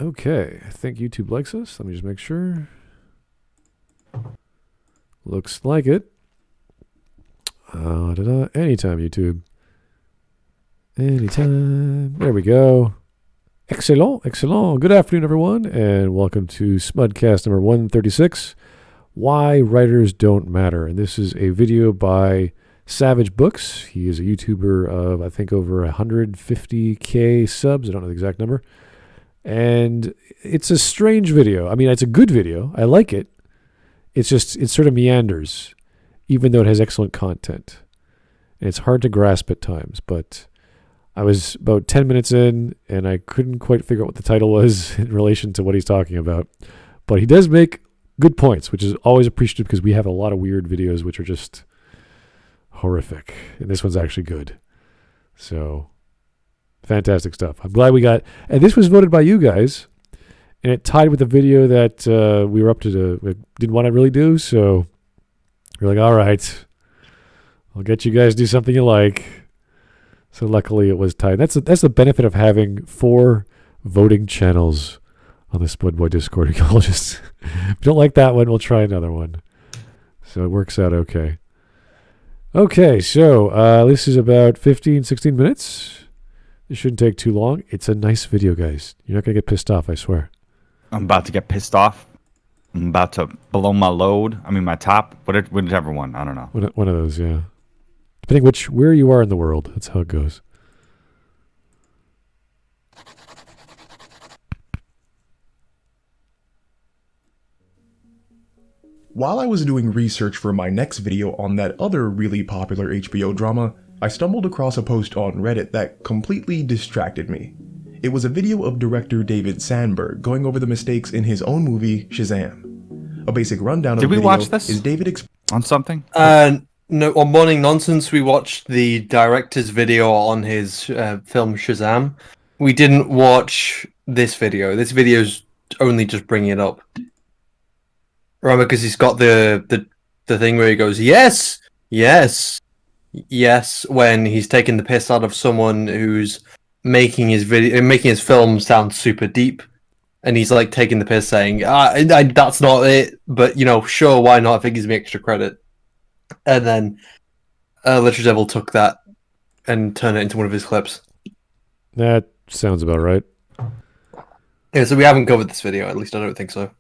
Okay, I think YouTube likes us. Let me just make sure. Looks like it. Anytime, YouTube. Anytime. There we go. Excellent, excellent. Good afternoon, everyone, and welcome to Smudcast number 136, Why Writers Don't Matter. And this is a video by Savage Books. He is a YouTuber of, I think, over 150K subs. I don't know the exact number. And it's a strange video. I mean, it's a good video. I like it. It's just, it sort of meanders, even though it has excellent content. And it's hard to grasp at times, but I was about 10 minutes in, and I couldn't quite figure out what the title was in relation to what he's talking about. But he does make good points, which is always appreciated because we have a lot of weird videos which are just horrific. And this one's actually good. So, fantastic stuff. I'm glad we got... And this was voted by you guys, and it tied with the video that we were up to didn't want to really do, so we're like, all right, I'll get you guys to do something you like. So luckily it was tied. That's the benefit of having 4 voting channels on the Spudboy Discord. We'll just, if you don't like that one, we'll try another one. So it works out okay. Okay, so this is about 15, 16 minutes. It shouldn't take too long. It's a nice video, guys. You're not going to get pissed off, I swear. I'm about to get pissed off. I'm about to blow my load. I mean, my top. Whichever one. I don't know. One of those, yeah. Depending where you are in the world. That's how it goes. While I was doing research for my next video on that other really popular HBO drama, I stumbled across a post on Reddit that completely distracted me. It was a video of director David Sandberg going over the mistakes in his own movie, Shazam. A basic rundown of the video watch this is David on something? No, on Morning Nonsense, we watched the director's video on his film Shazam. We didn't watch this video. This video's only just bringing it up. Remember, because he's got the thing where he goes, yes, yes, yes, when he's taking the piss out of someone who's making his film sound super deep, and he's like taking the piss, saying, that's not it, but sure, why not? I think gives me extra credit. And then LiteratureDevil took that and turned it into one of his clips. That sounds about right. Yeah, so we haven't covered this video, at least I don't think so.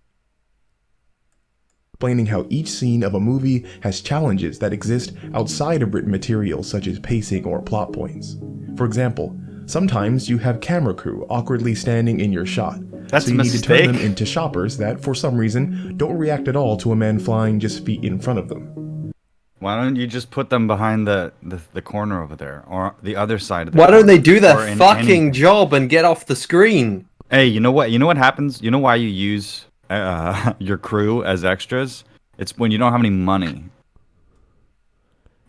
Explaining how each scene of a movie has challenges that exist outside of written material, such as pacing or plot points. For example, sometimes you have camera crew awkwardly standing in your shot, That's so you a need to mistake. turn them into shoppers that, for some reason, don't react at all to a man flying just feet in front of them. Why don't you just put them behind the corner over there, or the other side of the Why don't they corner, do or their in fucking anything? job and get off the screen? Hey, you know what happens? You know why you use your crew as extras? It's when you don't have any money.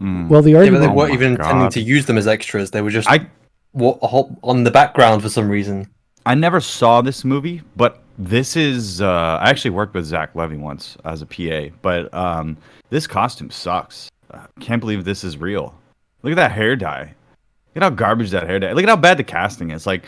Well, the Yeah, but argument... they Oh weren't my even intending God. to use them as extras. They were just I on the background for some reason. I never saw this movie, but this is I actually worked with Zach Levy once as a PA, but this costume sucks. Can't believe this is real. Look at that hair dye. Look at how garbage that hair dye. Look at how bad the casting is. Like,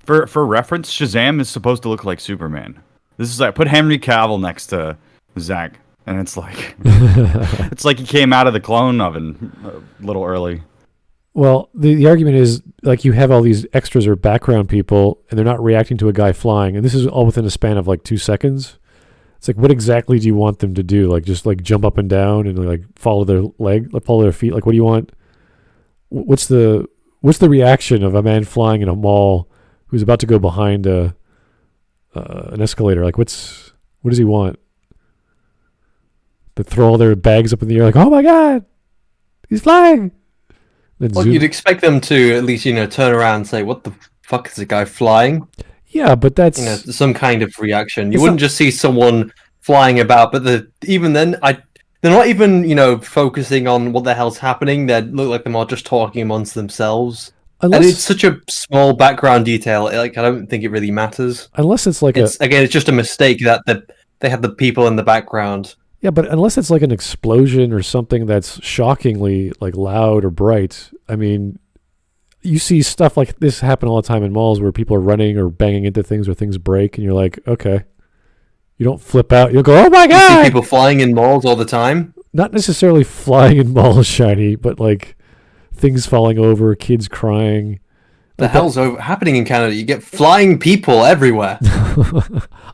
for reference, Shazam is supposed to look like Superman. This is like, put Henry Cavill next to Zach, and it's like it's like he came out of the clone oven a little early. Well, the argument is, like, you have all these extras or background people, and they're not reacting to a guy flying, and this is all within a span of, like, 2 seconds. It's like, what exactly do you want them to do? Like, just, like, jump up and down and, like, follow their follow their feet? Like, what do you want? What's the reaction of a man flying in a mall who's about to go behind an escalator? Like, what does he want? To throw all their bags up in the air, like, oh my God, he's flying. Then Well, zoom. you'd expect them to at least, turn around and say, "What the fuck is the guy flying?" Yeah, but that's Some kind of reaction. You It's wouldn't not- just see someone flying about, but even then, they're not even, focusing on what the hell's happening. They look like they're just talking amongst themselves. And it's such a small background detail. Like, I don't think it really matters. unless it's like It's just a mistake that they had the people in the background. Yeah, but unless it's like an explosion or something that's shockingly like loud or bright, I mean, you see stuff like this happen all the time in malls where people are running or banging into things or things break, and you're like, okay. You don't flip out. You'll go, oh my God! You see people flying in malls all the time? Not necessarily flying in malls, Shiny, but like things falling over, kids crying. The hell's happening in Canada? You get flying people everywhere.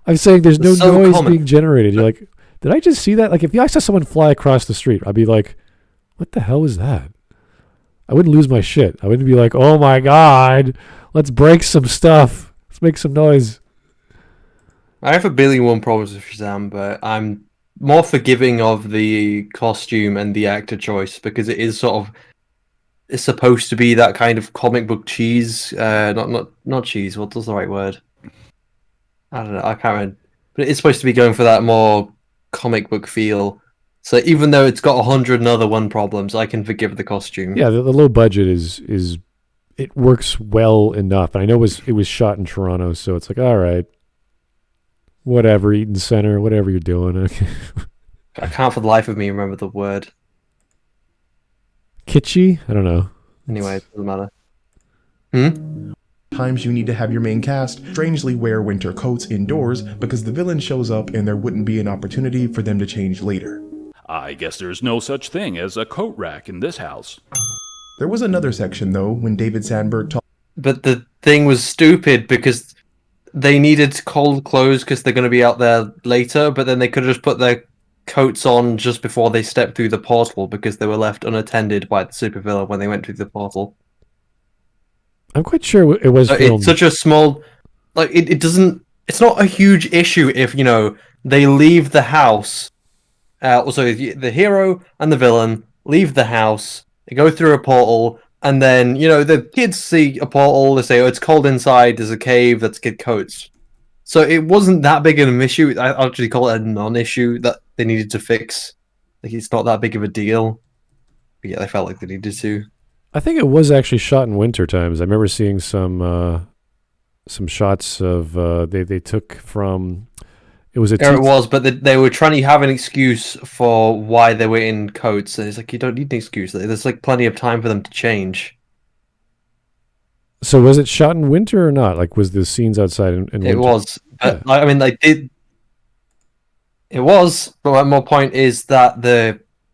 I'm saying there's no so noise common. being generated. You're like, did I just see that? Like if I saw someone fly across the street, I'd be like, what the hell is that? I wouldn't lose my shit. I wouldn't be like, oh my God, let's break some stuff. Let's make some noise. I have a billion one problems with Shazam, but I'm more forgiving of the costume and the actor choice because it is sort of it's supposed to be that kind of comic book cheese. Not cheese. What was the right word? I don't know. I can't remember. But it's supposed to be going for that more comic book feel. So even though it's got 101 problems, I can forgive the costume. Yeah, the low budget is it works well enough. And I know it was shot in Toronto, so it's like, all right, whatever, Eaton Center, whatever you're doing. I can't for the life of me remember the word. Kitschy? I don't know. Anyway, it doesn't matter. Times you need to have your main cast strangely wear winter coats indoors because the villain shows up and there wouldn't be an opportunity for them to change later. I guess there's no such thing as a coat rack in this house. There was another section, though, when David Sandberg talked. But the thing was stupid because they needed cold clothes because they're going to be out there later, but then they could have just put their coats on just before they stepped through the portal because they were left unattended by the supervillain when they went through the portal. I'm quite sure it was filmed. It's such a small... Like, it doesn't... It's not a huge issue if, they leave the house... so the hero and the villain leave the house, they go through a portal, and then, the kids see a portal, they say, oh, it's cold inside, there's a cave, let's get coats. So it wasn't that big of an issue. I actually call it a non-issue that they needed to fix. Like, it's not that big of a deal. But yeah, they felt like they needed to. I think it was actually shot in winter times. I remember seeing some shots of they took from... It was There it was, but they were trying to have an excuse for why they were in coats. And it's like, you don't need an excuse. There's like plenty of time for them to change. So was it shot in winter or not? Like, was the scenes outside in winter? It was. Yeah. I mean, they did. It was, but my more point is that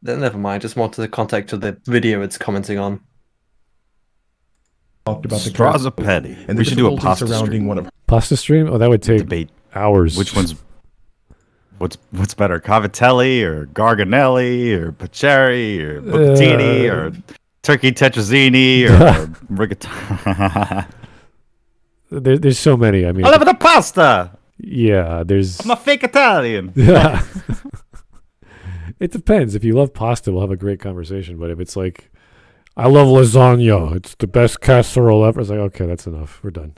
never mind. It's more to the context of the video it's commenting on. Talked about the Straws are petty. and We the should do a difficulties pasta surrounding stream. one of Pasta stream? Oh, that would take Debate hours. which one's what's better, Cavatelli or Garganelli or Paceri or Bucatini or Turkey Tetrazzini or rigatoni? There's so many. I mean, I love the pasta. yeah, there's... I'm a fake Italian. Yeah. It depends. If you love pasta, we'll have a great conversation. But if it's like, I love lasagna, it's the best casserole ever, it's like, okay, that's enough. We're done.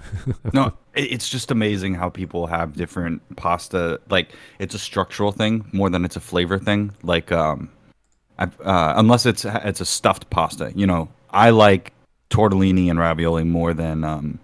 No, it's just amazing how people have different pasta. Like, it's a structural thing more than it's a flavor thing. Like, unless it's a stuffed pasta. I like tortellini and ravioli more than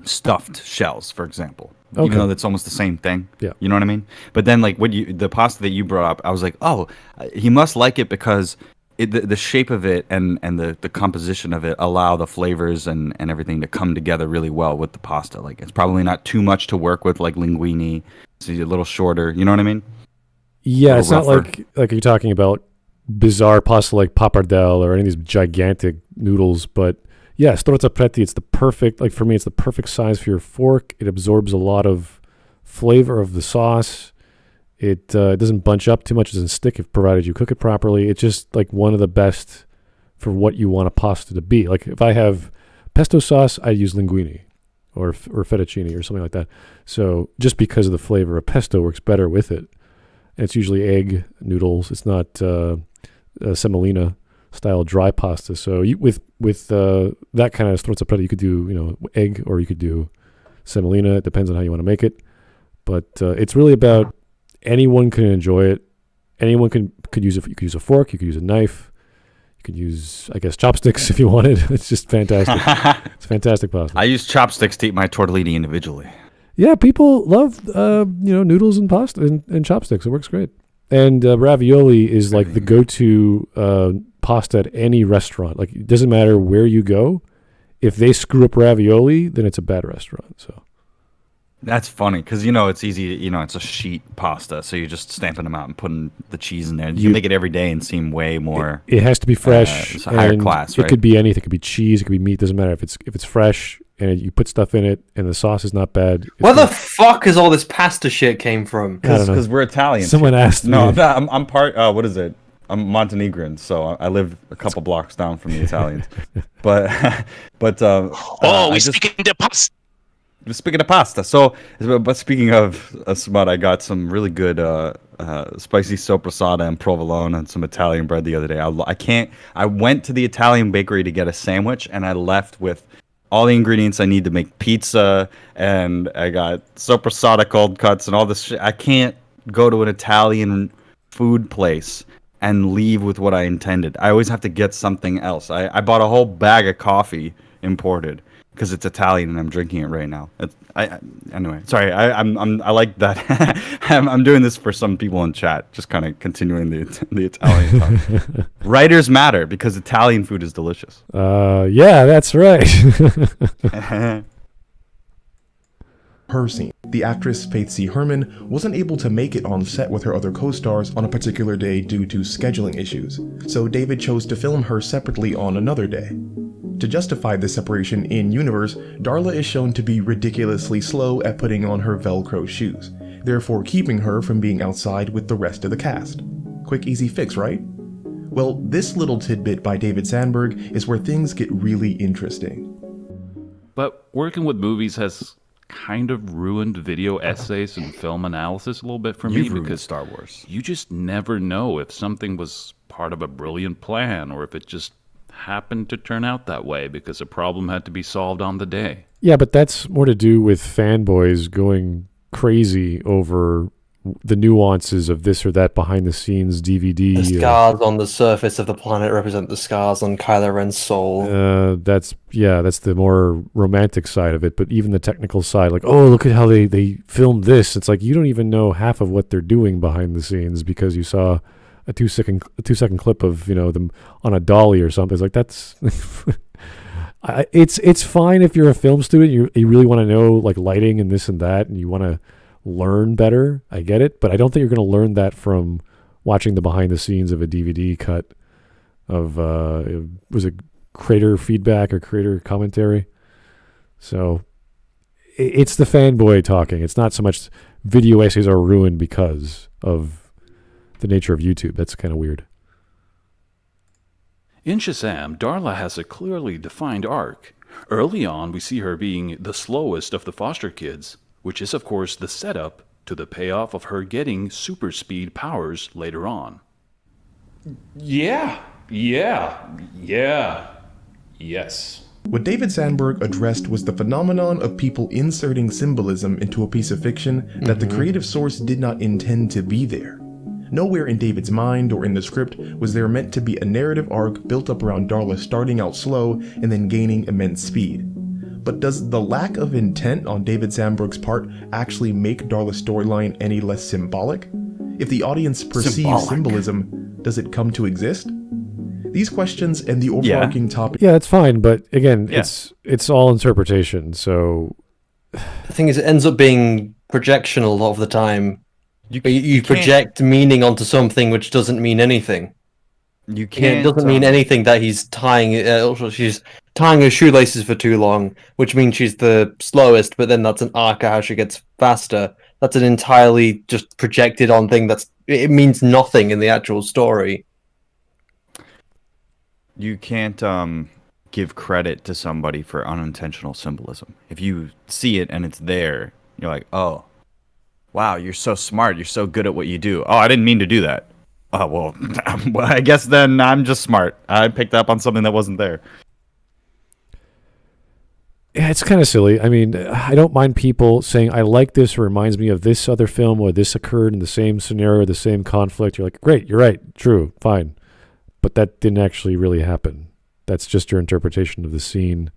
stuffed shells, for example. Okay. Even though that's almost the same thing. Yeah. You know what I mean? But then, like, the pasta that you brought up, I was like, oh, he must like it because the shape of it and the composition of it allow the flavors and everything to come together really well with the pasta. Like, it's probably not too much to work with, like linguine. It's a little shorter. You know what I mean? Yeah, it's not rougher. like you're talking about bizarre pasta like pappardelle or any of these gigantic noodles, but yeah, strozza preti, it's the perfect, like for me, it's the perfect size for your fork. It absorbs a lot of flavor of the sauce. It doesn't bunch up too much, it doesn't stick if provided you cook it properly. It's just like one of the best for what you want a pasta to be. Like if I have pesto sauce, I use linguine or fettuccine or something like that. So just because of the flavor of pesto works better with it. And it's usually egg noodles. It's not semolina style dry pasta. So with that kind of strozza preti, you could do egg or you could do semolina. It depends on how you want to make it. But it's really about anyone can enjoy it. Anyone could use it. You could use a fork. You could use a knife. You could use, I guess, chopsticks if you wanted. It's just fantastic. It's fantastic pasta. I use chopsticks to eat my tortellini individually. Yeah, people love noodles and pasta and chopsticks. It works great. And ravioli is like the go-to pasta at any restaurant. Like, it doesn't matter where you go. if they screw up ravioli, then it's a bad restaurant. So That's funny because it's easy. It's a sheet pasta, so you're just stamping them out and putting the cheese in there. You make it every day and seem way more. It has to be fresh. It's a higher class, right? It could be anything. It could be cheese. It could be meat. Doesn't matter if it's fresh and you put stuff in it and the sauce is not bad. Where the fuck is all this pasta shit came from? Because we're Italian. Someone asked me. No, I'm part. What is it? I'm Montenegrin, so I live a couple blocks down from the Italians. but speaking to pasta. Speaking of pasta, but speaking of smut, I got some really good spicy soppressata and provolone and some Italian bread the other day. I went to the Italian bakery to get a sandwich, and I left with all the ingredients I need to make pizza, and I got soppressata cold cuts and all this shit. I can't go to an Italian food place and leave with what I intended. I always have to get something else. I bought a whole bag of coffee imported because it's Italian and I'm drinking it right now. Anyway, sorry. I like that. I'm doing this for some people in chat, just kind of continuing the Italian talk. Writers matter because Italian food is delicious. Yeah, that's right. Her scene. The actress Faith C. Herman wasn't able to make it on set with her other co-stars on a particular day due to scheduling issues, so David chose to film her separately on another day. To justify this separation in-universe, Darla is shown to be ridiculously slow at putting on her Velcro shoes, therefore keeping her from being outside with the rest of the cast. Quick, easy fix, right? Well, this little tidbit by David Sandberg is where things get really interesting. But working with movies has kind of ruined video essays and film analysis a little bit for me because Star Wars. You just never know if something was part of a brilliant plan or if it just happened to turn out that way because a problem had to be solved on the day. Yeah, but that's more to do with fanboys going crazy over the nuances of this or that behind the scenes DVD. The scars on the surface of the planet represent the scars on Kylo Ren's soul. That's the more romantic side of it. But even the technical side, like, oh, look at how they filmed this. It's like you don't even know half of what they're doing behind the scenes because you saw a 2 second clip of them on a dolly or something. It's like that's. It's fine if you're a film student. You really want to know like lighting and this and that, and you want to learn better. I get it, but I don't think you're going to learn that from watching the behind the scenes of a DVD cut of was it creator feedback or creator commentary. So it's the fanboy talking. It's not so much video essays are ruined because of the nature of YouTube. That's kind of weird. In Shazam, Darla has a clearly defined arc. Early on, we see her being the slowest of the foster kids, which is, of course, the setup to the payoff of her getting super speed powers later on. Yes. What David Sandberg addressed was the phenomenon of people inserting symbolism into a piece of fiction that the creative source did not intend to be there. Nowhere in David's mind or in the script was there meant to be a narrative arc built up around Darla starting out slow and then gaining immense speed. But does the lack of intent on David Sandberg's part actually make Darla's storyline any less symbolic? If the audience perceives symbolism, does it come to exist? These questions and the overarching topic... Yeah, it's fine, but again, it's all interpretation, so... The thing is, it ends up being projectional a lot of the time. You project meaning onto something which doesn't mean anything. You can't. It doesn't mean anything that he's tying. She's tying her shoelaces for too long, which means she's the slowest. But then that's an arc of how she gets faster. That's an entirely just projected on thing. It means nothing in the actual story. You can't give credit to somebody for unintentional symbolism. If you see it and it's there, you're like, oh, wow, you're so smart. You're so good at what you do. Oh, I didn't mean to do that. Oh, well, I guess then I'm just smart. I picked up on something that wasn't there. Yeah, it's kind of silly. I mean, I don't mind people saying, I like this, or reminds me of this other film, or this occurred in the same scenario, the same conflict. You're like, great, you're right, true, fine. But that didn't actually really happen. That's just your interpretation of the scene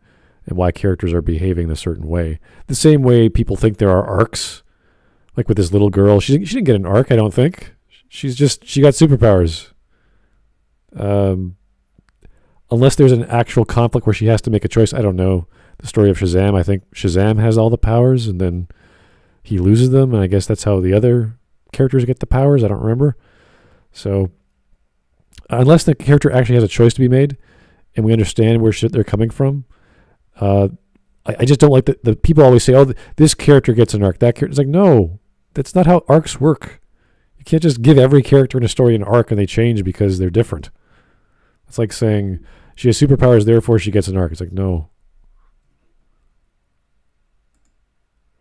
and why characters are behaving a certain way. The same way people think there are arcs. Like with this little girl, she didn't get an arc, I don't think. She got superpowers. unless there's an actual conflict where she has to make a choice. I don't know the story of Shazam. I think Shazam has all the powers, and then he loses them, and I guess that's how the other characters get the powers. I don't remember. So unless the character actually has a choice to be made, and we understand where they're coming from, I just don't like the people always say, oh, this character gets an arc. That character, it's like, no, that's not how arcs work. You can't just give every character in a story an arc and they change because they're different. It's like saying she has superpowers, therefore she gets an arc. It's like, no.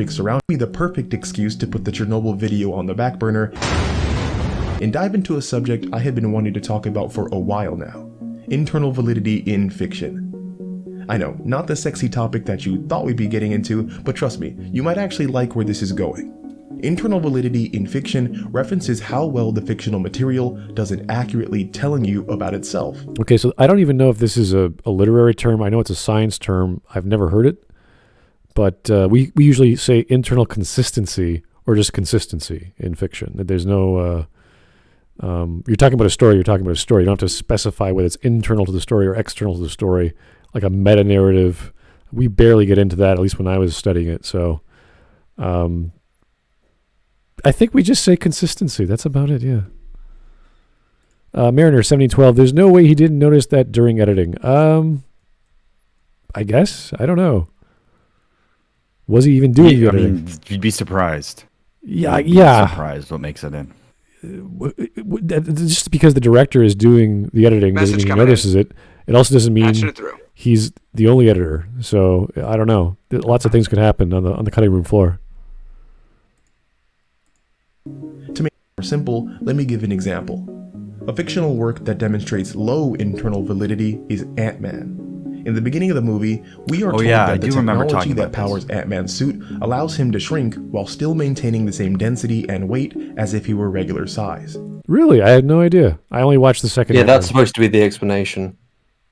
Surround me the perfect excuse to put the Chernobyl video on the back burner and dive into a subject I have been wanting to talk about for a while now. Internal validity in fiction. I know, not the sexy topic that you thought we'd be getting into, but trust me, you might actually like where this is going. Internal validity in fiction references how well the fictional material does it accurately telling you about itself. Okay, so I don't even know if this is a literary term. I know it's a science term. I've never heard it. But we usually say internal consistency or just consistency in fiction. There's no... you're talking about a story, you're talking about a story. You don't have to specify whether it's internal to the story or external to the story, like a meta-narrative. We barely get into that, at least when I was studying it. So I think we just say consistency. That's about it, yeah. Mariner 1712, there's no way he didn't notice that during editing. I guess. I don't know. Was he even doing the editing? I mean, you'd be surprised. Yeah. Surprised what makes it in. Just because the director is doing the editing doesn't mean he notices it. It also doesn't mean he's the only editor. So I don't know. Lots of things could happen on the cutting room floor. To make it more simple, let me give an example. A fictional work that demonstrates low internal validity is ANTMAN. In the beginning of the movie, we are told that the technology that powers Ant-Man's suit allows him to shrink while still maintaining the same density and weight as if he were regular size. Really? I had no idea. I only watched the second. Yeah, that's supposed to be the explanation.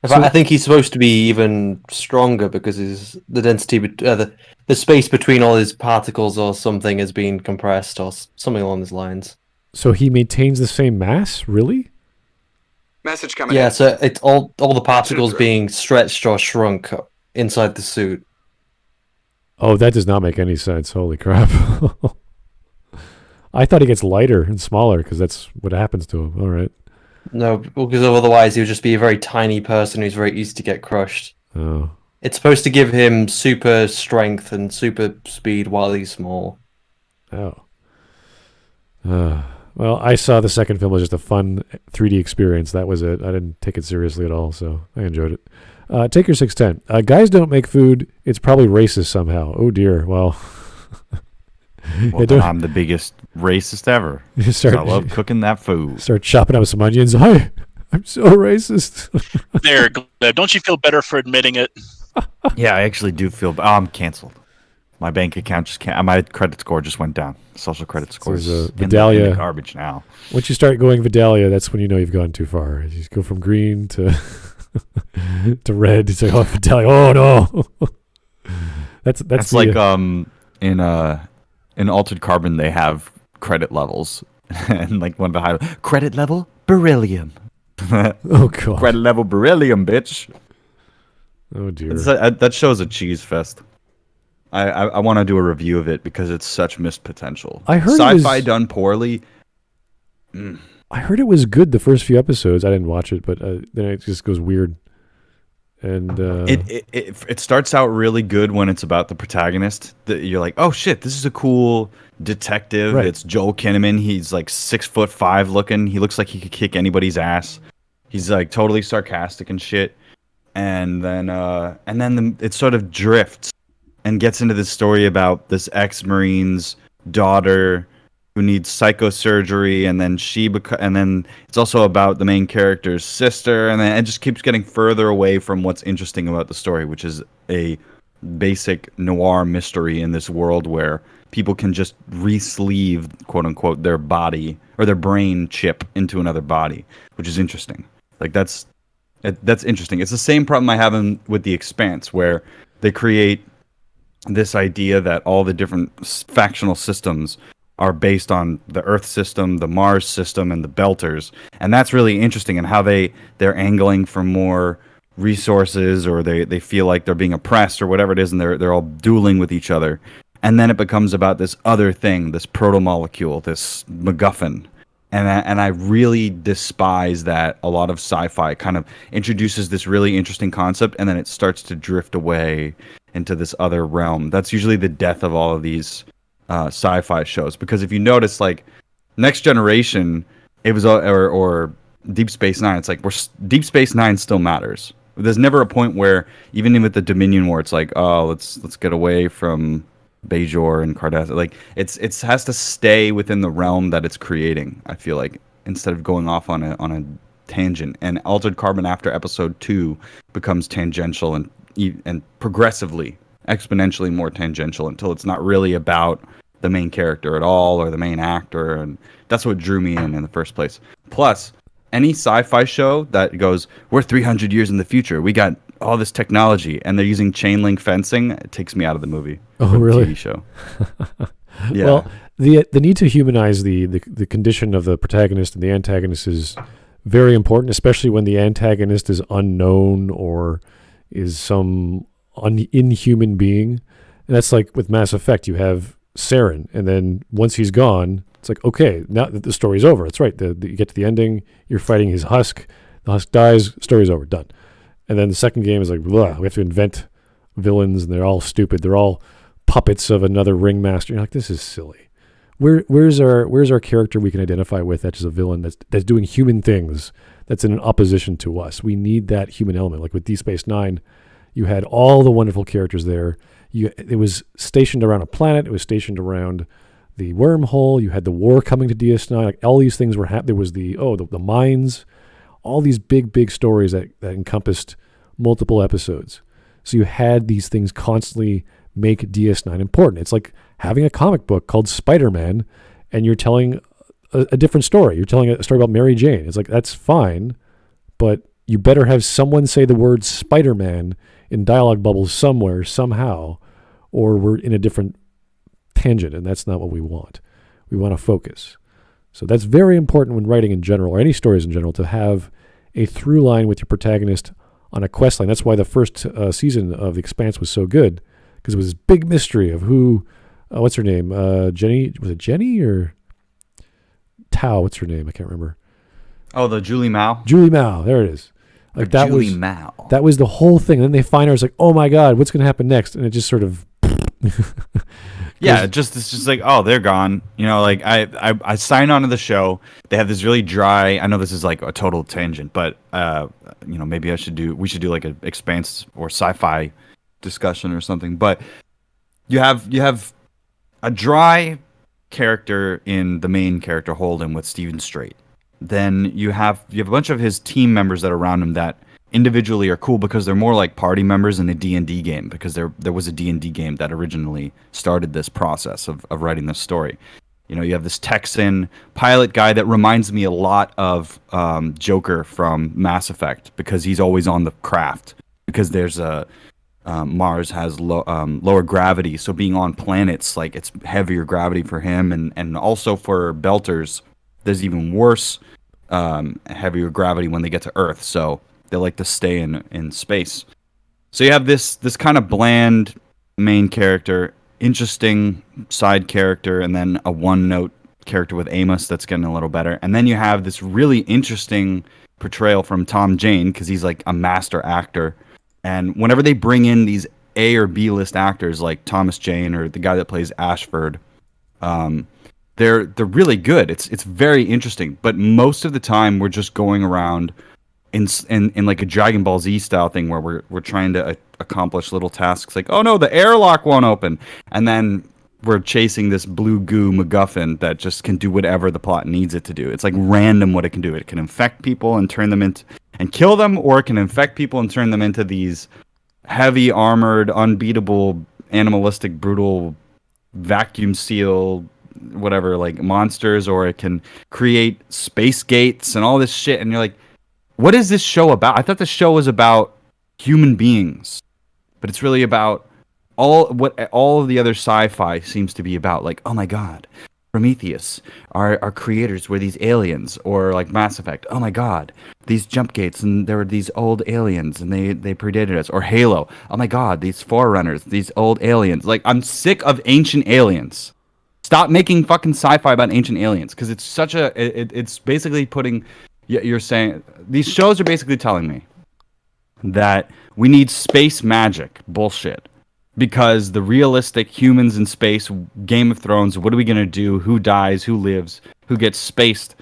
In fact, I think he's supposed to be even stronger because the density, the space between all his particles or something is being compressed or something along those lines. So he maintains the same mass? Really? Message coming in. Yeah, so it's all the particles being stretched or shrunk inside the suit. Oh, that does not make any sense. Holy crap. I thought he gets lighter and smaller because that's what happens to him. All right. No, because otherwise he would just be a very tiny person who's very easy to get crushed. Oh. It's supposed to give him super strength and super speed while he's small. Oh. Well, I saw the second film was just a fun 3D experience. That was it. I didn't take it seriously at all, so I enjoyed it. Taker 610. Guys don't make food. It's probably racist somehow. Oh, dear. Well... I'm the biggest racist ever. I love cooking that food. Start chopping up some onions. I'm so racist. There, Glib. Don't you feel better for admitting it? Yeah, I actually do feel... I'm canceled. My bank account just can't... My credit score just went down. Social credit score is in the garbage now. Once you start going Vidalia, that's when you know you've gone too far. You just go from green to to red. It's like, oh, Vidalia. Oh, no. that's like in Altered Carbon, they have credit levels. And like one of the high... Credit level? Beryllium. Oh, God. Credit level beryllium, bitch. Oh, dear. That show's a cheese fest. I want to do a review of it because it's such missed potential. I heard sci-fi done poorly. I heard it was good the first few episodes. I didn't watch it, but then it just goes weird. And it starts out really good when it's about the protagonist. That you're like, oh shit, this is a cool detective. Right. It's Joel Kinnaman. He's like 6'5" looking. He looks like he could kick anybody's ass. He's like totally sarcastic and shit. And then it sort of drifts and gets into this story about this ex-Marine's daughter who needs psychosurgery, and then and then it's also about the main character's sister, and then it just keeps getting further away from what's interesting about the story, which is a basic noir mystery in this world where people can just re-sleeve, quote unquote, their body or their brain chip into another body, which is interesting. Like that's interesting. It's the same problem I have with The Expanse, where they create this idea that all the different factional systems are based on the Earth system, the Mars system, and the Belters, and that's really interesting in how they're angling for more resources, or they feel like they're being oppressed or whatever it is, and they're all dueling with each other. And then it becomes about this other thing, this proto-molecule, this MacGuffin. And I really despise that a lot of sci-fi kind of introduces this really interesting concept, and then it starts to drift away into this other realm. That's usually the death of all of these sci-fi shows. Because if you notice, like, Next Generation, it was or Deep Space Nine, it's like Deep Space Nine still matters. There's never a point where, even with the Dominion War, it's like, oh, let's get away from Bajor and Cardassian. Like, it has to stay within the realm that it's creating, I feel like, instead of going off on a tangent. And Altered Carbon after episode 2 becomes tangential and progressively, exponentially more tangential, until it's not really about the main character at all, or the main actor. And that's what drew me in the first place. Plus, any sci-fi show that goes, we're 300 years in the future, we got all this technology, and they're using chain link fencing, it takes me out of the movie. Oh, really? TV show. Yeah. Well, the need to humanize the condition of the protagonist and the antagonist is very important, especially when the antagonist is unknown or is some inhuman being. And that's like with Mass Effect, you have Saren, and then once he's gone, it's like, okay, now that the story's over. That's right. You get to the ending, you're fighting his husk, the husk dies, story's over, done. And then the second game is like, blah, we have to invent villains, and they're all stupid. They're all puppets of another ringmaster. You're like, this is silly. Where's our character we can identify with that's a villain that's doing human things, that's in opposition to us? We need that human element. Like with Deep Space Nine, you had all the wonderful characters there. It was stationed around a planet. It was stationed around the wormhole. You had the war coming to DS9. Like, all these things were happening. There was the mines, all these big stories that encompassed multiple episodes. So you had these things constantly make DS9 important. It's like having a comic book called Spider-Man, and you're telling a different story. You're telling a story about Mary Jane. It's like, that's fine, but you better have someone say the word Spider-Man in dialogue bubbles somewhere, somehow, or we're in a different tangent, and that's not what we want. We want to focus. So that's very important when writing in general, or any stories in general, to have a through line with your protagonist on a quest line. That's why the first season of The Expanse was so good, because it was this big mystery of who, what's her name? Jenny, was it Jenny or Tao? What's her name? I can't remember. Oh, the Julie Mao? Julie Mao, there it is. Like, that Julie Mao. That was the whole thing. And then they find her, it's like, oh my God, what's going to happen next? And it just sort of... Yeah, it's just like, oh, they're gone. You know, like I sign on to the show. They have this really dry. I know this is like a total tangent, but you know, maybe we should do like an Expanse or sci-fi discussion or something. But you have a dry character in the main character Holden with Steven Strait. Then you have a bunch of his team members that are around him that individually are cool because they're more like party members in a D&D game, because there was a D&D game that originally started this process of writing this story. You know, you have this Texan pilot guy that reminds me a lot of Joker from Mass Effect, because he's always on the craft, because there's Mars has lower gravity, so being on planets, like, it's heavier gravity for him, and also for Belters there's even worse heavier gravity when they get to Earth, so they like to stay in space. So you have this kind of bland main character, interesting side character, and then a one-note character with Amos that's getting a little better. And then you have this really interesting portrayal from Tom Jane, because he's like a master actor. And whenever they bring in these A or B list actors like Thomas Jane or the guy that plays Ashford, they're really good. It's very interesting. But most of the time we're just going around in like a Dragon Ball Z style thing where we're trying to accomplish little tasks, like, oh no, the airlock won't open, and then we're chasing this blue goo MacGuffin that just can do whatever the plot needs it to do. It's like random what it can do. It can infect people and turn them into and kill them, or it can infect people and turn them into these heavy armored, unbeatable, animalistic, brutal, vacuum seal, whatever, like monsters, or it can create space gates and all this shit. And you're like, what is this show about? I thought the show was about human beings, but it's really about all of the other sci-fi seems to be about. Like, oh my God, Prometheus, our creators were these aliens, or like Mass Effect. Oh my God, these jump gates, and there were these old aliens, and they predated us. Or Halo. Oh my God, these Forerunners, these old aliens. Like, I'm sick of ancient aliens. Stop making fucking sci-fi about ancient aliens, because it's such a. It's basically putting. You're saying these shows are basically telling me that we need space magic bullshit. Because the realistic humans in space, Game of Thrones, what are we going to do? Who dies? Who lives? Who gets spaced?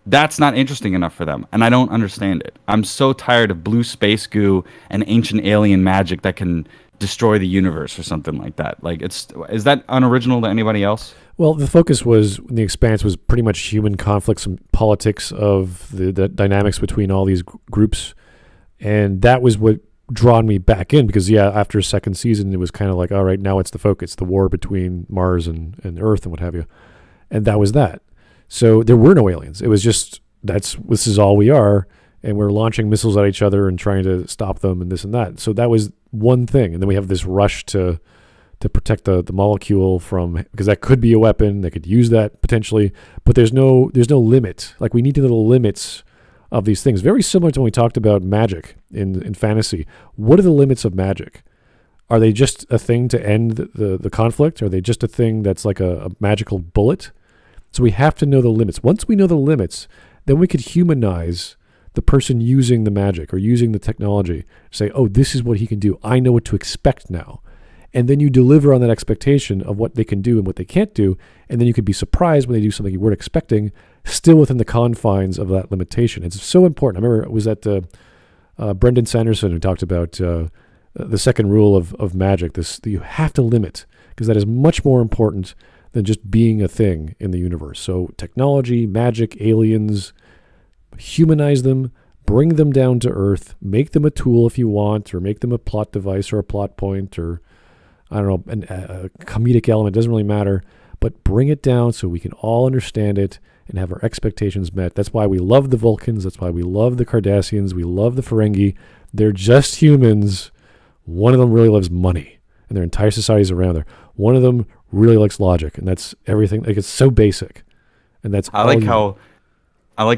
That's not interesting enough for them. And I don't understand it. I'm so tired of blue space goo and ancient alien magic that can destroy the universe or something like that. Like, is that unoriginal to anybody else? Well, the focus was, in The Expanse, was pretty much human conflicts and politics of the dynamics between all these groups. And that was what drawn me back in, because after second season it was kind of like, all right, now it's the focus, the war between Mars and Earth and what have you, and that was that. So there were no aliens. It was just this is all we are, and we're launching missiles at each other and trying to stop them and this and that. So that was one thing, and then we have this rush to protect the molecule from, because that could be a weapon. They could use that potentially, but there's no limit. Like, we need to know the limits of these things. Very similar to when we talked about magic in fantasy. What are the limits of magic? Are they just a thing to end the conflict? Are they just a thing that's like a magical bullet? So we have to know the limits. Once we know the limits, then we could humanize the person using the magic or using the technology. Say, oh, this is what he can do. I know what to expect now. And then you deliver on that expectation of what they can do and what they can't do. And then you could be surprised when they do something you weren't expecting, still within the confines of that limitation. It's so important. I remember it was at Brendan Sanderson who talked about the second rule of magic. That you have to limit, because that is much more important than just being a thing in the universe. So technology, magic, aliens, humanize them, bring them down to earth, make them a tool if you want, or make them a plot device or a plot point, or I don't know, a comedic element. It doesn't really matter, but bring it down so we can all understand it and have our expectations met. That's why we love the Vulcans. That's why we love the Cardassians. We love the Ferengi. They're just humans. One of them really loves money, and their entire society's around there. One of them really likes logic, and that's everything. Like, it's so basic, and that's. I like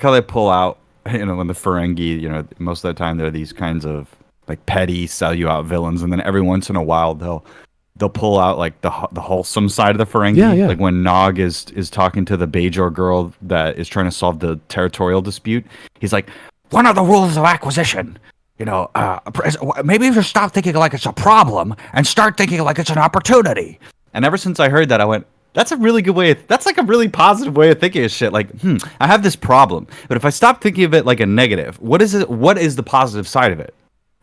how they pull out. When the Ferengi, most of the time they're these kinds of like petty, sell you out villains, and then every once in a while they'll pull out like the wholesome side of the Ferengi. Yeah. Like when Nog is talking to the Bajor girl that is trying to solve the territorial dispute. He's like, one of the rules of acquisition, maybe you should stop thinking like it's a problem and start thinking like it's an opportunity. And ever since I heard that, I went, that's a really good way. That's like a really positive way of thinking of shit. Like, I have this problem, but if I stop thinking of it like a negative, what is it? What is the positive side of it?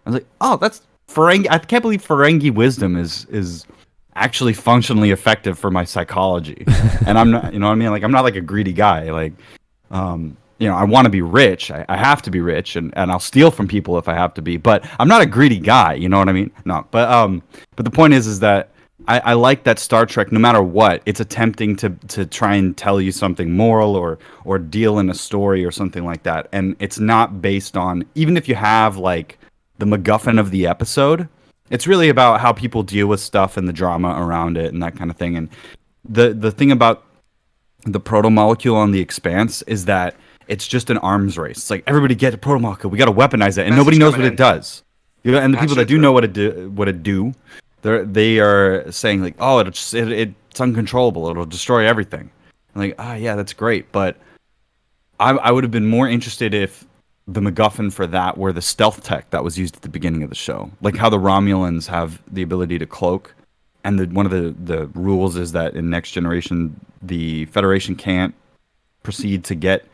I was like, oh, that's Ferengi. I can't believe Ferengi wisdom is actually functionally effective for my psychology. And I'm not, what I mean? Like, I'm not like a greedy guy. Like, I want to be rich. I have to be rich, and I'll steal from people if I have to be. But I'm not a greedy guy. You know what I mean? No. But the point is that I like that Star Trek, no matter what, it's attempting to try and tell you something moral or deal in a story or something like that. And it's not based on, even if you have like the MacGuffin of the episode, it's really about how people deal with stuff and the drama around it and that kind of thing. And the thing about the proto-molecule on The Expanse is that it's just an arms race. It's like, everybody get a proto-molecule, we got to weaponize it, and nobody knows what it does. And the people that do know what it do, they are saying like, oh, it's uncontrollable, it'll destroy everything. I'm like, yeah, that's great, but I would have been more interested if the MacGuffin for that were the stealth tech that was used at the beginning of the show, like how the Romulans have the ability to cloak, and one of the rules is that in Next Generation the Federation can't proceed to get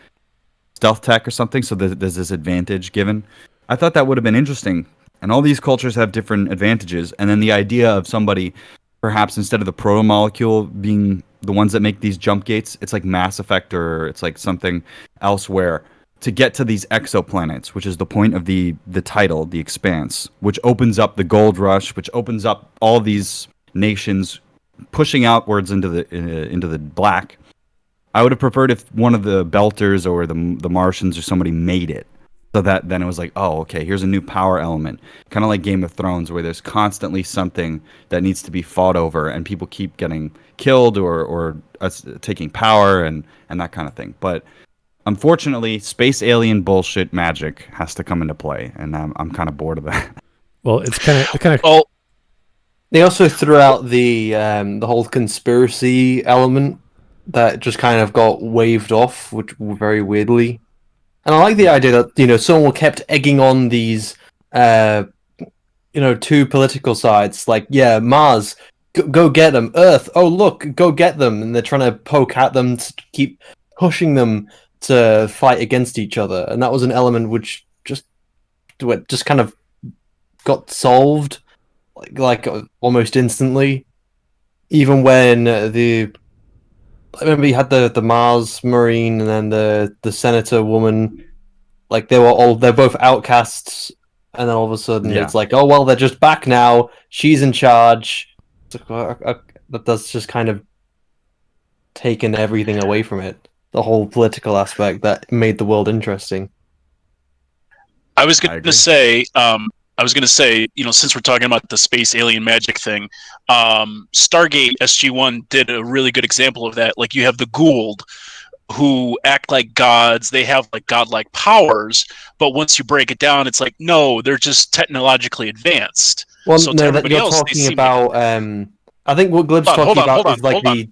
stealth tech or something, so there's this advantage given. I thought that would have been interesting. And all these cultures have different advantages. And then the idea of somebody, perhaps instead of the proto-molecule being the ones that make these jump gates, it's like Mass Effect, or it's like something else, where to get to these exoplanets, which is the point of the title, The Expanse, which opens up the gold rush, which opens up all these nations pushing outwards into the black. I would have preferred if one of the Belters or the Martians or somebody made it. So that then it was like, oh, okay, here's a new power element. Kind of like Game of Thrones, where there's constantly something that needs to be fought over, and people keep getting killed or taking power and that kind of thing. But unfortunately, space alien bullshit magic has to come into play, and I'm kind of bored of that. Well, it's kind of. Oh, They also threw out the whole conspiracy element that just kind of got waved off, which very weirdly. And I like the idea that someone kept egging on these two political sides, like, yeah, Mars, go get them. Earth, oh look, go get them. And they're trying to poke at them to keep pushing them to fight against each other. And that was an element which just kind of got solved like almost instantly. Even when I remember you had the Mars Marine and then the Senator woman, like they're both outcasts, and then all of a sudden it's like, oh well, they're just back now. She's in charge. That's just kind of taken everything away from it. The whole political aspect that made the world interesting. I was going to say, since we're talking about the space alien magic thing, Stargate SG-1 did a really good example of that. Like, you have the Goa'uld, who act like gods. They have like godlike powers, but once you break it down, it's like, no, they're just technologically advanced. Well, so no, that you're talking about. I think what Glib's talking about is like the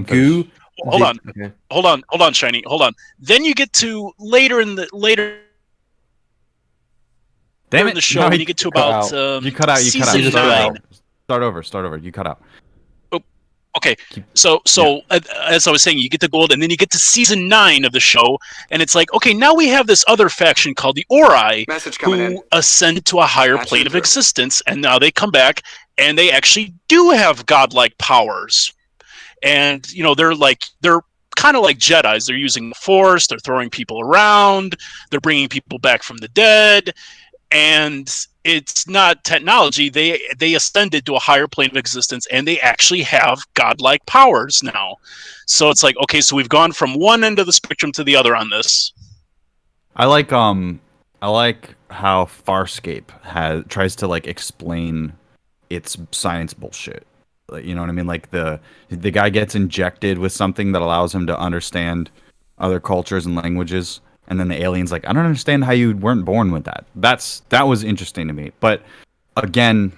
goo. Hold on, Shiny. Hold on. Then you get to later in the Damn in the show when you get to about you cut out. Start over. You cut out. Okay, so as I was saying, you get the Goa'uld, and then you get to season 9 of the show, and it's like, okay, now we have this other faction called the Ori, who ascend to a higher plane of existence, and now they come back, and they actually do have godlike powers, and they're kind of like Jedis. They're using the Force, they're throwing people around, they're bringing people back from the dead, and it's not technology. They ascended to a higher plane of existence, and they actually have godlike powers now. So it's like, okay, so we've gone from one end of the spectrum to the other on this. I like how Farscape tries to like explain its science bullshit. Like, you know what I mean? Like the guy gets injected with something that allows him to understand other cultures and languages. And then the alien's like, I don't understand how you weren't born with that. That was interesting to me. But again,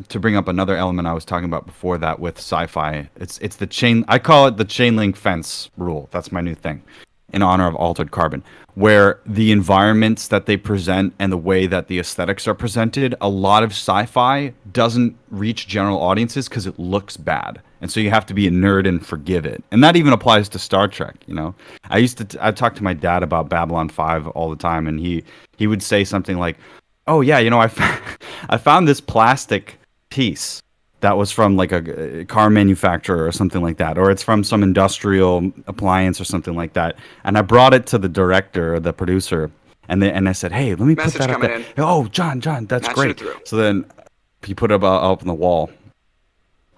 to bring up another element I was talking about before that with sci-fi, it's the chain. I call it the chain link fence rule. That's my new thing, in honor of Altered Carbon, where the environments that they present and the way that the aesthetics are presented, a lot of sci-fi doesn't reach general audiences because it looks bad. And so you have to be a nerd and forgive it. And that even applies to Star Trek, I talked to my dad about Babylon 5 all the time, and he would say something like, oh yeah, I found this plastic piece that was from like a car manufacturer or something like that, or it's from some industrial appliance or something like that. And I brought it to the director or the producer, and I said, hey, let me put that up there. Oh, John, that's great. So then he put it up on the wall,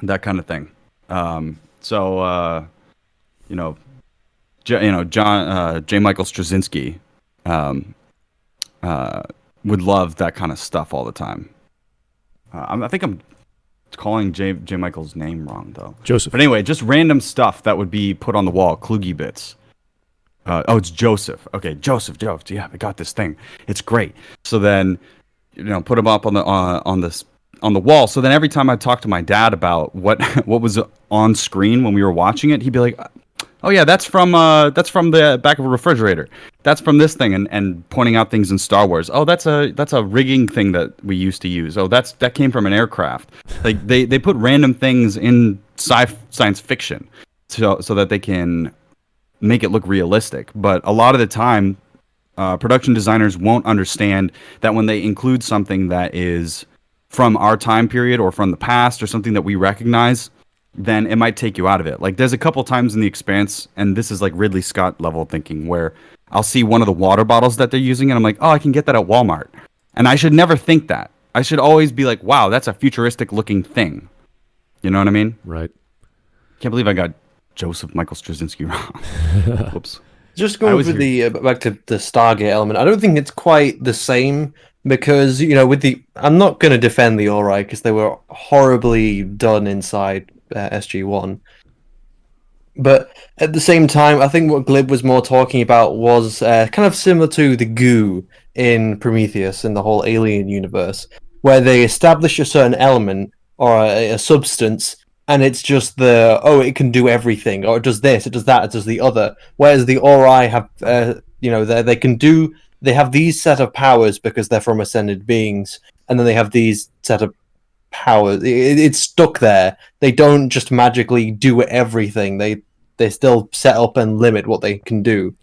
that kind of thing. John, J. Michael Straczynski, would love that kind of stuff all the time. I think I'm calling J. Michael's name wrong though. Joseph. But anyway, just random stuff that would be put on the wall, kloogie bits. It's Joseph. Okay, Joseph. Yeah, I got this thing. It's great. So then, put them up on the wall. So then every time I talk to my dad about what was on screen when we were watching it, he'd be like, oh yeah, that's from the back of a refrigerator. That's from this thing, and pointing out things in Star Wars. Oh, that's a rigging thing that we used to use. Oh, that came from an aircraft. Like they put random things in science fiction so that they can make it look realistic. But a lot of the time, production designers won't understand that when they include something that is from our time period or from the past or something that we recognize, then it might take you out of it. Like there's a couple times in The Expanse, and this is like Ridley Scott level thinking, where I'll see one of the water bottles that they're using and I'm like, oh, I can get that at Walmart. And I should never think that. I should always be like, wow, that's a futuristic looking thing. You know what I mean? Right. Can't believe I got Joseph Michael Straczynski wrong. Whoops. Just going for the back to the Stargate element, I don't think it's quite the same because I'm not going to defend the Ori because they were horribly done inside SG-1. But at the same time, I think what Glib was more talking about was kind of similar to the goo in Prometheus in the whole Alien universe, where they establish a certain element or a substance, and it's just it can do everything, or it does this, it does that, it does the other. Whereas the Ori have, they have these set of powers because they're from ascended beings, and then they have these set of powers. It's stuck there. They don't just magically do everything. They still set up and limit what they can do.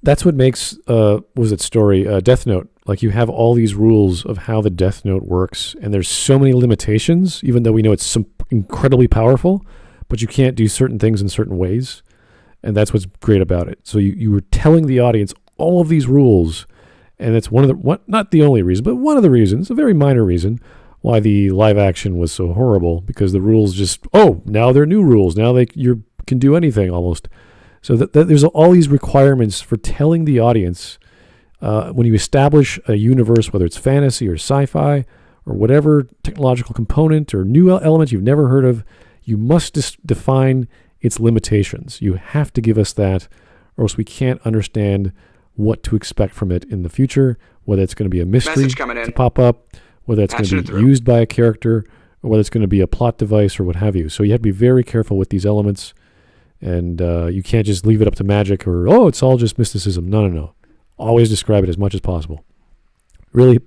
That's what makes Death Note. Like, you have all these rules of how the Death Note works, and there's so many limitations, even though we know it's incredibly powerful, but you can't do certain things in certain ways, and that's what's great about it. So you were telling the audience all of these rules, and it's not the only reason, but one of the reasons, a very minor reason, why the live action was so horrible, because the rules just, now they're new rules. Now you can do anything almost. So that there's all these requirements for telling the audience when you establish a universe, whether it's fantasy or sci-fi or whatever technological component or new element you've never heard of, you must define its limitations. You have to give us that, or else we can't understand what to expect from it in the future, whether it's going to be a mystery to pop up, whether it's going to be used by a character, or whether it's going to be a plot device or what have you. So you have to be very careful with these elements, and you can't just leave it up to magic or, it's all just mysticism. No. Always describe it as much as possible. Really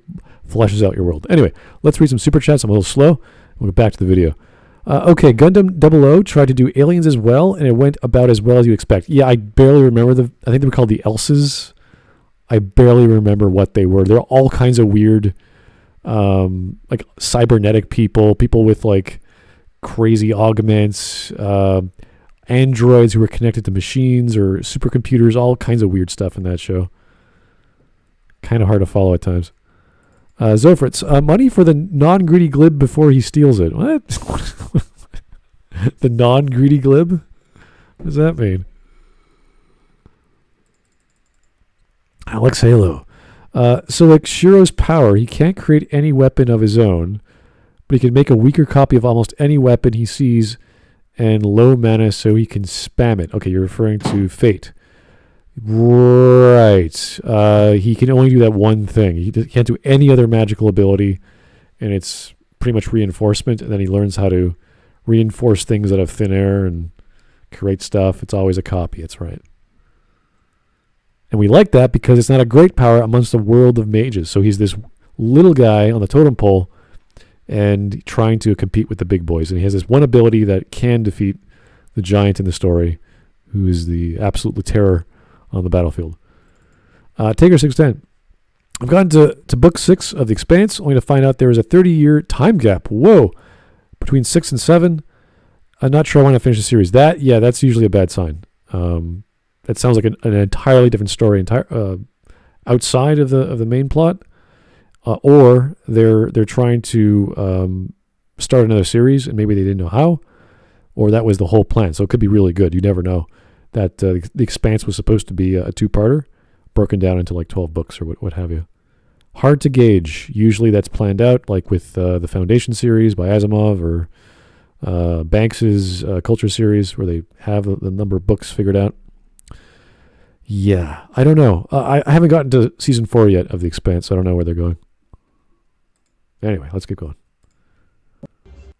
fleshes out your world. Anyway, let's read some super chats. I'm a little slow. We'll get back to the video. Okay, Gundam 00 tried to do aliens as well, and it went about as well as you expect. Yeah, I barely remember I think they were called the Elses. I barely remember what they were. They're all kinds of weird, like cybernetic people with like crazy augments, androids who were connected to machines or supercomputers, all kinds of weird stuff in that show. Kind of hard to follow at times. Zofritz, money for the non-greedy glib before he steals it. What? The non-greedy glib? What does that mean? Alex Halo. So like Shiro's power, he can't create any weapon of his own, but he can make a weaker copy of almost any weapon he sees and low mana so he can spam it. Okay, you're referring to Fate. Right. He can only do that one thing. He can't do any other magical ability, and it's pretty much reinforcement, and then he learns how to reinforce things out of thin air and create stuff. It's always a copy. That's right. And we like that because it's not a great power amongst a world of mages. So he's this little guy on the totem pole and trying to compete with the big boys. And he has this one ability that can defeat the giant in the story, who is the absolute terror on the battlefield. Taker 610. I've gotten to book 6 of The Expanse, only to find out there is a 30-year time gap. Whoa. Between 6 and 7. I'm not sure I want to finish the series. That's usually a bad sign. That sounds like an entirely different story, outside of the main plot, or they're trying to start another series and maybe they didn't know how, or that was the whole plan. So it could be really good. You never know. That The Expanse was supposed to be a 2-parter, broken down into like 12 books or what have you. Hard to gauge. Usually that's planned out, like with the Foundation series by Asimov or Banks's Culture series, where they have the number of books figured out. Yeah, I don't know. I haven't gotten to season 4 yet of The Expanse, so I don't know where they're going. Anyway, let's keep going.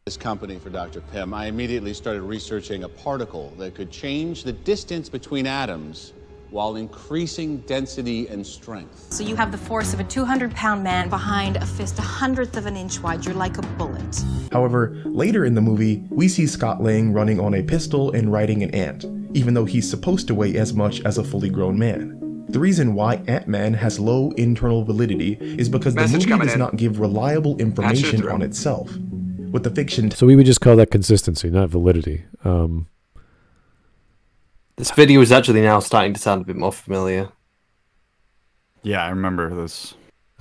This company for Dr. Pym, I immediately started researching a particle that could change the distance between atoms while increasing density and strength. So you have the force of a 200-pound man behind a fist 1/100th of an inch wide. You're like a bullet. However, later in the movie, we see Scott Lang running on a pistol and riding an ant, even though he's supposed to weigh as much as a fully grown man. The reason why Ant-Man has low internal validity is because the movie does not give reliable information on itself. With the fiction... So we would just call that consistency, not validity. This video is actually now starting to sound a bit more familiar. Yeah, I remember this.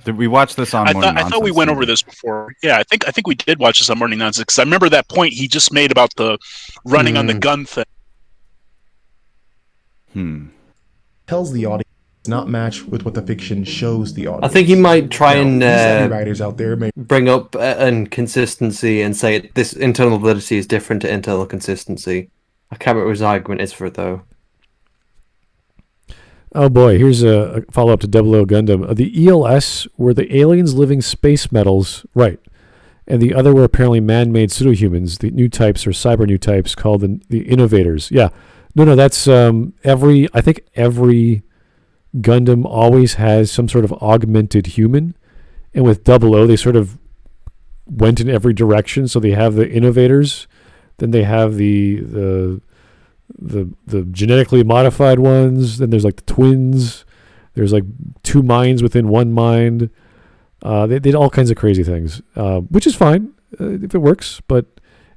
Did we watch this on Morning Nonsense? I thought we went over this before. Yeah, I think we did watch this on Morning Nonsense, because I remember that point he just made about the running on the gun thing. tells the audience does not match with what the fiction shows the audience. I think he might try Now, and these savvy writers out there may bring up inconsistency and say this internal validity is different to internal consistency. I can't remember what his argument is for it, though. Oh boy, here's a follow-up to 00 Gundam. The ELS were the aliens living space metals, right, and the other were apparently man-made pseudo-humans, the new types or cyber new types called the innovators. Yeah, no, that's I think every Gundam always has some sort of augmented human, and with 00 they sort of went in every direction. So they have the innovators, then they have the genetically modified ones, then there's like the twins, there's like two minds within one mind. They did all kinds of crazy things, which is fine if it works, but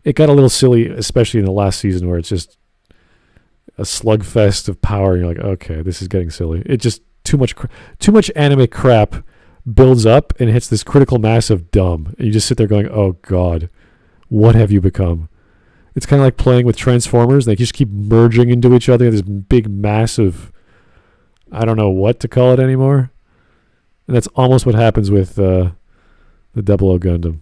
it got a little silly, especially in the last season where it's just a slugfest of power. And you're like, okay, this is getting silly. It just too much anime crap builds up and hits this critical mass of dumb. And you just sit there going, oh God, what have you become? It's kind of like playing with Transformers. They just keep merging into each other. This big, massive, I don't know what to call it anymore. And that's almost what happens with the 00 Gundam.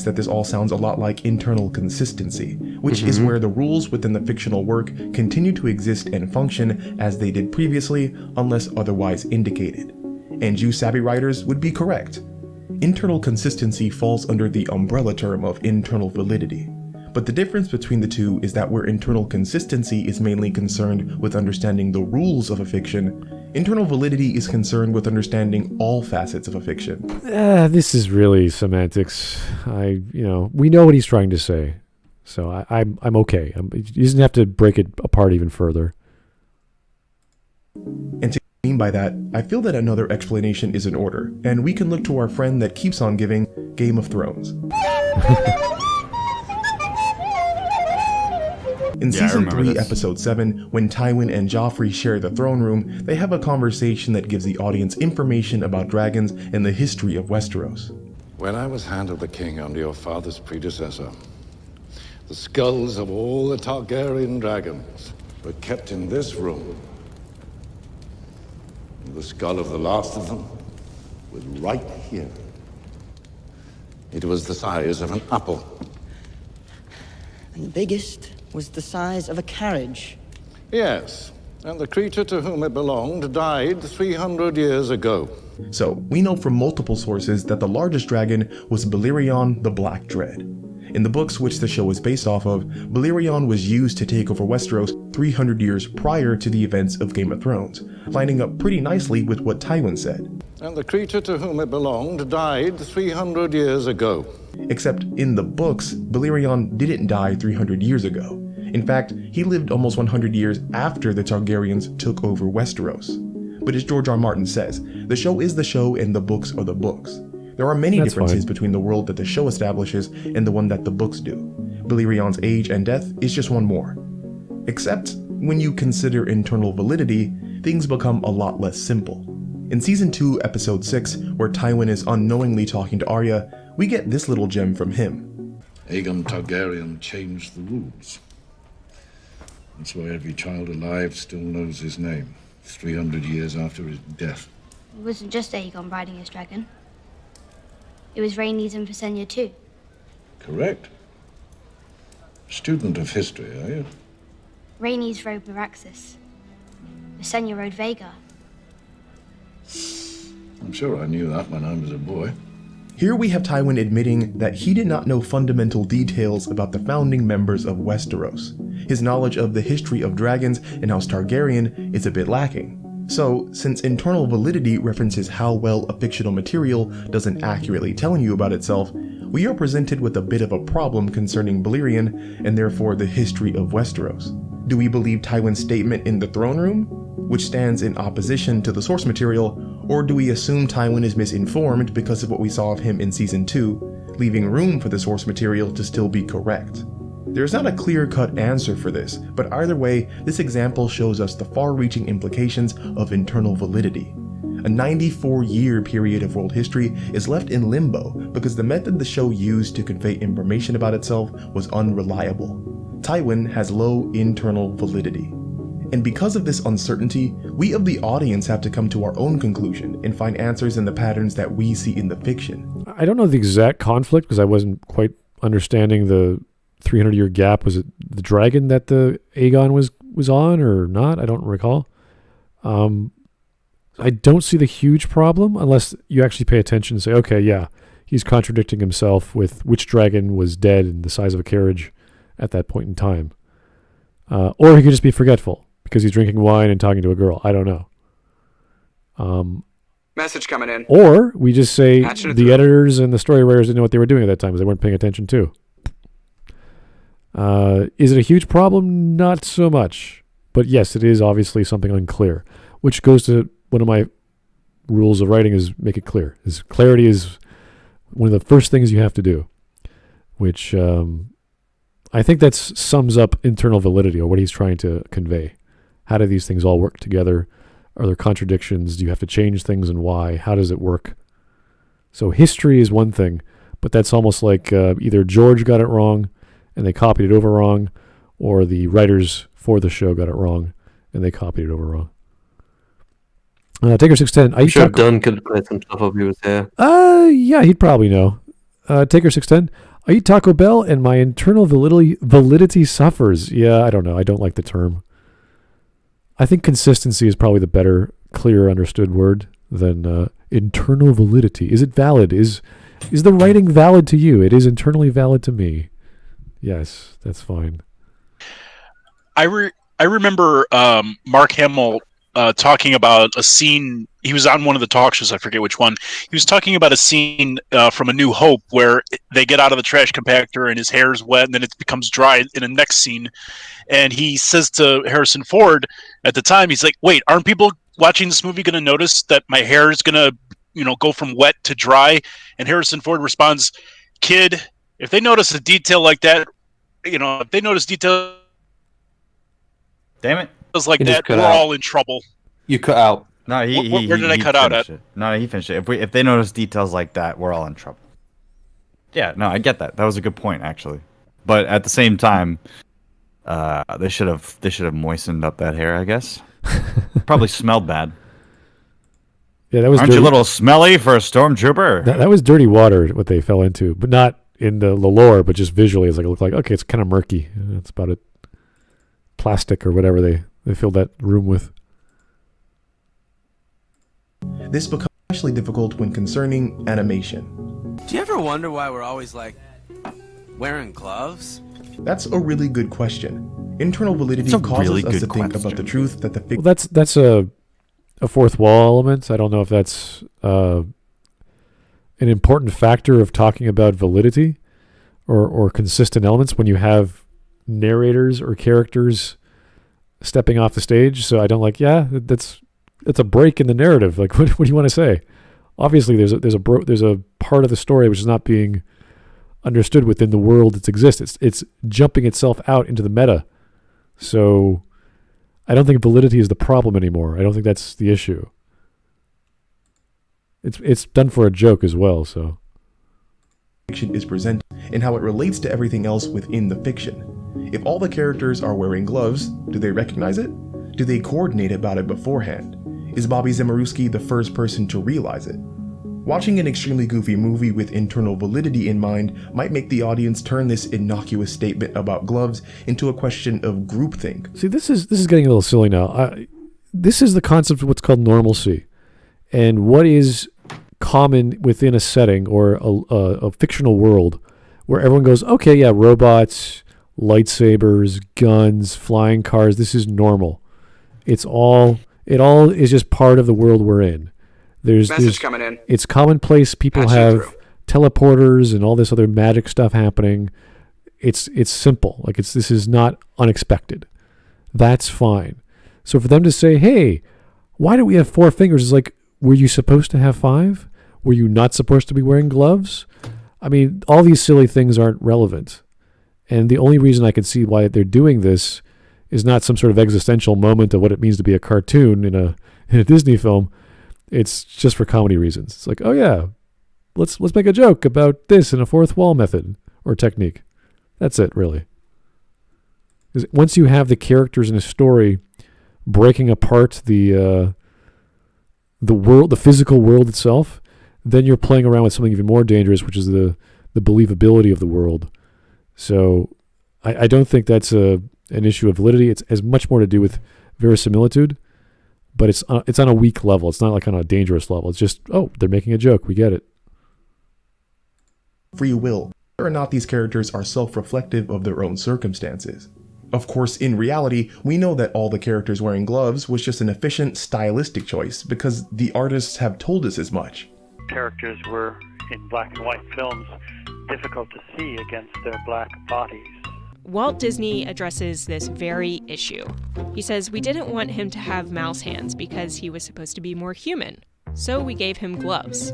that this all sounds a lot like internal consistency, which is where the rules within the fictional work continue to exist and function as they did previously, unless otherwise indicated. And you savvy writers would be correct. Internal consistency falls under the umbrella term of internal validity. But the difference between the two is that where internal consistency is mainly concerned with understanding the rules of a fiction, internal validity is concerned with understanding all facets of a fiction. This is really semantics. We know what he's trying to say, so I'm okay. He doesn't have to break it apart even further. And to mean by that, I feel that another explanation is in order, and we can look to our friend that keeps on giving, Game of Thrones. In Season 3, Episode 7, when Tywin and Joffrey share the throne room, they have a conversation that gives the audience information about dragons and the history of Westeros. When I was Hand of the King under your father's predecessor, the skulls of all the Targaryen dragons were kept in this room. The skull of the last of them was right here. It was the size of an apple. And the biggest was the size of a carriage. Yes, and the creature to whom it belonged died 300 years ago. So, we know from multiple sources that the largest dragon was Balerion the Black Dread. In the books which the show is based off of, Balerion was used to take over Westeros 300 years prior to the events of Game of Thrones, lining up pretty nicely with what Tywin said. And the creature to whom it belonged died 300 years ago. Except in the books, Balerion didn't die 300 years ago. In fact, he lived almost 100 years after the Targaryens took over Westeros. But as George R. Martin says, the show is the show and the books are the books. There are many differences between the world that the show establishes and the one that the books do. Balerion's age and death is just one more. Except, when you consider internal validity, things become a lot less simple. In Season 2, Episode 6, where Tywin is unknowingly talking to Arya, we get this little gem from him. Aegon Targaryen changed the rules. That's why every child alive still knows his name, 300 years after his death. It wasn't just Aegon riding his dragon. It was Rhaenys and Visenya too. Correct. Student of history, are you? Rhaenys rode Meraxes. Visenya rode Vhagar. I'm sure I knew that when I was a boy. Here we have Tywin admitting that he did not know fundamental details about the founding members of Westeros. His knowledge of the history of dragons and House Targaryen is a bit lacking. So, since internal validity references how well a fictional material doesn't accurately tell you about itself, we are presented with a bit of a problem concerning Balerion and therefore the history of Westeros. Do we believe Tywin's statement in the throne room, which stands in opposition to the source material, or do we assume Tywin is misinformed because of what we saw of him in Season 2, leaving room for the source material to still be correct? There's not a clear-cut answer for this, but either way, this example shows us the far-reaching implications of internal validity. A 94-year period of world history is left in limbo because the method the show used to convey information about itself was unreliable. Tywin has low internal validity. And because of this uncertainty, we of the audience have to come to our own conclusion and find answers in the patterns that we see in the fiction. I don't know the exact conflict because I wasn't quite understanding the 300-year gap. Was it the dragon that the Aegon was on or not? I don't recall. I don't see the huge problem unless you actually pay attention and say, okay, yeah, he's contradicting himself with which dragon was dead and the size of a carriage at that point in time. Or he could just be forgetful because he's drinking wine and talking to a girl. I don't know. Message coming in. Or we just say the editors and the story writers didn't know what they were doing at that time because they weren't paying attention too. Is it a huge problem? Not so much. But yes, it is obviously something unclear, which goes to one of my rules of writing is make it clear. Clarity is one of the first things you have to do, which I think that sums up internal validity or what he's trying to convey. How do these things all work together? Are there contradictions? Do you have to change things and why? How does it work? So history is one thing, but that's almost like either George got it wrong and they copied it over wrong, or the writers for the show got it wrong and they copied it over wrong. Taker 610. I'm sure Dunn could play some stuff if he was here. Yeah, he'd probably know. Taker 610. I eat Taco Bell and my internal validity suffers. Yeah, I don't know. I don't like the term. I think consistency is probably the better, clearer understood word than internal validity. Is it valid? Is the writing valid to you? It is internally valid to me. Yes, that's fine. I remember Mark Hamill talking about a scene. He was on one of the talk shows. I forget which one. He was talking about a scene from A New Hope where they get out of the trash compactor and his hair's wet and then it becomes dry in the next scene. And he says to Harrison Ford at the time, he's like, wait, aren't people watching this movie going to notice that my hair is going to, go from wet to dry? And Harrison Ford responds, kid, if they notice a detail like that, if they notice details Damn it. like that, we're all in trouble. You cut out. No, where did I cut out at? No, he finished it. If they notice details like that, we're all in trouble. Yeah, no, I get that. That was a good point, actually. But at the same time, they should have moistened up that hair, I guess. Probably smelled bad. Yeah, that was. Aren't you a little smelly for a stormtrooper? That was dirty water, what they fell into, but not in the lore, but just visually, it's like it looked like okay, it's kind of murky. That's about it. Plastic or whatever they filled that room with. This becomes especially difficult when concerning animation. Do you ever wonder why we're always wearing gloves? That's a really good question. Internal validity causes us to think about the truth that the Well, that's a fourth wall element. I don't know if that's an important factor of talking about validity or consistent elements when you have narrators or characters stepping off the stage. So I don't that's a break in the narrative. Like, what do you want to say? Obviously, there's a part of the story which is not being understood within the world its existence. It's jumping itself out into the meta. So I don't think validity is the problem anymore. I don't think that's the issue. It's done for a joke as well. So fiction is presented and how it relates to everything else within the fiction. If all the characters are wearing gloves, do they recognize it? Do they coordinate about it beforehand? Is Bobby Zemaruski the first person to realize it? Watching an extremely goofy movie with internal validity in mind might make the audience turn this innocuous statement about gloves into a question of groupthink. See, this is getting a little silly now. This is the concept of what's called normalcy, and what is common within a setting or a fictional world where everyone goes, okay, yeah, robots, lightsabers, guns, flying cars, this is normal. It all is just part of the world we're in. There's coming in. It's commonplace. People have teleporters and all this other magic stuff happening. It's simple. Like this is not unexpected. That's fine. So for them to say, hey, why do we have 4 fingers? It's like, were you supposed to have 5? Were you not supposed to be wearing gloves? I mean, all these silly things aren't relevant. And the only reason I can see why they're doing this is not some sort of existential moment of what it means to be a cartoon in a Disney film. It's just for comedy reasons. It's like, oh yeah, let's make a joke about this in a fourth wall method or technique. That's it, really. Because once you have the characters in a story breaking apart the world, the physical world itself, then you're playing around with something even more dangerous, which is the believability of the world. So I don't think that's an issue of validity. It has much more to do with verisimilitude, but it's on a weak level. It's not like on a dangerous level. It's just, oh, they're making a joke. We get it. Free will, whether or not these characters are self-reflective of their own circumstances. Of course, in reality, we know that all the characters wearing gloves was just an efficient stylistic choice because the artists have told us as much. Characters were, in black and white films, difficult to see against their black bodies. Walt Disney addresses this very issue. He says we didn't want him to have mouse hands because he was supposed to be more human, so we gave him gloves.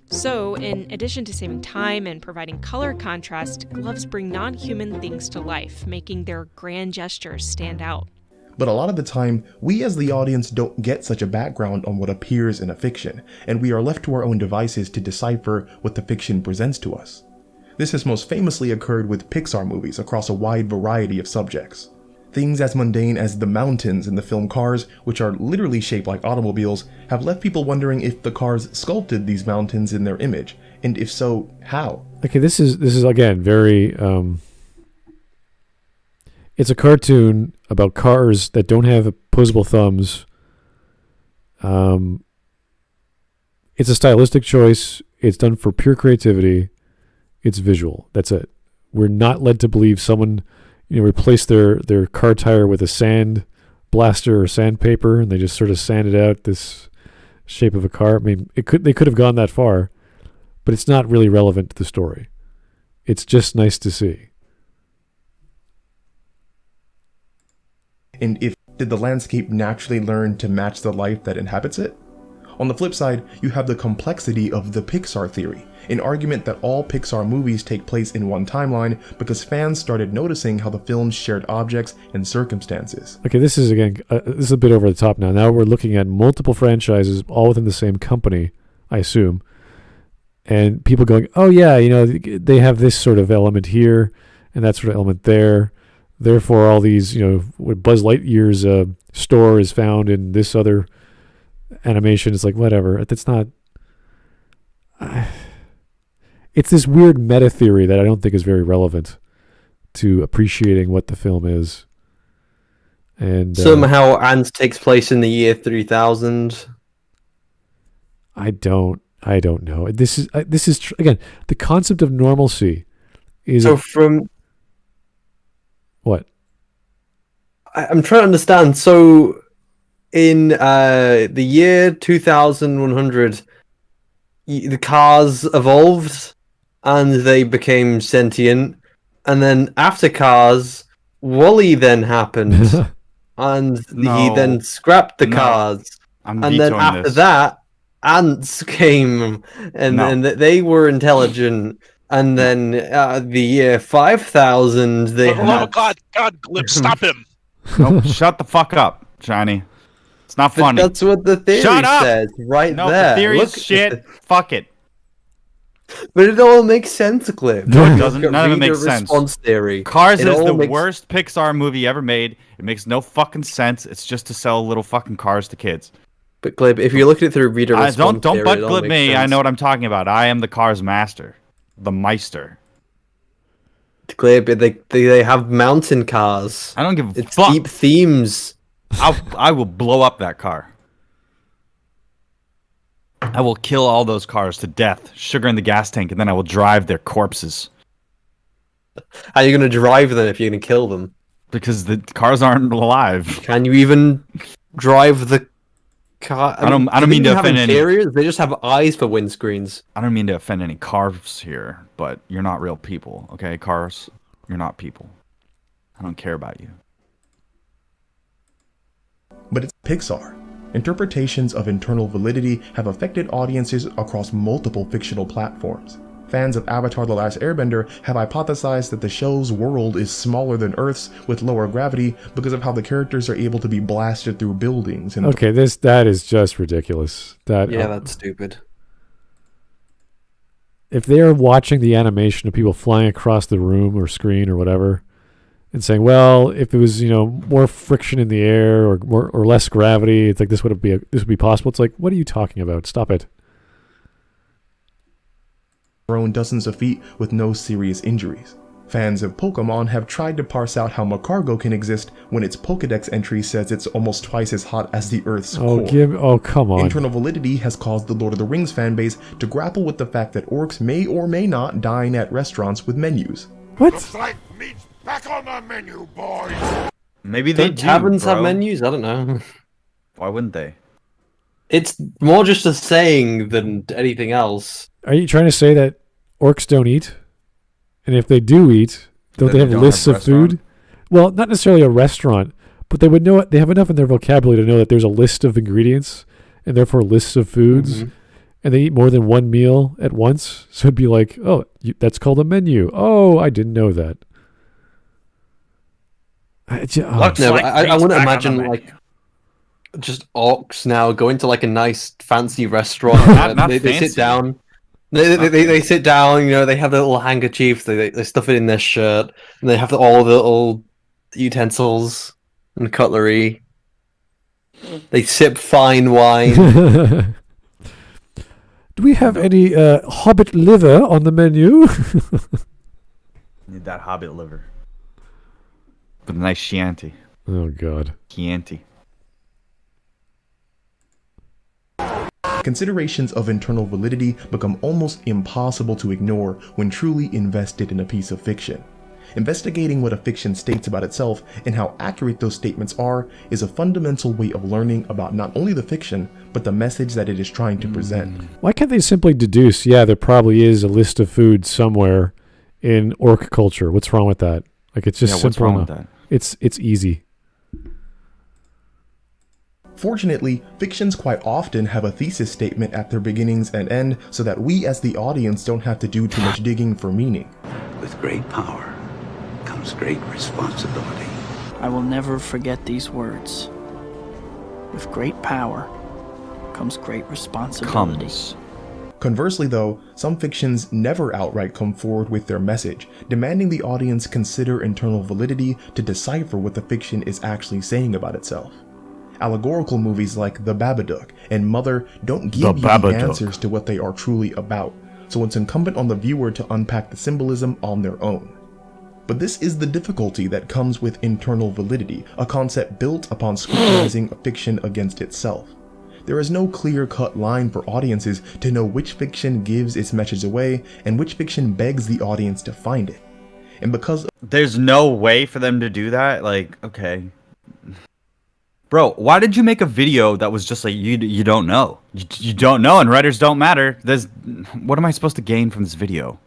So, in addition to saving time and providing color contrast, gloves bring non-human things to life, making their grand gestures stand out. But a lot of the time, we as the audience don't get such a background on what appears in a fiction, and we are left to our own devices to decipher what the fiction presents to us. This has most famously occurred with Pixar movies across a wide variety of subjects. Things as mundane as the mountains in the film Cars, which are literally shaped like automobiles, have left people wondering if the cars sculpted these mountains in their image, and if so, how? Okay, this is again very it's a cartoon about cars that don't have opposable thumbs. It's a stylistic choice. It's done for pure creativity. It's visual. That's it. We're not led to believe someone, replaced their car tire with a sand blaster or sandpaper, and they just sort of sanded out this shape of a car. I mean, they could have gone that far, but it's not really relevant to the story. It's just nice to see. And did the landscape naturally learn to match the life that inhabits it? On the flip side, you have the complexity of the Pixar theory, an argument that all Pixar movies take place in one timeline because fans started noticing how the films shared objects and circumstances. Okay, this is this is a bit over the top now. Now we're looking at multiple franchises, all within the same company, I assume, and people going, oh yeah, they have this sort of element here and that sort of element there. Therefore, all these, what Buzz Lightyear's store is found in this other animation. It's like, whatever. It's not. It's this weird meta theory that I don't think is very relevant to appreciating what the film is. And somehow Ant takes place in the year 3000. I don't know. This is again, the concept of normalcy is so from. What? I'm trying to understand. So, in the year 2100, the cars evolved and they became sentient. And then after Cars, Wall-E then happened. And he then scrapped the cars. And then after that, ants came. And they were intelligent. And then the year 5000, they had... God, Glib, stop him! Nope, shut the fuck up, Shiny. It's not funny. That's what the theory says, right there. No, the theory's shit. Fuck it. But it all makes sense, Glib. No, it doesn't. None of it makes sense. Response theory. Cars is the worst Pixar movie ever made. It makes no fucking sense. It's just to sell little fucking cars to kids. But Glib, if you look at it through reader response don't theory, butt Glib me. Sense. I know what I'm talking about. I am the Cars master. The Meister. Glib, they have mountain cars. I don't give a it's fuck. Deep themes. I will blow up that car. I will kill all those cars to death, sugar in the gas tank, and then I will drive their corpses. How are you going to drive them if you're going to kill them? Because the cars aren't alive. Can you even drive the car? I don't mean to offend any. They just have eyes for windscreens. I don't mean to offend any cars here, but you're not real people, okay? Cars, you're not people. I don't care about you. But it's Pixar. Interpretations of internal validity have affected audiences across multiple fictional platforms. Fans of Avatar: The Last Airbender have hypothesized that the show's world is smaller than Earth's with lower gravity because of how the characters are able to be blasted through buildings. And okay, that is just ridiculous. That's stupid. If they are watching the animation of people flying across the room or screen or whatever, and saying, well, if it was, more friction in the air or less gravity, it's like this would be possible. It's like, what are you talking about? Stop it. Thrown dozens of feet with no serious injuries. Fans of Pokemon have tried to parse out how Macargo can exist when its Pokedex entry says it's almost twice as hot as the Earth's core. Come on. Internal Validity has caused the Lord of the Rings fanbase to grapple with the fact that orcs may or may not dine at restaurants with menus. What? Looks like meat's back on the menu, boys. Maybe they Don't do, taverns bro. have menus? I don't know. Why wouldn't they? It's more just a saying than anything else. Are you trying to say that orcs don't eat? And if they do eat, don't they have lists of food? Well, not necessarily a restaurant, but they would know it. They have enough in their vocabulary to know that there's a list of ingredients and therefore lists of foods. Mm-hmm. And they eat more than one meal at once. So it'd be like, that's called a menu. Oh, I didn't know that. I wouldn't imagine like just orcs now going to like a nice fancy restaurant. Not they fancy. sit down. They sit down, they have the little handkerchief, they stuff it in their shirt, and they have all the little utensils and cutlery. They sip fine wine. Do we have any hobbit liver on the menu? Need that hobbit liver. With a nice Chianti. Oh, God. Chianti. Considerations of internal validity become almost impossible to ignore when truly invested in a piece of fiction. Investigating what a fiction states about itself and how accurate those statements are is a fundamental way of learning about not only the fiction, but the message that it is trying to present. Why can't they simply deduce, there probably is a list of food somewhere in orc culture? What's wrong with that? Like, it's just simple what's wrong enough. with that? It's easy. Fortunately, fictions quite often have a thesis statement at their beginnings and end so that we as the audience don't have to do too much digging for meaning. With great power comes great responsibility. I will never forget these words. With great power comes great responsibility. Conversely though, some fictions never outright come forward with their message, demanding the audience consider internal validity to decipher what the fiction is actually saying about itself. Allegorical movies like The Babadook and Mother don't give you the answers to what they are truly about, so it's incumbent on the viewer to unpack the symbolism on their own. But this is the difficulty that comes with internal validity, a concept built upon scrutinizing a fiction against itself. There is no clear-cut line for audiences to know which fiction gives its message away and which fiction begs the audience to find it. And because there's no way for them to do that, like, okay. Bro, why did you make a video that was just like, you don't know? You don't know, and writers don't matter. What am I supposed to gain from this video?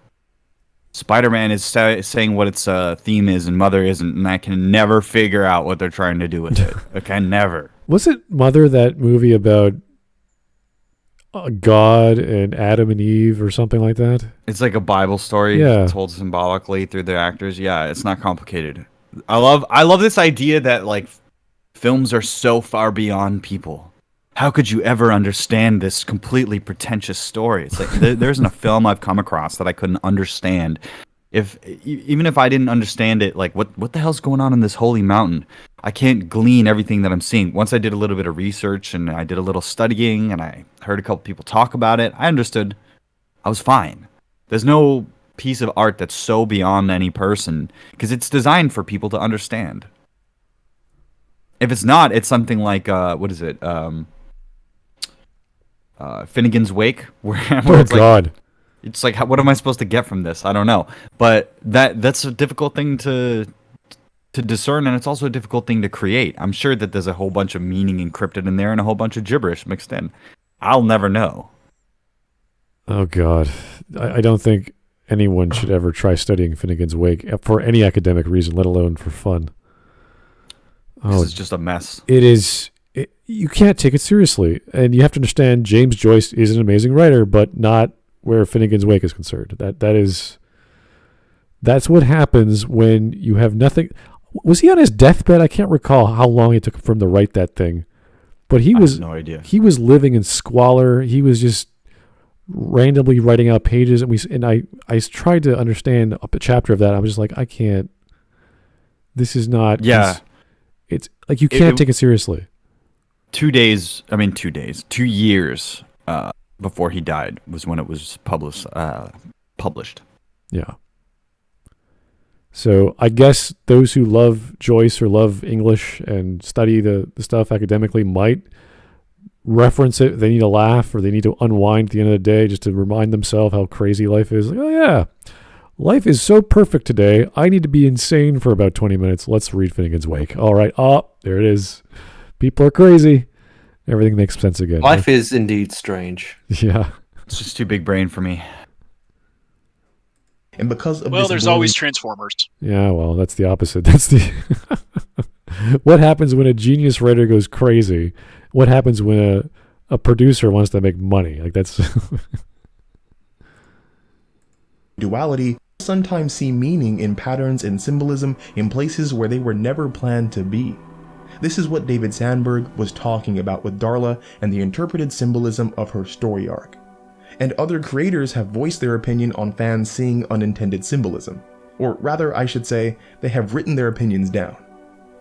Spider-Man is saying what its theme is, and Mother isn't, and I can never figure out what they're trying to do with it. Okay, never. Was it Mother, that movie about God and Adam and Eve or something like that? It's like a Bible story told symbolically through the actors. Yeah, it's not complicated. I love this idea that like films are so far beyond people. How could you ever understand this completely pretentious story? It's like there isn't a film I've come across that I couldn't understand. Even if I didn't understand it, like what the hell's going on in this holy mountain? I can't glean everything that I'm seeing. Once I did a little bit of research and I did a little studying and I heard a couple people talk about it, I understood. I was fine. There's no piece of art that's so beyond any person because it's designed for people to understand. If it's not, it's something like what is it? Finnegan's Wake, where it's God. Like, it's like, what am I supposed to get from this? I don't know. But that's a difficult thing to discern, and it's also a difficult thing to create. I'm sure that there's a whole bunch of meaning encrypted in there and a whole bunch of gibberish mixed in. I'll never know. Oh, God. I don't think anyone should ever try studying Finnegan's Wake for any academic reason, let alone for fun. This is just a mess. It is. You can't take it seriously. And you have to understand James Joyce is an amazing writer, but not where Finnegan's Wake is concerned. That's what happens when you have nothing. Was he on his deathbed? I can't recall how long it took him for him to write that thing. But I have no idea. He was living in squalor. He was just randomly writing out pages, and I tried to understand a chapter of that. I was just like, I can't. This is not. Yeah. It's like you can't take it seriously. 2 years before he died was when it was published. Yeah. So I guess those who love Joyce or love English and study the stuff academically might reference it. They need to laugh or they need to unwind at the end of the day just to remind themselves how crazy life is. Like, oh yeah, life is so perfect today. I need to be insane for about 20 minutes. Let's read Finnegan's Wake. All right. Oh, there it is. People are crazy. Everything makes sense again. Life is indeed strange. Yeah. It's just too big brain for me. And because of there's always Transformers. Yeah, well, that's the opposite. That's the what happens when a genius writer goes crazy? What happens when a producer wants to make money? Like that's duality. Sometimes see meaning in patterns and symbolism in places where they were never planned to be. This is what David Sandberg was talking about with Darla and the interpreted symbolism of her story arc. And other creators have voiced their opinion on fans seeing unintended symbolism. Or rather, I should say, they have written their opinions down.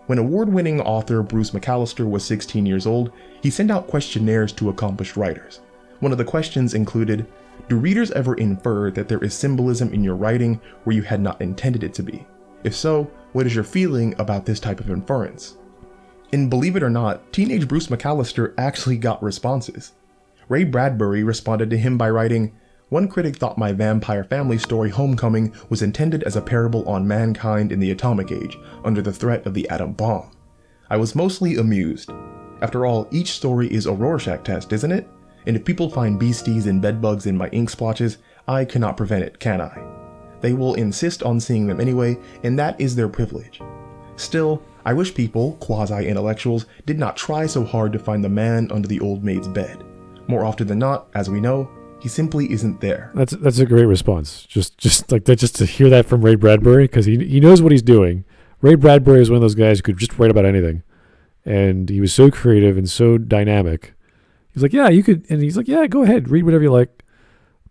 When award-winning author Bruce McAllister was 16 years old, he sent out questionnaires to accomplished writers. One of the questions included, do readers ever infer that there is symbolism in your writing where you had not intended it to be? If so, what is your feeling about this type of inference? And believe it or not, teenage Bruce McAllister actually got responses. Ray Bradbury responded to him by writing, one critic thought my vampire family story Homecoming was intended as a parable on mankind in the atomic age, under the threat of the atom bomb. I was mostly amused. After all, each story is a Rorschach test, isn't it? And if people find beasties and bedbugs in my ink splotches, I cannot prevent it, can I? They will insist on seeing them anyway, and that is their privilege. Still, I wish people, quasi-intellectuals, did not try so hard to find the man under the old maid's bed. More often than not, as we know, he simply isn't there. That's a great response. Just like that, just to hear that from Ray Bradbury, because he knows what he's doing. Ray Bradbury is one of those guys who could just write about anything, and he was so creative and so dynamic. He's like, yeah, you could, and he's like, yeah, go ahead, read whatever you like,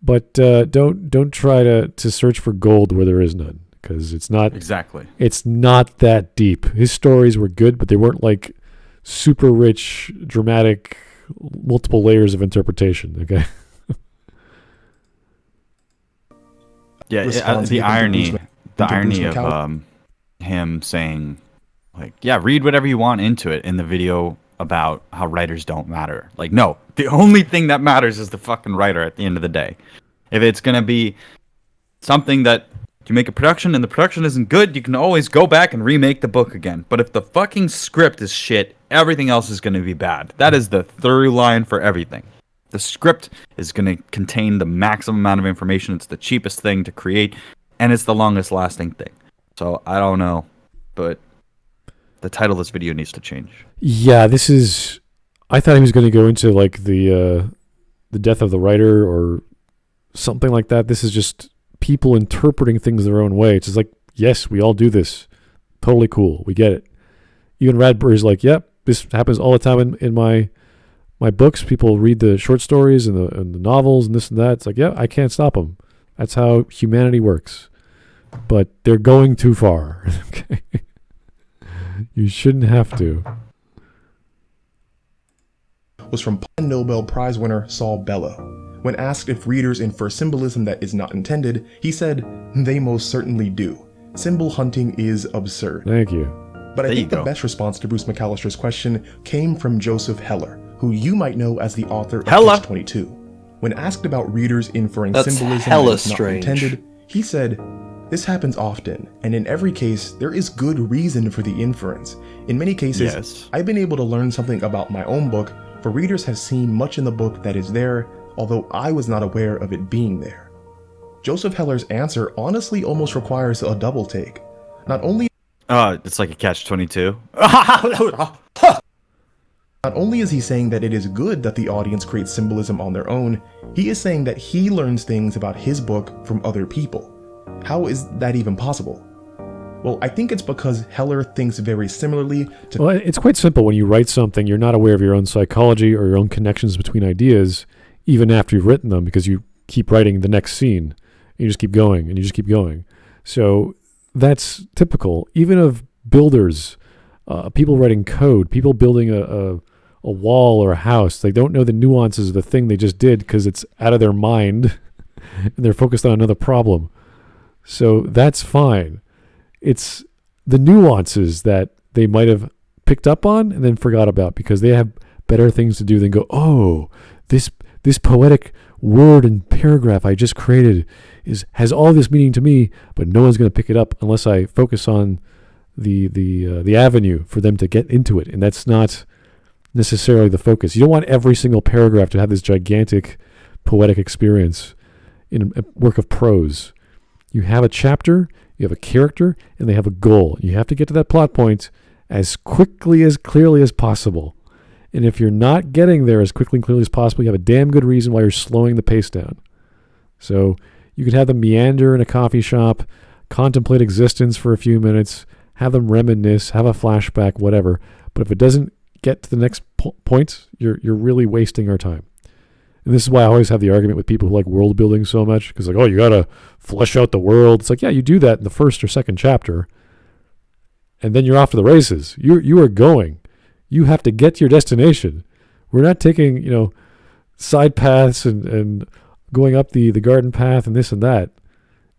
but don't try to search for gold where there is none, because it's not exactly. It's not that deep. His stories were good, but they weren't like super rich, dramatic, multiple layers of interpretation. Okay. Yeah, the irony of him saying, like, yeah, read whatever you want into it in the video about how writers don't matter. Like, no, the only thing that matters is the fucking writer at the end of the day. If it's gonna be something that you make a production and the production isn't good, you can always go back and remake the book again. But if the fucking script is shit, everything else is gonna be bad. That is the through line for everything. The script is going to contain the maximum amount of information. It's the cheapest thing to create, and it's the longest lasting thing. So I don't know, but the title of this video needs to change. Yeah, I thought he was going to go into like the death of the writer or something like that. This is just people interpreting things their own way. It's just like, yes, we all do this. Totally cool. We get it. Even Bradbury's like, yep, this happens all the time in my books. People read the short stories and the novels and this and that. It's like, yeah, I can't stop them. That's how humanity works. But they're going too far. Okay, you shouldn't have to. Was from Nobel Prize winner Saul Bellow. When asked if readers infer symbolism that is not intended, he said, they most certainly do. Symbol hunting is absurd. Thank you. But I think the best response to Bruce McAllister's question came from Joseph Heller, who you might know as the author of Catch-22. When asked about readers inferring symbolism that is not intended, he said, this happens often, and in every case, there is good reason for the inference. In many cases, I've been able to learn something about my own book, for readers have seen much in the book that is there, although I was not aware of it being there. Joseph Heller's answer honestly almost requires a double take. Not only it's like a Catch-22. Not only is he saying that it is good that the audience creates symbolism on their own, he is saying that he learns things about his book from other people. How is that even possible? Well, I think it's because Heller thinks very similarly to... Well, it's quite simple. When you write something, you're not aware of your own psychology or your own connections between ideas, even after you've written them, because you keep writing the next scene. You just keep going, and you just keep going. So that's typical, even of builders, people writing code, people building a wall or a house. They don't know the nuances of the thing they just did because it's out of their mind and they're focused on another problem. So that's fine. It's the nuances that they might have picked up on and then forgot about because they have better things to do than go, oh, this poetic word and paragraph I just created has all this meaning to me, but no one's going to pick it up unless I focus on the avenue for them to get into it. And that's not necessarily the focus. You don't want every single paragraph to have this gigantic poetic experience in a work of prose. You have a chapter, you have a character, and they have a goal. You have to get to that plot point as quickly, as clearly as possible. And if you're not getting there as quickly and clearly as possible, you have a damn good reason why you're slowing the pace down. So you could have them meander in a coffee shop, contemplate existence for a few minutes, have them reminisce, have a flashback, whatever. But if it doesn't get to the next point, you're really wasting our time. And this is why I always have the argument with people who like world building so much, because like, oh, you got to flesh out the world. It's like, yeah, you do that in the first or second chapter, and then you're off to the races. You are going. You have to get to your destination. We're not taking, side paths and going up the garden path and this and that.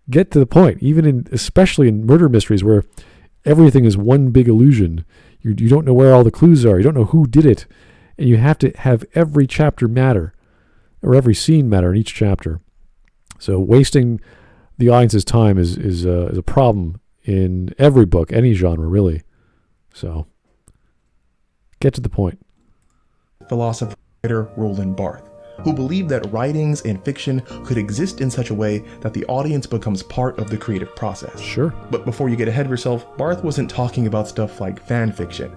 Get to the point. Especially in murder mysteries where everything is one big illusion. You don't know where all the clues are. You don't know who did it, and you have to have every chapter matter, or every scene matter in each chapter. So wasting the audience's time is a problem in every book, any genre, really. So get to the point. Philosopher writer Roland Barthes, who believed that writings and fiction could exist in such a way that the audience becomes part of the creative process. Sure. But before you get ahead of yourself, Barthes wasn't talking about stuff like fan fiction.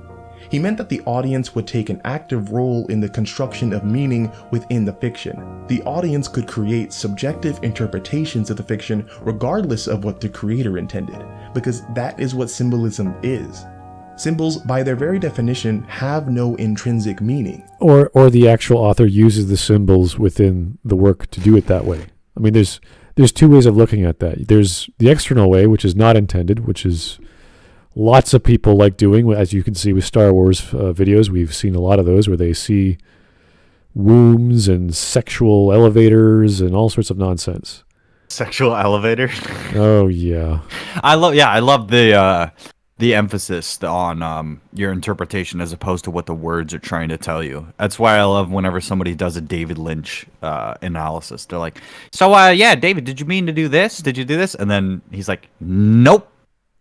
He meant that the audience would take an active role in the construction of meaning within the fiction. The audience could create subjective interpretations of the fiction regardless of what the creator intended, because that is what symbolism is. Symbols, by their very definition, have no intrinsic meaning. Or the actual author uses the symbols within the work to do it that way. I mean, there's two ways of looking at that. There's the external way, which is not intended, which is lots of people like doing, as you can see with Star Wars videos. We've seen a lot of those where they see wombs and sexual elevators and all sorts of nonsense. Sexual elevator? Oh, yeah. I love the emphasis on your interpretation as opposed to what the words are trying to tell you. That's why I love whenever somebody does a David Lynch analysis. They're like, so, David, did you mean to do this? Did you do this? And then he's like, nope.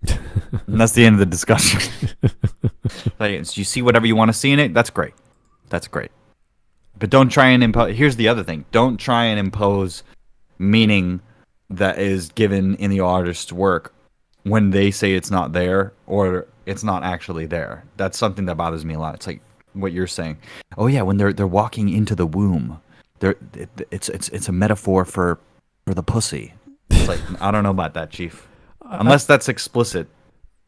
And that's the end of the discussion. Like, so you see whatever you want to see in it? That's great. That's great. But don't try and impose... Here's the other thing. Don't try and impose meaning that is given in the artist's work when they say it's not there or it's not actually there. That's something that bothers me a lot. It's like what you're saying. Oh yeah, when they're walking into the womb, it's a metaphor for the pussy. It's like, I don't know about that, Chief. Unless that's explicit.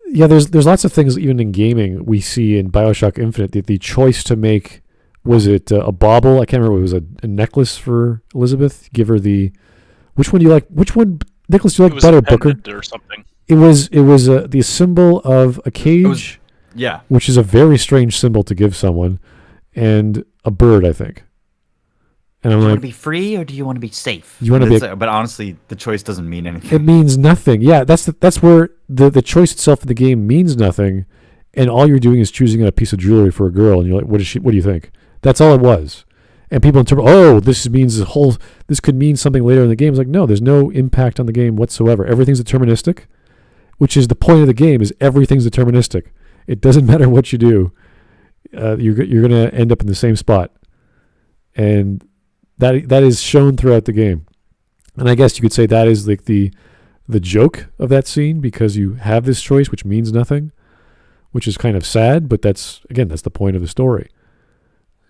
Yeah, there's lots of things even in gaming we see in BioShock Infinite. The choice to make, was it a bauble? I can't remember. It was a necklace for Elizabeth. Give her which one do you like? Which one, Nicholas, do you like better, Booker? Or something. It was the symbol of a cage. Yeah. Which is a very strange symbol to give someone, and a bird, I think. And I'm do you like, want to be free or do you want to be safe? You want to be, but honestly, the choice doesn't mean anything. It means nothing. Yeah, that's where the choice itself of the game means nothing, and all you're doing is choosing a piece of jewelry for a girl, and you're like, what do you think? That's all it was. And people interpret, this could mean something later in the game. It's like, no, there's no impact on the game whatsoever. Everything's deterministic, which is the point of the game. Is everything's deterministic. It doesn't matter what you do. You're going to end up in the same spot, and that is shown throughout the game. And I guess you could say that is like the joke of that scene, because you have this choice which means nothing, which is kind of sad, but that's the point of the story.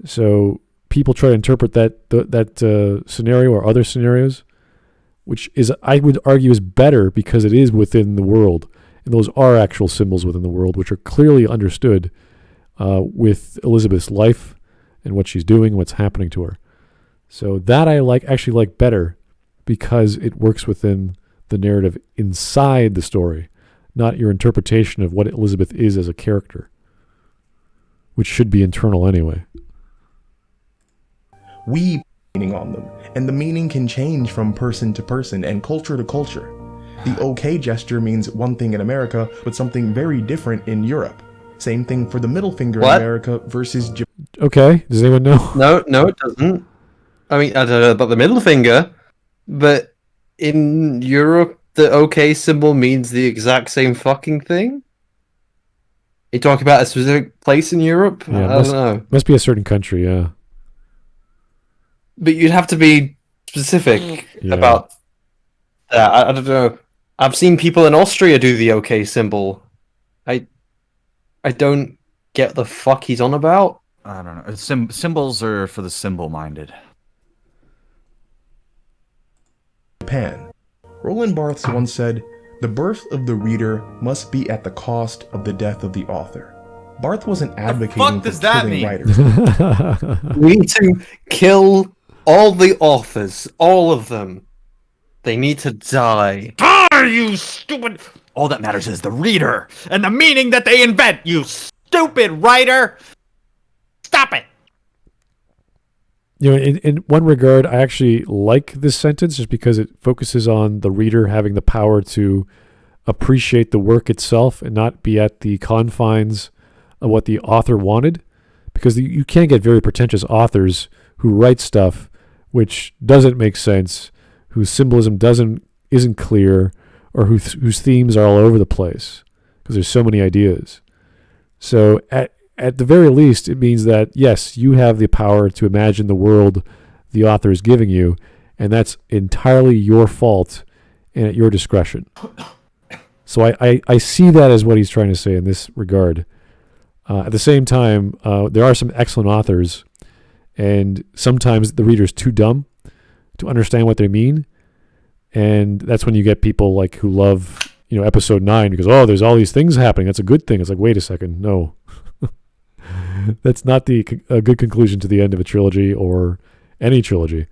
So people try to interpret that scenario or other scenarios, which is, I would argue, is better because it is within the world, and those are actual symbols within the world, which are clearly understood with Elizabeth's life and what she's doing, what's happening to her. So that I actually like better because it works within the narrative inside the story, not your interpretation of what Elizabeth is as a character, which should be internal anyway. We meaning on them, and the meaning can change from person to person and culture to culture. The okay gesture means one thing in America, but something very different in Europe. Same thing for the middle finger in America versus Okay, does anyone know? No, it doesn't. I mean, I don't know about the middle finger, but in Europe, the OK symbol means the exact same fucking thing? You talk about a specific place in Europe? Yeah, I don't know. Must be a certain country, yeah. But you'd have to be specific about that. I don't know. I've seen people in Austria do the OK symbol. I don't get the fuck he's on about. I don't know. Symbols are for the symbol-minded. Japan. Roland Barthes once said, "The birth of the reader must be at the cost of the death of the author." Barthes wasn't advocating for killing writers. We need to kill all the authors, all of them. They need to die. Die, you stupid! All that matters is the reader and the meaning that they invent, you stupid writer! Stop it! You know, in one regard, I actually like this sentence just because it focuses on the reader having the power to appreciate the work itself and not be at the confines of what the author wanted. Because you can get very pretentious authors who write stuff which doesn't make sense, whose symbolism isn't clear, or whose themes are all over the place because there's so many ideas. So at the very least, it means that, yes, you have the power to imagine the world the author is giving you, and that's entirely your fault and at your discretion. So I see that as what he's trying to say in this regard. At the same time, there are some excellent authors, and sometimes the reader's too dumb to understand what they mean. And that's when you get people like who love, episode 9 because, oh, there's all these things happening. That's a good thing. It's like, wait a second. No, that's not a good conclusion to the end of a trilogy or any trilogy.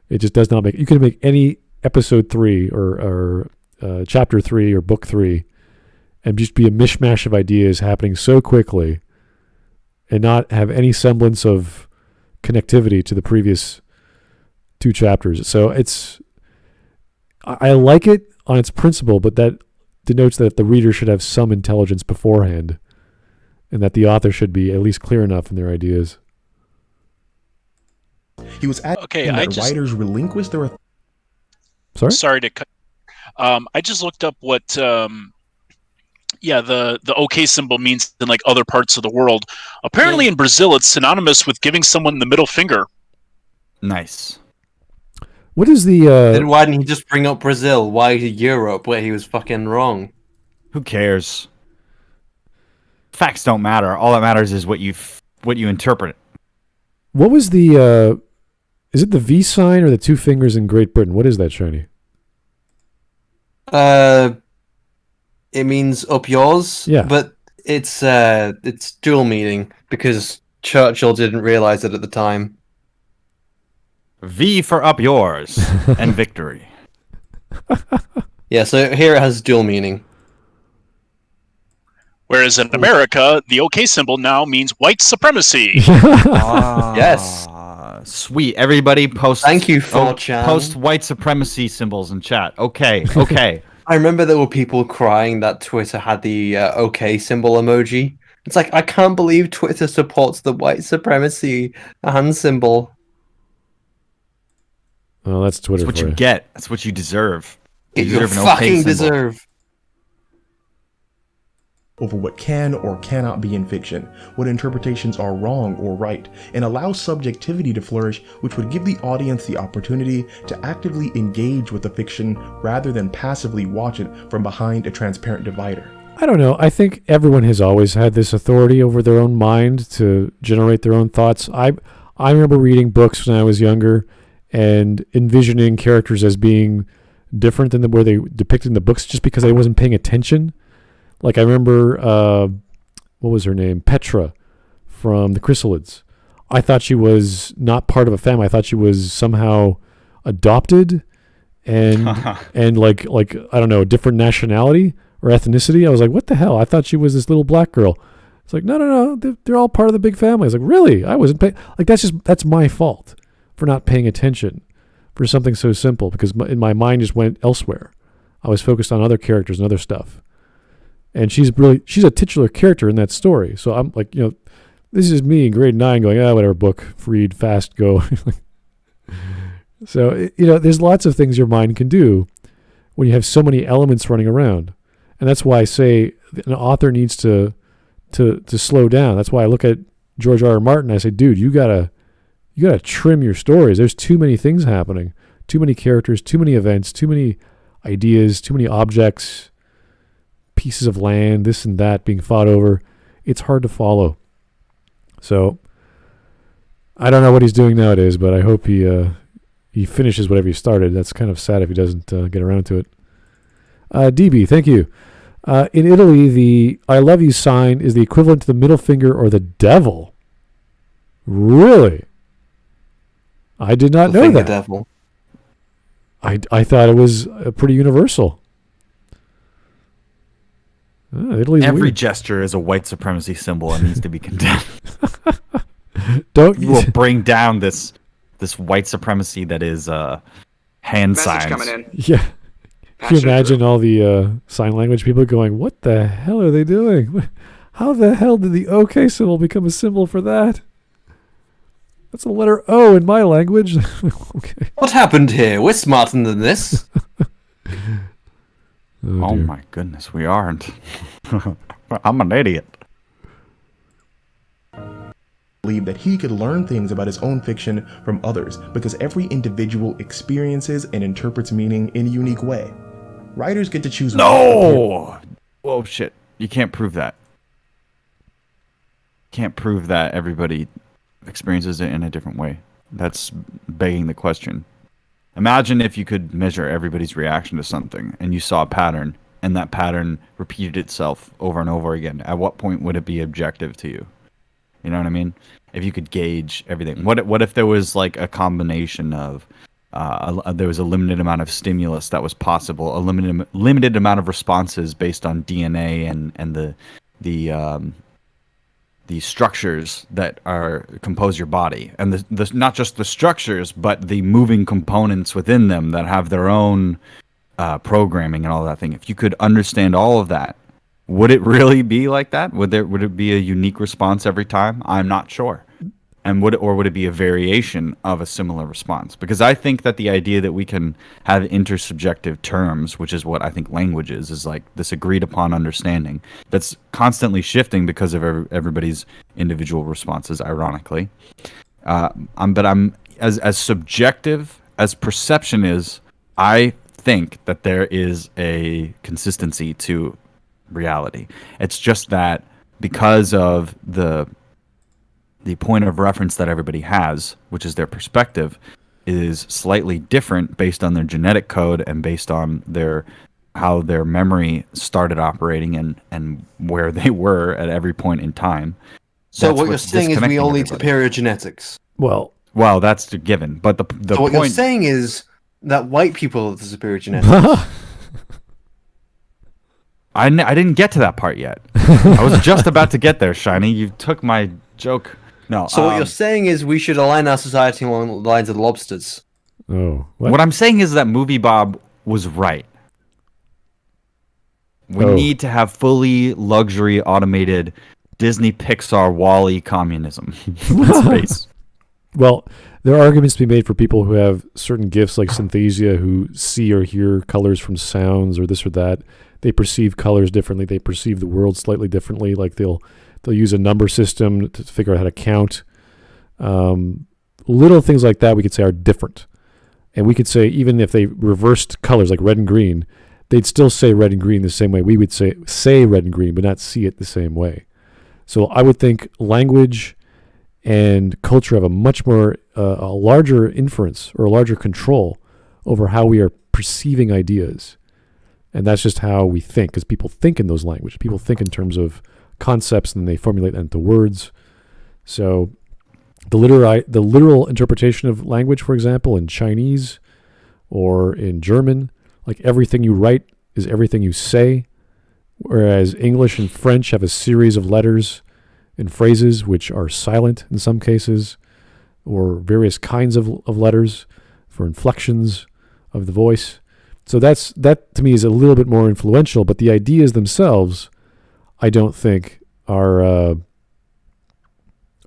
It just does not you can make any episode 3 or chapter 3 or book 3 and just be a mishmash of ideas happening so quickly and not have any semblance of connectivity to the previous 2 chapters. So I like it on its principle, but that denotes that the reader should have some intelligence beforehand and that the author should be at least clear enough in their ideas. He was asking that writers relinquish their... Sorry to cut. I just looked up what the OK symbol means in like other parts of the world. Apparently in Brazil, it's synonymous with giving someone the middle finger. Nice. What is the... Then why didn't he just bring up Brazil? Why Europe, where he was fucking wrong? Who cares? Facts don't matter. All that matters is what you interpret. What was the... is it the V sign or the 2 fingers in Great Britain? What is that, Shiny? It means up yours. Yeah. But it's dual meaning because Churchill didn't realize it at the time. V for up yours and victory. Yeah, so here it has dual meaning. Whereas in America, the OK symbol now means white supremacy. Yes. Sweet. Everybody post. Thank you, 4chan. Post white supremacy symbols in chat. Okay. I remember there were people crying that Twitter had the OK symbol emoji. It's like, I can't believe Twitter supports the white supremacy hand symbol. Oh, that's Twitter. That's what you get. That's what you deserve. You fucking deserve. Over what can or cannot be in fiction, what interpretations are wrong or right, and allow subjectivity to flourish, which would give the audience the opportunity to actively engage with the fiction rather than passively watch it from behind a transparent divider. I don't know. I think everyone has always had this authority over their own mind to generate their own thoughts. I remember reading books when I was younger and envisioning characters as being different than where they depicted in the books just because I wasn't paying attention. Like I remember, what was her name? Petra from the Chrysalids. I thought she was not part of a family. I thought she was somehow adopted and like I don't know, a different nationality or ethnicity. I was like, what the hell? I thought she was this little black girl. It's like, no, they're all part of the big family. I was like, really? I wasn't paying. Like, that's my fault for not paying attention for something so simple, because my mind just went elsewhere. I was focused on other characters and other stuff. And she's a titular character in that story. So I'm like, this is me in grade 9 going, whatever, book, read, fast, go. So, there's lots of things your mind can do when you have so many elements running around. And that's why I say an author needs to slow down. That's why I look at George R. R. Martin. I say, dude, you gotta trim your stories. There's too many things happening, too many characters, too many events, too many ideas, too many objects, pieces of land, this and that being fought over. It's hard to follow. So I don't know what he's doing nowadays, but I hope he finishes whatever he started. That's kind of sad if he doesn't get around to it. DB, thank you. In Italy, the I love you sign is the equivalent to the middle finger or the devil. Really? I did not know that. Devil. I thought it was pretty universal. Italy's every weird. gesture is a white supremacy symbol and needs to be condemned. You will bring down this white supremacy that is hand Message signs. coming in. Yeah. Can you imagine all the sign language people going, what the hell are they doing? How the hell did the OK symbol become a symbol for that? That's a letter O in my language. Okay. What happened here? We're smarter than this. Oh my goodness, we aren't. I'm an idiot. Believe that he could learn things about his own fiction from others because every individual experiences and interprets meaning in a unique way. Writers get to choose. No! Whoa, shit. You can't prove that. Can't prove that everybody experiences it in a different way. That's begging the question. Imagine if you could measure everybody's reaction to something and you saw a pattern and that pattern repeated itself over and over again. At what point would it be objective to you? You know what I mean? If you could gauge everything. What if there was like a combination of there was a limited amount of stimulus that was possible, a limited amount of responses based on DNA and the structures that compose your body, and the not just the structures, but the moving components within them that have their own programming and all that thing. If you could understand all of that, would it really be like that? Would it be a unique response every time? I'm not sure. And would it be a variation of a similar response? Because I think that the idea that we can have intersubjective terms, which is what I think language is like this agreed upon understanding that's constantly shifting because of everybody's individual responses, ironically. But I'm as subjective as perception is, I think that there is a consistency to reality. It's just that because of the point of reference that everybody has, which is their perspective, is slightly different based on their genetic code and based on how their memory started operating and where they were at every point in time. So what you're saying is we all need superior genetics. Well, that's a given. But the so what point you're saying is that white people have the superior genetics. I didn't get to that part yet. I was just about to get there, Shiny. You took my joke. No. So what you're saying is we should align our society along the lines of the lobsters. Oh. What I'm saying is that Movie Bob was right. We need to have fully luxury automated Disney Pixar WALL-E communism. That's base. Well, there are arguments to be made for people who have certain gifts like synesthesia, who see or hear colors from sounds or this or that. They perceive colors differently. They perceive the world slightly differently. Like they'll use a number system to figure out how to count. Little things like that we could say are different. And we could say even if they reversed colors like red and green, they'd still say red and green the same way we would say red and green, but not see it the same way. So I would think language and culture have a much more, a larger inference or a larger control over how we are perceiving ideas. And that's just how we think, because people think in those languages. People think in terms of concepts and they formulate that into words. So the literal interpretation of language, for example, in Chinese or in German, like everything you write is everything you say. whereas English and French have a series of letters and phrases which are silent in some cases, or various kinds of letters for inflections of the voice. So that to me is a little bit more influential, but the ideas themselves, I don't think are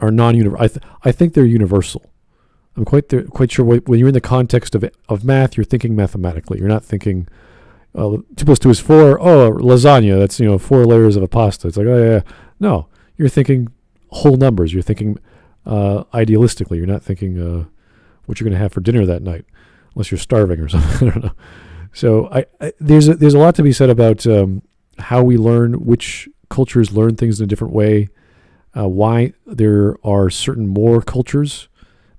non-universal. I think they're universal. I'm quite sure when you're in the context of math, you're thinking mathematically. You're not thinking 2 + 2 is 4. Oh, lasagna. That's 4 layers of a pasta. It's like, oh yeah. No, you're thinking whole numbers. You're thinking idealistically. You're not thinking what you're going to have for dinner that night, unless you're starving or something. I don't know. So there's a lot to be said about how we learn, which cultures learn things in a different way, why there are certain more cultures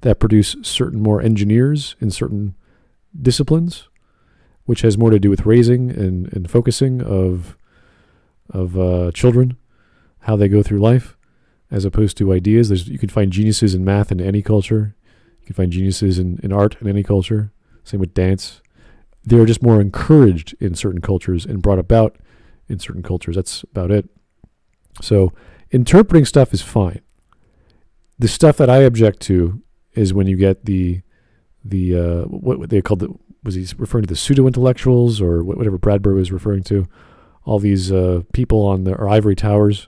that produce certain more engineers in certain disciplines, which has more to do with raising and focusing of children, how they go through life, as opposed to ideas. You can find geniuses in math in any culture. You can find geniuses in art in any culture. Same with dance. They're just more encouraged in certain cultures and brought about in certain cultures. That's about it. So interpreting stuff is fine. The stuff that I object to is when you get the what they called was he referring to the pseudo-intellectuals or whatever Bradbury was referring to, all these people on their ivory towers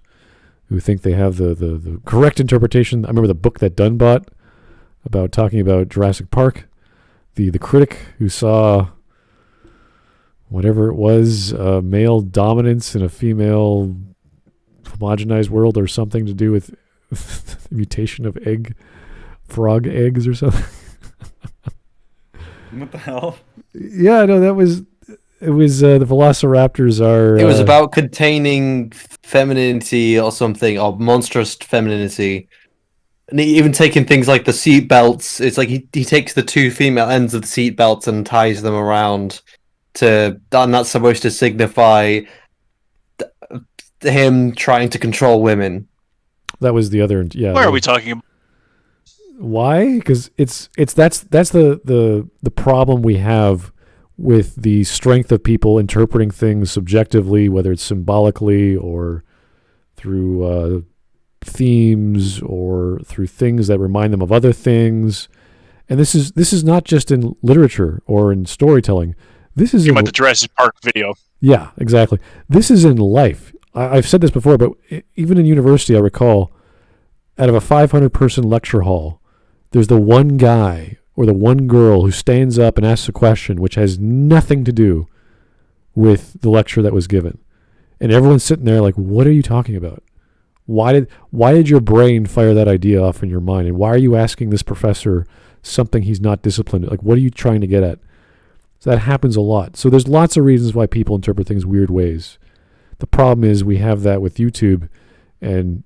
who think they have the correct interpretation. I remember the book that Dunn bought about talking about Jurassic Park. The critic who saw whatever it was, male dominance in a female homogenized world, or something to do with the mutation of frog eggs or something. What the hell? Yeah, no, it was the velociraptors are... It was about containing femininity or something, or monstrous femininity. And even taking things like the seat belts, it's like he takes the 2 female ends of the seat belts and ties them around and that's supposed to signify him trying to control women. That was the other... Yeah. Why are we talking about? Why? Because that's the problem we have with the strength of people interpreting things subjectively, whether it's symbolically or through themes or through things that remind them of other things. And this is not just in literature or in storytelling. This is about the Jurassic Park video. Yeah, exactly. This is in life. I've said this before, but even in university, I recall, out of a 500-person lecture hall, there's the one guy or the one girl who stands up and asks a question which has nothing to do with the lecture that was given. And everyone's sitting there like, what are you talking about? Why did your brain fire that idea off in your mind? And why are you asking this professor something he's not disciplined? Like, what are you trying to get at? So that happens a lot. So there's lots of reasons why people interpret things weird ways. The problem is we have that with YouTube, and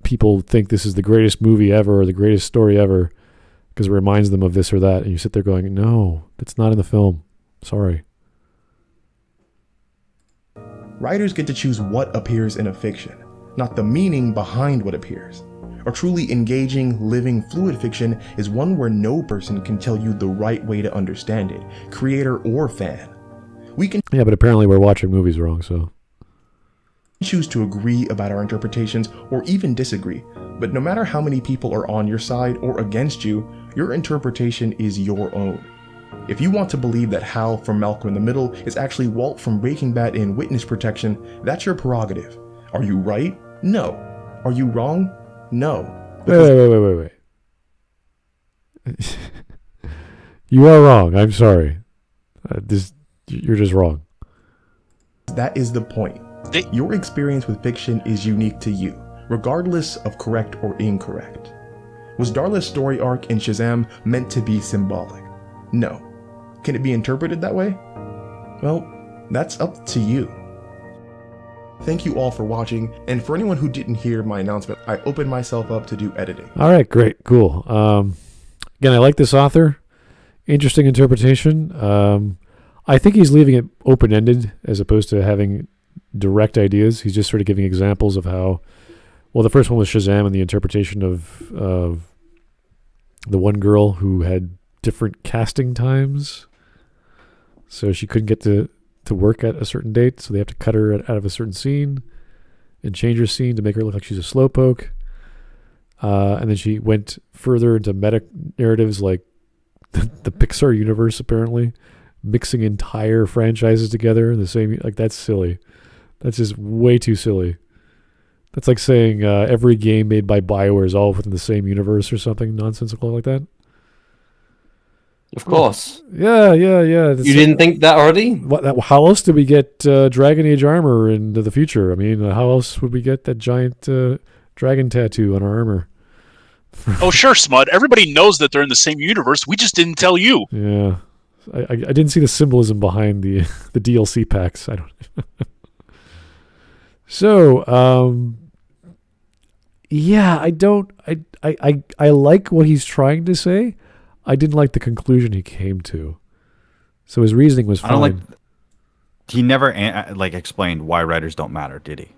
people think this is the greatest movie ever or the greatest story ever because it reminds them of this or that. And you sit there going, no, that's not in the film. Sorry. Writers get to choose what appears in a fiction, not the meaning behind what appears. A truly engaging, living, fluid fiction is one where no person can tell you the right way to understand it, creator or fan. We can... Yeah, but apparently we're watching movies wrong, so... choose to agree about our interpretations or even disagree, but no matter how many people are on your side or against you, your interpretation is your own. If you want to believe that Hal from Malcolm in the Middle is actually Walt from Breaking Bad in witness protection, that's your prerogative. Are you right? No. Are you wrong? No. Wait. You are wrong. I'm sorry. You're just wrong. That is the point. Your experience with fiction is unique to you, regardless of correct or incorrect. Was Darla's story arc in Shazam meant to be symbolic? No. Can it be interpreted that way? Well, that's up to you. Thank you all for watching, and for anyone who didn't hear my announcement, I opened myself up to do editing. All right, great, cool. Again, I like this author. Interesting interpretation. I think he's leaving it open-ended as opposed to having direct ideas. He's just sort of giving examples of how, well, the first one was Shazam and the interpretation of the one girl who had different casting times. So she couldn't get to to work at a certain date, so they have to cut her out of a certain scene and change her scene to make her look like she's a slowpoke. And then she went further into meta narratives like the Pixar universe, apparently, mixing entire franchises together in the same. Like, that's silly. That's just way too silly. That's like saying every game made by BioWare is all within the same universe or something nonsensical like that. Of course. Yeah. You didn't think that already? How else did we get Dragon Age armor into the future? I mean, how else would we get that giant dragon tattoo on our armor? Oh, sure, Smud. Everybody knows that they're in the same universe. We just didn't tell you. Yeah. I didn't see the symbolism behind the DLC packs. I don't. So, yeah, I like what he's trying to say. I didn't like the conclusion he came to. So his reasoning was fine. He never explained why writers don't matter, did he?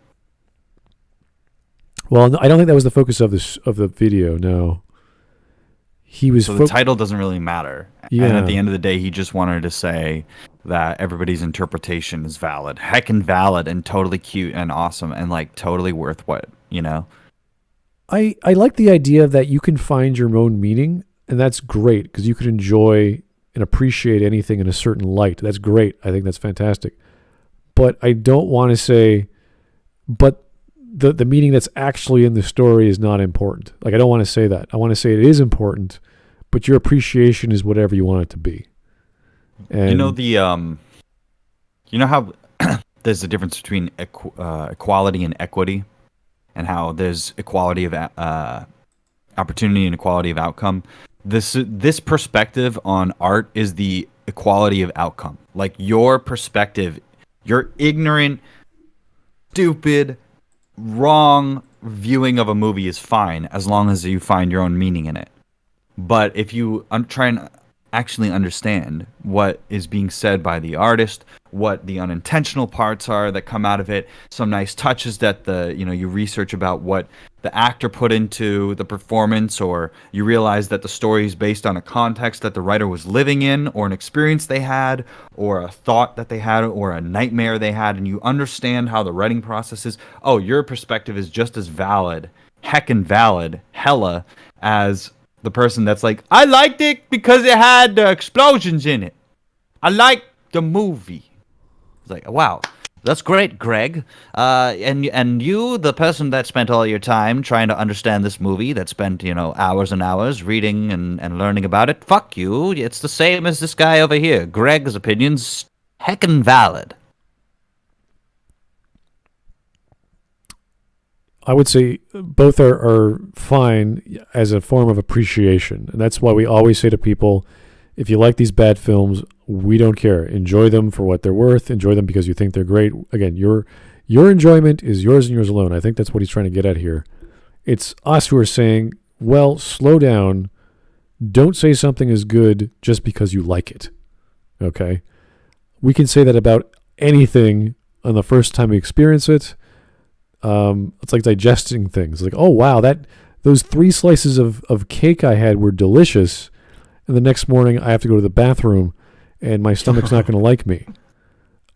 Well, I don't think that was the focus of the video. No. He was. So the title doesn't really matter. Yeah. And at the end of the day, he just wanted to say that everybody's interpretation is valid, heckin' valid, and totally cute and awesome, and like totally worth what, you know. I like the idea that you can find your own meaning, and that's great because you can enjoy and appreciate anything in a certain light. That's great. I think that's fantastic. But I don't want to say, but the meaning that's actually in the story is not important. Like, I don't want to say that. I want to say it is important, but your appreciation is whatever you want it to be. And you know how there's a difference between equality and equity, and how there's equality of opportunity and equality of outcome. This perspective on art is the equality of outcome. Like, your perspective, your ignorant, stupid, wrong viewing of a movie is fine as long as you find your own meaning in it. But if you try and actually understand what is being said by the artist, what the unintentional parts are that come out of it, some nice touches that you research about what the actor put into the performance, or you realize that the story is based on a context that the writer was living in, or an experience they had, or a thought that they had, or a nightmare they had, and you understand how the writing process is. Oh, your perspective is just as valid, heckin' valid, hella, as the person that's like, I liked it because it had explosions in it. I liked the movie. It's like, wow, that's great, Greg. And you, the person that spent all your time trying to understand this movie, that spent, hours and hours reading and learning about it, fuck you. It's the same as this guy over here. Greg's opinion's heckin' valid. I would say both are fine as a form of appreciation. And that's why we always say to people, if you like these bad films, we don't care. Enjoy them for what they're worth. Enjoy them because you think they're great. Again, your enjoyment is yours and yours alone. I think that's what he's trying to get at here. It's us who are saying, well, slow down. Don't say something is good just because you like it. Okay? We can say that about anything on the first time we experience it. It's like digesting things. Like, oh wow, those 3 slices of cake I had were delicious, and the next morning I have to go to the bathroom, and my stomach's not going to like me.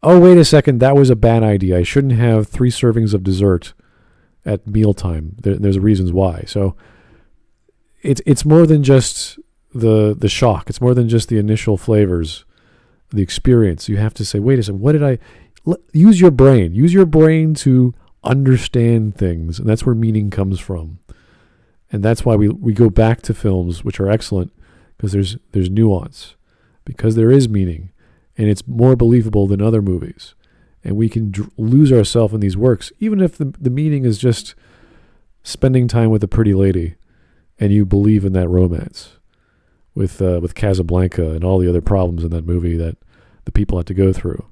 Oh, wait a second, that was a bad idea. I shouldn't have 3 servings of dessert at mealtime. There's reasons why. So it's more than just the shock. It's more than just the initial flavors, the experience. You have to say, wait a second, use your brain. Use your brain to understand things, and that's where meaning comes from. And that's why we go back to films which are excellent, because there's nuance, because there is meaning, and it's more believable than other movies, and we can lose ourselves in these works, even if the meaning is just spending time with a pretty lady and you believe in that romance with Casablanca and all the other problems in that movie that the people had to go through.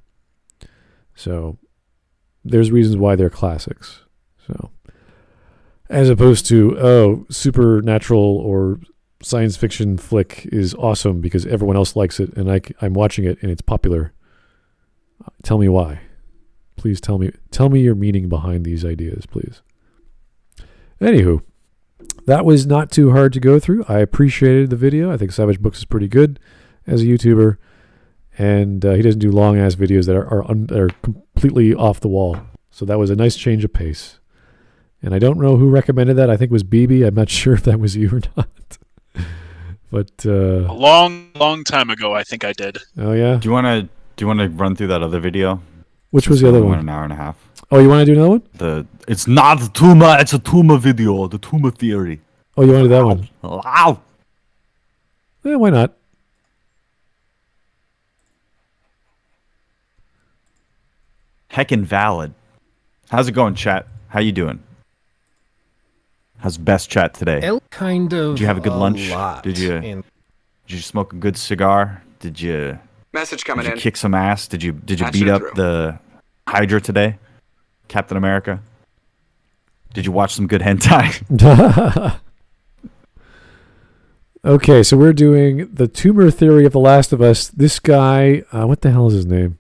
So there's reasons why they're classics. So, as opposed to, supernatural or science fiction flick is awesome because everyone else likes it and I'm watching it and it's popular. Tell me why. Please tell me your meaning behind these ideas, please. Anywho, that was not too hard to go through. I appreciated the video. I think Savage Books is pretty good as a YouTuber. and he doesn't do long-ass videos that are completely off the wall. So that was a nice change of pace. And I don't know who recommended that. I think it was BB. I'm not sure if that was you or not. But a long time ago, I think I did. Oh yeah. Do you want to run through that other video? Which was the other one? An hour and a half. Oh, you want to do another one? It's not a tumor. It's a tumor video. The tumor theory. Oh, you want to do that one? Wow. Yeah, why not? Heckin' valid. How's it going, chat? How you doing? How's best chat today? Kind of. Did you have a good lunch? Lot Did you smoke a good cigar? Did you kick some ass? Did you beat up the Hydra today? Captain America? Did you watch some good hentai? Okay, so we're doing the tumor theory of The Last of Us. This guy, what the hell is his name?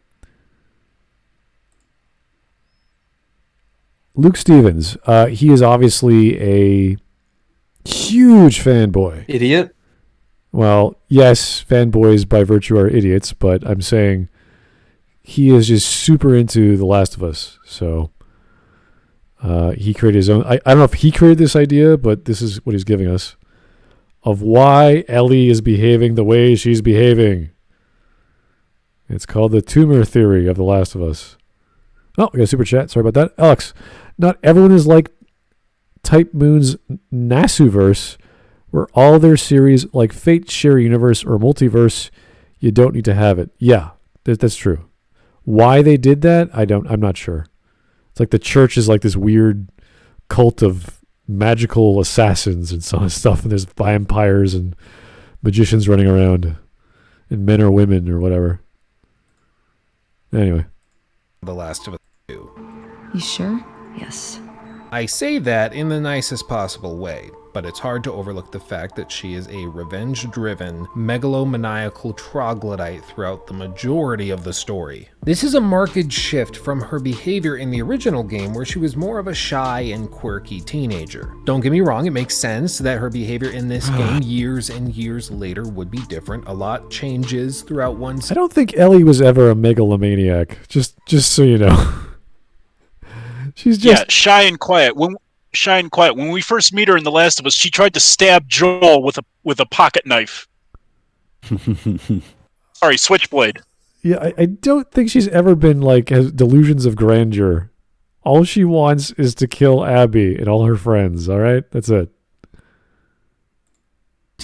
Luke Stevens. He is obviously a huge fanboy. Idiot? Well, yes, fanboys by virtue are idiots, but I'm saying he is just super into The Last of Us. So he created his own. I don't know if he created this idea, but this is what he's giving us of why Ellie is behaving the way she's behaving. It's called the tumor theory of The Last of Us. Oh, we got a super chat. Sorry about that. Alex, not everyone is like Type Moon's Nasuverse, where all their series, like Fate, Share Universe, or Multiverse, you don't need to have it. Yeah, that's true. Why they did that, I'm not sure. It's like the church is like this weird cult of magical assassins and some stuff, and there's vampires and magicians running around, and men or women or whatever. Anyway. The Last of Us 2. You sure? Yes. I say that in the nicest possible way, but it's hard to overlook the fact that she is a revenge-driven, megalomaniacal troglodyte throughout the majority of the story. This is a marked shift from her behavior in the original game, where she was more of a shy and quirky teenager. Don't get me wrong, it makes sense that her behavior in this game years and years later would be different. A lot changes throughout one. I don't think Ellie was ever a megalomaniac, just so you know. She's just shy and quiet. When we first meet her in The Last of Us, she tried to stab Joel with a pocket knife. Sorry, switchblade. Yeah, I don't think she's ever been has delusions of grandeur. All she wants is to kill Abby and all her friends. All right, that's it.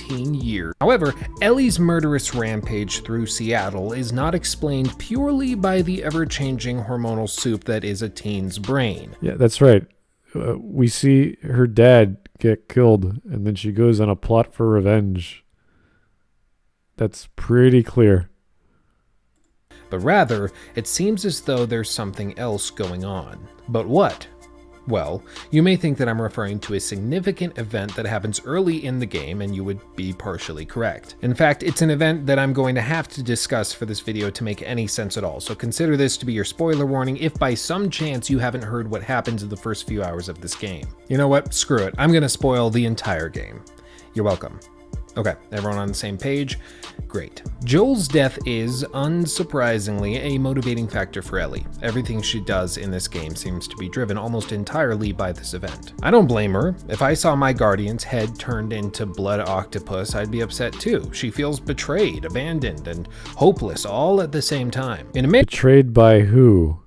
Years. However, Ellie's murderous rampage through Seattle is not explained purely by the ever-changing hormonal soup that is a teen's brain. Yeah, that's right. We see her dad get killed, and then she goes on a plot for revenge. That's pretty clear. But rather, it seems as though there's something else going on. But what? Well, you may think that I'm referring to a significant event that happens early in the game, and you would be partially correct. In fact, it's an event that I'm going to have to discuss for this video to make any sense at all, so consider this to be your spoiler warning if by some chance you haven't heard what happens in the first few hours of this game. You know what? Screw it. I'm gonna spoil the entire game. You're welcome. Okay, everyone on the same page? Great. Joel's death is, unsurprisingly, a motivating factor for Ellie. Everything she does in this game seems to be driven almost entirely by this event. I don't blame her. If I saw my guardian's head turned into blood octopus, I'd be upset too. She feels betrayed, abandoned, and hopeless all at the same time. Betrayed by who?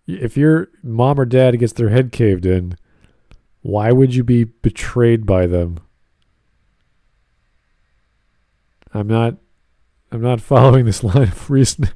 If your mom or dad gets their head caved in, why would you be betrayed by them? I'm not following this line of reasoning.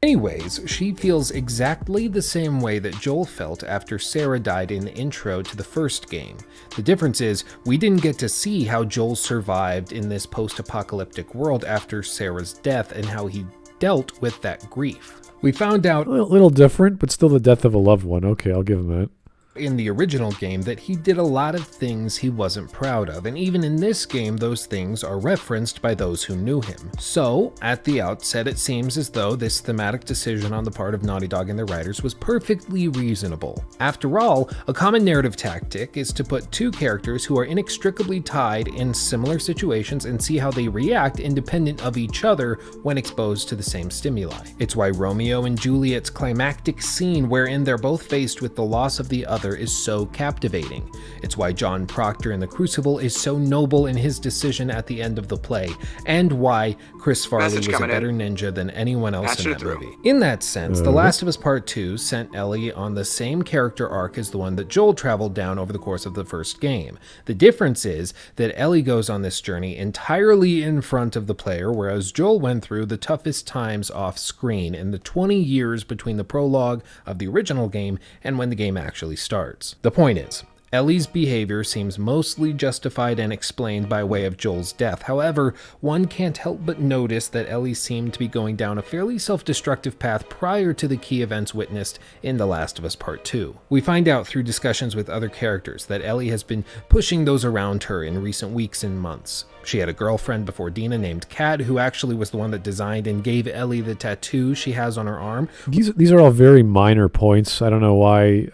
Anyways, she feels exactly the same way that Joel felt after Sarah died in the intro to the first game. The difference is, we didn't get to see how Joel survived in this post-apocalyptic world after Sarah's death and how he dealt with that grief. We found out... A little different, but still the death of a loved one. Okay, I'll give him that. in the original game that he did a lot of things he wasn't proud of, and even in this game those things are referenced by those who knew him. So, at the outset it seems as though this thematic decision on the part of Naughty Dog and their writers was perfectly reasonable. After all, a common narrative tactic is to put two characters who are inextricably tied in similar situations and see how they react independent of each other when exposed to the same stimuli. It's why Romeo and Juliet's climactic scene wherein they're both faced with the loss of the other is so captivating. It's why John Proctor in The Crucible is so noble in his decision at the end of the play, and why Chris Farley was a better ninja than anyone else in that movie. In that sense, The Last of Us Part 2 sent Ellie on the same character arc as the one that Joel traveled down over the course of the first game. The difference is that Ellie goes on this journey entirely in front of the player, whereas Joel went through the toughest times off screen in the 20 years between the prologue of the original game and when the game actually starts. The point is, Ellie's behavior seems mostly justified and explained by way of Joel's death. However, one can't help but notice that Ellie seemed to be going down a fairly self-destructive path prior to the key events witnessed in The Last of Us Part 2. We find out through discussions with other characters that Ellie has been pushing those around her in recent weeks and months. She had a girlfriend before Dina named Kat, who actually was the one that designed and gave Ellie the tattoo she has on her arm. These are all very minor points. I don't know why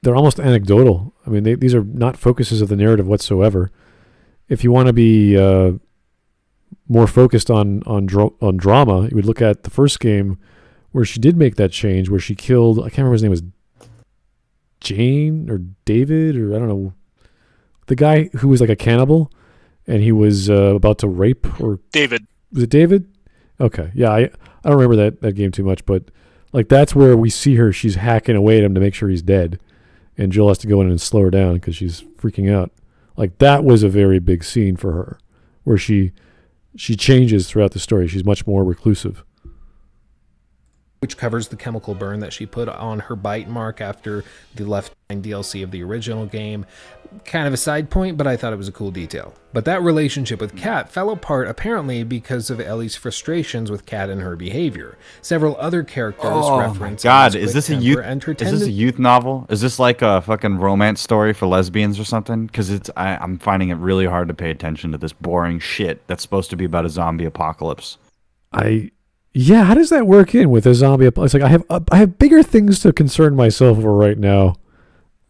they're almost anecdotal. I mean, these are not focuses of the narrative whatsoever. If you want to be more focused on drama, you would look at the first game where she did make that change, where she killed, I can't remember his name was Jane or David, or I don't know, the guy who was like a cannibal, and he was about to rape, or David. Was it David? Okay, yeah, I don't remember that game too much, but like that's where we see her. She's hacking away at him to make sure he's dead, and Joel has to go in and slow her down because she's freaking out. Like that was a very big scene for her, where she changes throughout the story. She's much more reclusive. Which covers the chemical burn that she put on her bite mark after the Left Behind DLC of the original game. Kind of a side point, but I thought it was a cool detail. But that relationship with Kat fell apart apparently because of Ellie's frustrations with Kat and her behavior. Several other characters reference. God, is this a youth novel? Is this like a fucking romance story for lesbians or something? Because I'm finding it really hard to pay attention to this boring shit that's supposed to be about a zombie apocalypse. Yeah, how does that work in with a zombie? It's like I have bigger things to concern myself over right now.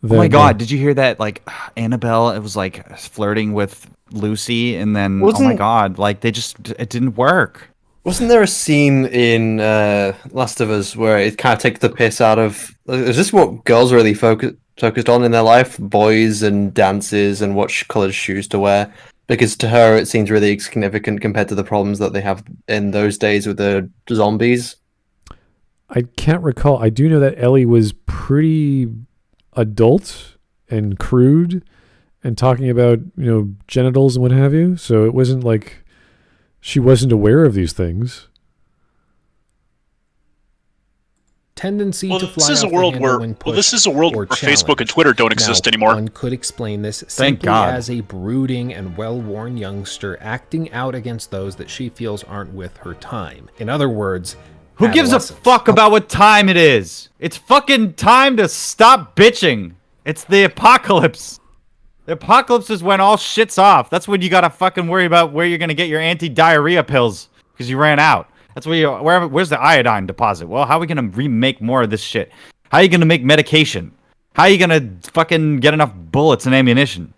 Oh my God! Did you hear that? Like Annabelle, it was like flirting with Lucy, and then oh my God, like it didn't work. Wasn't there a scene in Last of Us where it kind of takes the piss out of? Is this what girls are really focused on in their life? Boys and dances and what colored shoes to wear. Because to her, it seems really insignificant compared to the problems that they have in those days with the zombies. I can't recall. I do know that Ellie was pretty adult and crude and talking about, genitals and what have you. So it wasn't like she wasn't aware of these things. Tendency to fly this is a world where Facebook and Twitter don't exist anymore. One could explain this simply as a brooding and well-worn youngster acting out against those that she feels aren't with her time. In other words, who gives a fuck about what time it is? It's fucking time to stop bitching. It's the apocalypse. The apocalypse is when all shit's off. That's when you gotta fucking worry about where you're gonna get your anti-diarrhea pills because you ran out. That's where's the iodine deposit? Well, how are we going to remake more of this shit? How are you going to make medication? How are you going to fucking get enough bullets and ammunition?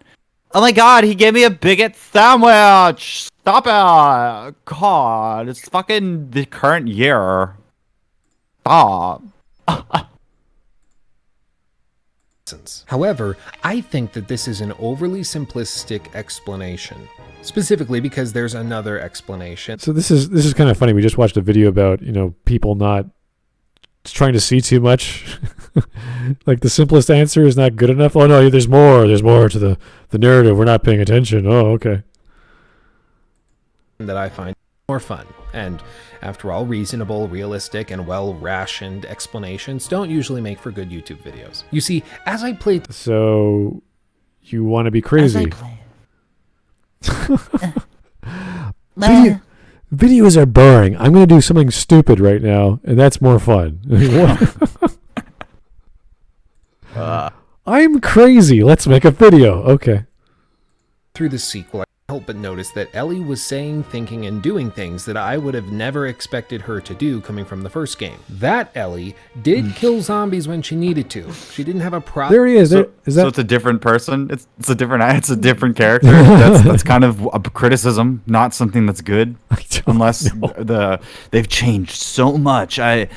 Oh my God, he gave me a bigot sandwich. Stop it. God, it's fucking the current year. Stop. However, I think that this is an overly simplistic explanation. Specifically because there's another explanation. So this is kind of funny. We just watched a video about, people not trying to see too much. Like the simplest answer is not good enough. Oh no, there's more to the narrative. We're not paying attention. Oh, okay. That I find more fun. And after all, reasonable, realistic, and well-rationed explanations don't usually make for good YouTube videos. You see, as I played... So, you want to be crazy. Videos are boring. I'm going to do something stupid right now, and that's more fun. I'm crazy. Let's make a video. Okay. Through the sequel, I can't help but notice that Ellie was saying, thinking, and doing things that I would have never expected her to do coming from the first game. That Ellie did kill zombies when she needed to. She didn't have a problem. There he is. So it's a different person. It's a different character. That's kind of a criticism, not something that's good. Unless they've changed so much. I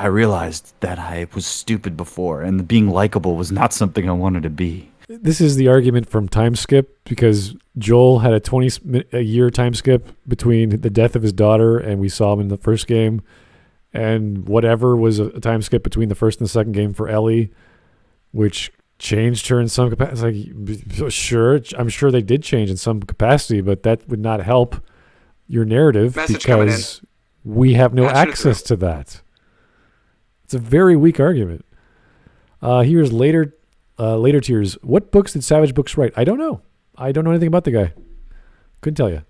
realized that I was stupid before, and being likable was not something I wanted to be. This is the argument from time skip, because Joel had a 20-year time skip between the death of his daughter and we saw him in the first game, and whatever was a time skip between the first and the second game for Ellie, which changed her in some capacity. Like, sure, I'm sure they did change in some capacity, but that would not help your narrative because we have no access to that. It's a very weak argument. Here's later tiers. What books did Savage Books write? I don't know. I don't know anything about the guy. Couldn't tell you.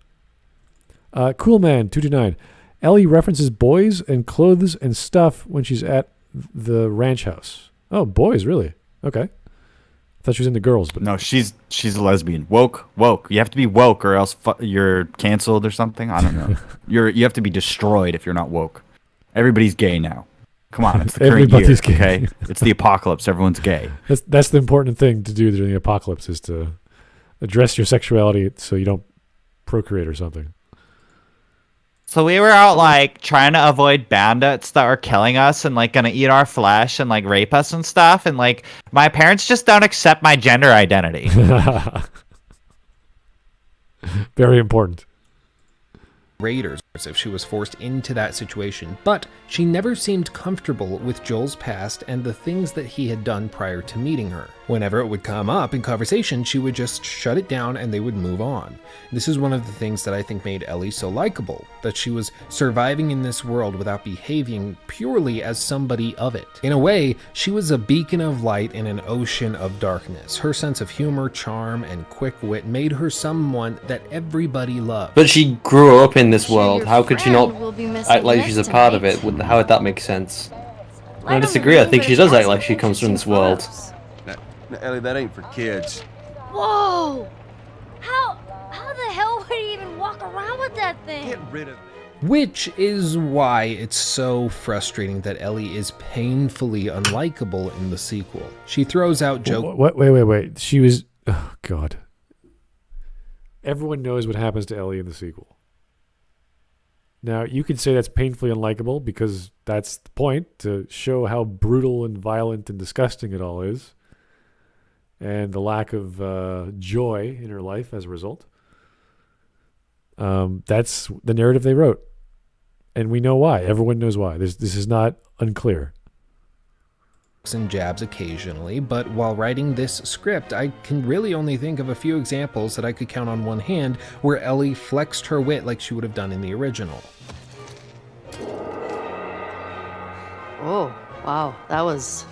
Cool Man 229. Ellie references boys and clothes and stuff when she's at the ranch house. Oh, boys, really? Okay. I thought she was into girls, but no, she's a lesbian. Woke. You have to be woke, or else you're canceled or something. I don't know. You have to be destroyed if you're not woke. Everybody's gay now. Come on, it's the current year. Everybody's gay. Okay, it's the apocalypse. Everyone's gay. That's the important thing to do during the apocalypse, is to address your sexuality so you don't procreate or something. So we were out like trying to avoid bandits that were killing us and like gonna eat our flesh and like rape us and stuff, and like my parents just don't accept my gender identity. Very important. Raiders if she was forced into that situation, but she never seemed comfortable with Joel's past and the things that he had done prior to meeting her. Whenever it would come up in conversation, she would just shut it down and they would move on. This is one of the things that I think made Ellie so likable, that she was surviving in this world without behaving purely as somebody of it. In a way, she was a beacon of light in an ocean of darkness. Her sense of humor, charm, and quick wit made her someone that everybody loved. But she grew up in this world. How could she not act like she's a part of it? How would that make sense? I disagree. I think she does act like she comes from this world. Now, Ellie, that ain't for kids. Whoa! How the hell would he even walk around with that thing? Get rid of it. Which is why it's so frustrating that Ellie is painfully unlikable in the sequel. She throws out jokes. Wait. She was... Oh, God. Everyone knows what happens to Ellie in the sequel. Now, you could say that's painfully unlikable because that's the point, to show how brutal and violent and disgusting it all is, and the lack of joy in her life as a result. That's the narrative they wrote, and we know why. Everyone knows why. This is not unclear. And jabs occasionally, but while writing this script, I can really only think of a few examples that I could count on one hand where Ellie flexed her wit like she would have done in the original. Oh, wow, that was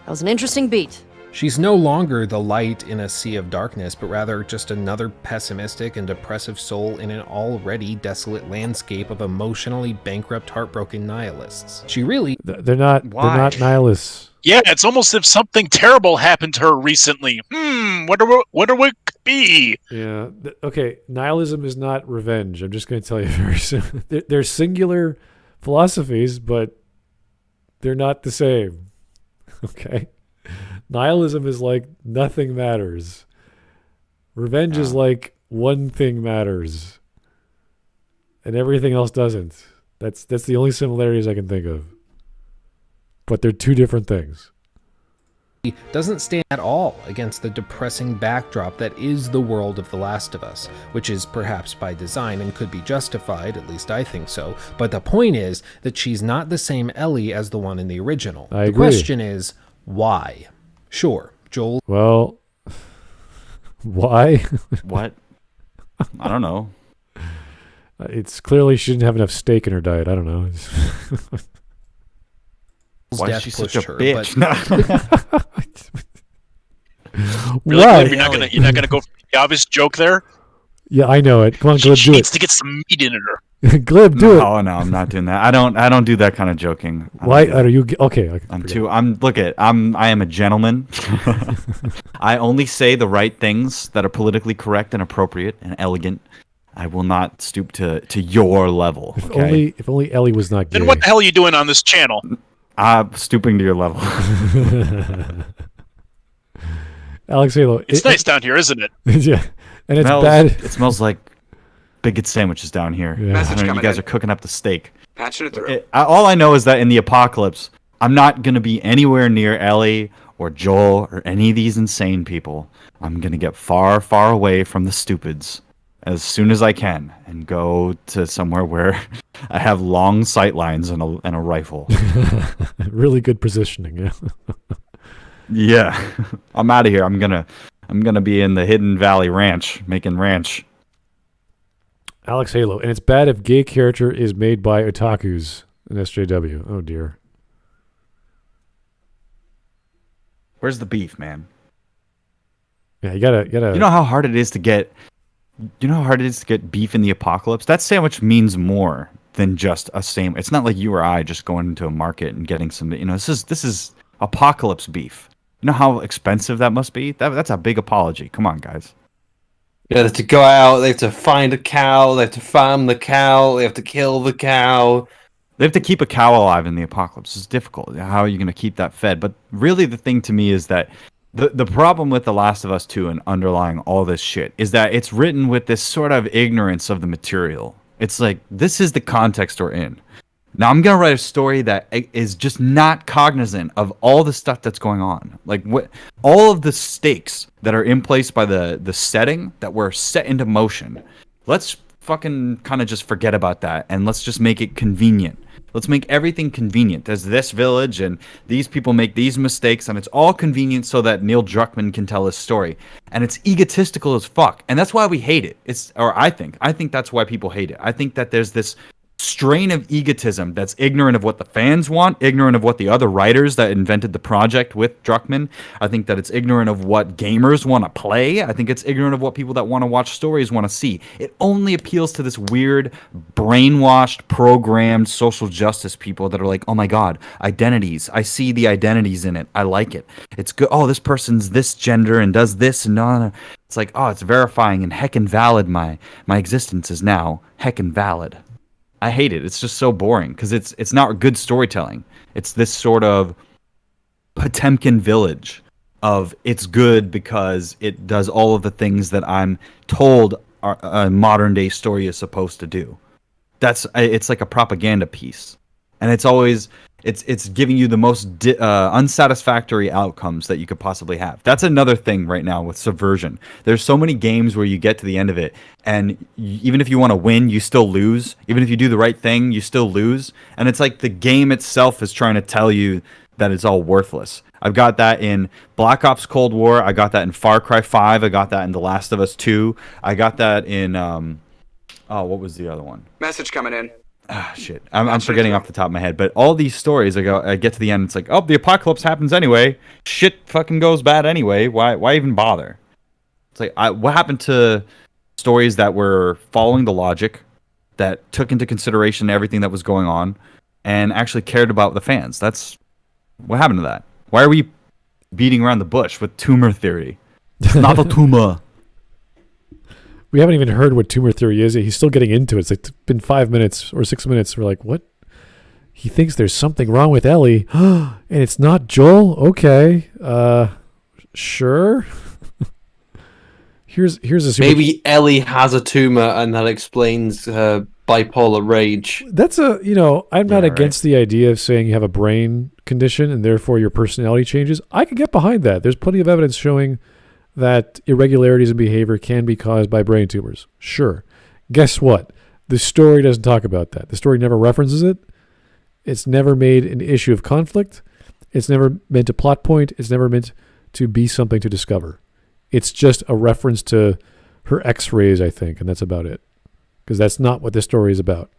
an interesting beat. She's no longer the light in a sea of darkness, but rather just another pessimistic and depressive soul in an already desolate landscape of emotionally bankrupt, heartbroken nihilists. She really... They're not nihilists. Yeah, it's almost as if something terrible happened to her recently. Wonder what could be. Yeah, okay, nihilism is not revenge. I'm just going to tell you very soon. They're singular philosophies, but they're not the same. Okay? Nihilism is like nothing matters. Revenge is like one thing matters, and everything else doesn't. That's the only similarities I can think of. But they're two different things. He doesn't stand at all against the depressing backdrop that is the world of The Last of Us, which is perhaps by design and could be justified, at least I think so. But the point is that she's not the same Ellie as the one in the original. I agree. The question is, why? Sure, Joel... Well, why? What? I don't know. It's clearly she didn't have enough steak in her diet. I don't know. Why is she such a her, bitch? Really, you're not gonna go for the obvious joke there? Yeah, I know it. Come on, She Glib, do needs it. to get some meat in her. Glib, do it. Oh no, I'm not doing that. I don't do that kind of joking. Why are you okay? I am a gentleman. I only say the right things that are politically correct and appropriate and elegant. I will not stoop to your level. Okay? If only Ellie was not gay. Then what the hell are you doing on this channel? I'm stooping to your level. Alex Halo. It's nice down here, isn't it? Yeah, and it's bad. It smells like bigot sandwiches down here. Yeah. I don't know, you guys are cooking up the steak. Patching it through. All I know is that in the apocalypse, I'm not going to be anywhere near Ellie or Joel or any of these insane people. I'm going to get far, far away from the stupids as soon as I can and go to somewhere where I have long sight lines and a rifle. Really good positioning, yeah. Yeah. I'm out of here. I'm gonna be in the Hidden Valley Ranch, making ranch. Alex Halo. And it's bad if gay character is made by otakus in SJW. Oh dear. Where's the beef, man? Yeah, you gotta You know how hard it is to get beef in the apocalypse? That sandwich means more than just a sandwich. It's not like you or I just going into a market and getting some, this is apocalypse beef. You know how expensive that must be? That's a big apology. Come on, guys. Yeah, they have to go out, they have to find a cow, they have to farm the cow, they have to kill the cow. They have to keep a cow alive in the apocalypse. It's difficult. How are you going to keep that fed? But really the thing to me is that the problem with The Last of Us 2 and underlying all this shit is that it's written with this sort of ignorance of the material. It's like, this is the context we're in. Now I'm going to write a story that is just not cognizant of all the stuff that's going on. Like all of the stakes that are in place by the setting that were set into motion. Let's fucking kind of just forget about that and let's just make it convenient. Let's make everything convenient. There's this village and these people make these mistakes and it's all convenient so that Neil Druckmann can tell his story. And it's egotistical as fuck. And that's why we hate it. I think that's why people hate it. I think that there's this strain of egotism that's ignorant of what the fans want, ignorant of what the other writers that invented the project with Druckmann. I think that it's ignorant of what gamers want to play. I think it's ignorant of what people that want to watch stories want to see. It only appeals to this weird, brainwashed, programmed social justice people that are like, oh my god, identities. I see the identities in it. I like it. It's good. Oh, this person's this gender and does this and no. It's like, oh, it's verifying and heckin' valid. My existence is now heckin' valid. I hate it. It's just so boring because it's not good storytelling. It's this sort of Potemkin village of it's good because it does all of the things that I'm told a modern day story is supposed to do. It's like a propaganda piece, and it's always it's giving you the most unsatisfactory outcomes that you could possibly have. That's another thing right now with Subversion. There's so many games where you get to the end of it, and even if you want to win, you still lose. Even if you do the right thing, you still lose. And it's like the game itself is trying to tell you that it's all worthless. I've got that in Black Ops Cold War. I got that in Far Cry 5. I got that in The Last of Us 2. I got that in what was the other one? Message coming in. Ah, shit. I'm forgetting off the top of my head. But all these stories, I get to the end, it's like, oh, the apocalypse happens anyway. Shit fucking goes bad anyway. Why even bother? It's like, what happened to stories that were following the logic, that took into consideration everything that was going on, and actually cared about the fans? What happened to that? Why are we beating around the bush with tumor theory? It's not a tumor. We haven't even heard what tumor theory is. He's still getting into it. It's like been 5 minutes or 6 minutes. We're like, what? He thinks there's something wrong with Ellie. And it's not Joel? Okay. Sure. Here's a Maybe Ellie has a tumor and that explains her bipolar rage. That's I'm not against the idea of saying you have a brain condition and therefore your personality changes. I could get behind that. There's plenty of evidence showing that irregularities in behavior can be caused by brain tumors. Sure. Guess what? The story doesn't talk about that. The story never references it. It's never made an issue of conflict. It's never meant a plot point. It's never meant to be something to discover. It's just a reference to her x-rays, I think, and that's about it. Because that's not what this story is about.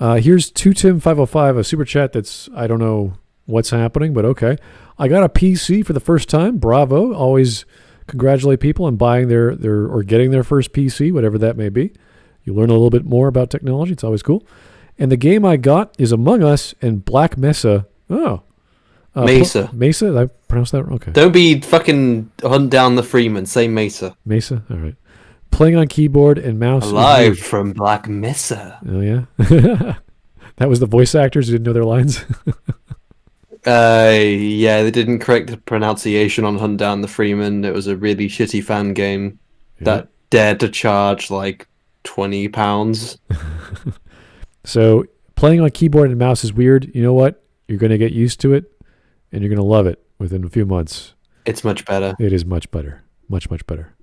Here's 2Tim505, a super chat that's, I don't know what's happening, but okay. I got a PC for the first time. Bravo. Always congratulate people on buying their or getting their first PC, whatever that may be. You learn a little bit more about technology. It's always cool. And the game I got is Among Us and Black Mesa. Oh. Mesa. Mesa? Did I pronounce that? Okay. Don't be fucking hunt down the Freeman. Say Mesa. Mesa? All right. Playing on keyboard and mouse. Live from Black Mesa. Oh, yeah? That was the voice actors who didn't know their lines? Yeah, they didn't correct the pronunciation on Hunt Down the Freeman. It was a really shitty fan game that dared to charge like £20. So playing on keyboard and mouse is weird. You know what? You're going to get used to it, and you're going to love it within a few months. It's much better. It is much better. Much, much better.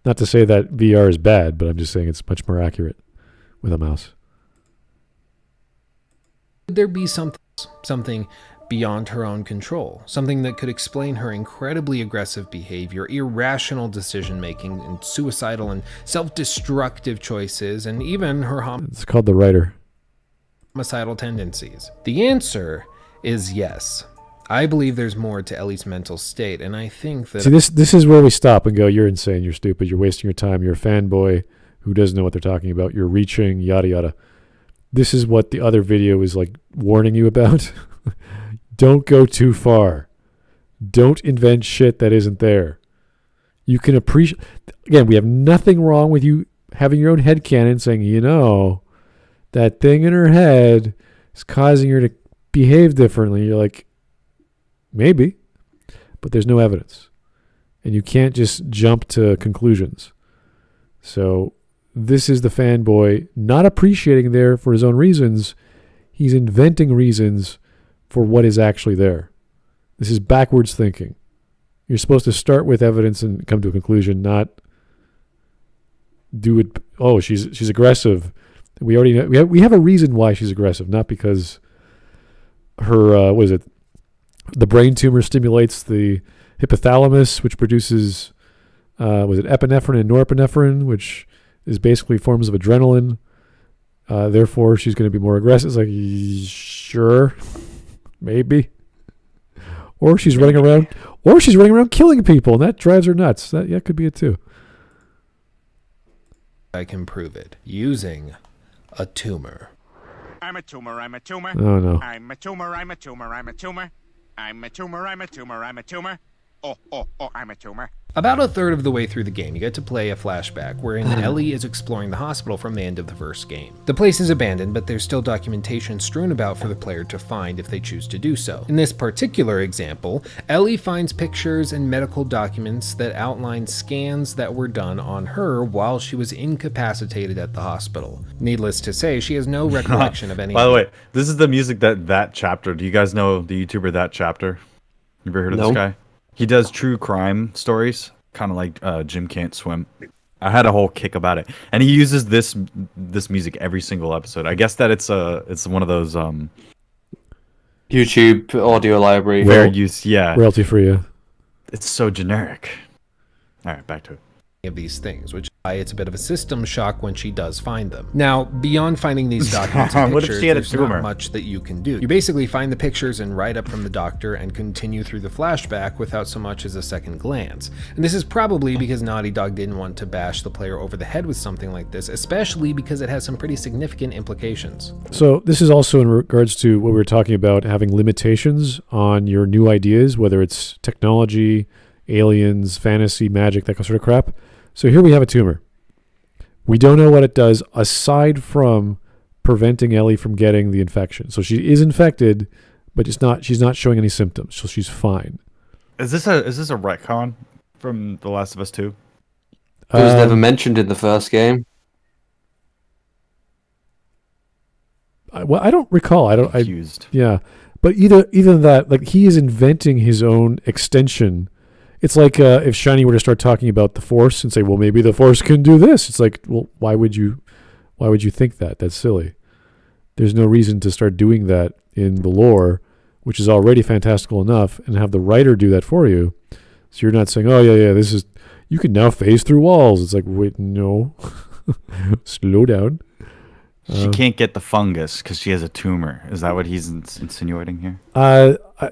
Not to say that VR is bad, but I'm just saying it's much more accurate with a mouse. Could there be something beyond her own control? Something that could explain her incredibly aggressive behavior, irrational decision-making, and suicidal and self-destructive choices, and even her It's called The Writer. homicidal tendencies? The answer is yes. I believe there's more to Ellie's mental state, and I think that... See, this is where we stop and go, you're insane, you're stupid, you're wasting your time, you're a fanboy who doesn't know what they're talking about, you're reaching, yada yada. This is what the other video is like warning you about. Don't go too far. Don't invent shit that isn't there. You can appreciate... Again, we have nothing wrong with you having your own headcanon saying, you know, that thing in her head is causing her to behave differently. You're like, maybe, but there's no evidence. And you can't just jump to conclusions. So this is the fanboy not appreciating there for his own reasons. He's inventing reasons for what is actually there. This is backwards thinking. You're supposed to start with evidence and come to a conclusion, not do it. Oh, she's aggressive. We already know, we have a reason why she's aggressive, not because her the brain tumor stimulates the hypothalamus, which produces epinephrine and norepinephrine, which is basically forms of adrenaline. Therefore, she's going to be more aggressive. It's like, sure, maybe. Or she's running around killing people, and that drives her nuts. That could be it too. I can prove it using a tumor. I'm a tumor, I'm a tumor. Oh, no. I'm a tumor, I'm a tumor, I'm a tumor. I'm a tumor, I'm a tumor, I'm a tumor. Oh, I'm a tumor. About a third of the way through the game, you get to play a flashback wherein Ellie is exploring the hospital from the end of the first game. The place is abandoned, but there's still documentation strewn about for the player to find if they choose to do so. In this particular example, Ellie finds pictures and medical documents that outline scans that were done on her while she was incapacitated at the hospital. Needless to say, she has no recollection of any. By the way, this is the music that chapter. Do you guys know the YouTuber That Chapter? You ever heard of this guy? He does true crime stories, kind of like Jim Can't Swim. I had a whole kick about it, and he uses this music every single episode. I guess that it's one of those YouTube audio library royalty free. Yeah, it's so generic. All right, back to it. Of these things, which is why it's a bit of a system shock when she does find them. Now, beyond finding these documents and What if pictures, she had a there's tumor? not much that you can do. You basically find the pictures and write up from the doctor and continue through the flashback without so much as a second glance. And this is probably because Naughty Dog didn't want to bash the player over the head with something like this, especially because it has some pretty significant implications. So this is also in regards to what we were talking about, having limitations on your new ideas, whether it's technology, aliens, fantasy, magic, that sort of crap. So here we have a tumor. We don't know what it does aside from preventing Ellie from getting the infection. So she is infected, but she's not showing any symptoms, so she's fine. Is this a retcon from The Last of Us 2? It was never mentioned in the first game. I don't recall. Confused. Yeah, but either that, like, he is inventing his own extension. It's like if Shiny were to start talking about the Force and say, well, maybe the Force can do this. It's like, well, why would you think that? That's silly. There's no reason to start doing that in the lore, which is already fantastical enough, and have the writer do that for you. So you're not saying, oh, yeah, you can now phase through walls. It's like, wait, no. Slow down. She can't get the fungus because she has a tumor. Is that what he's insinuating here?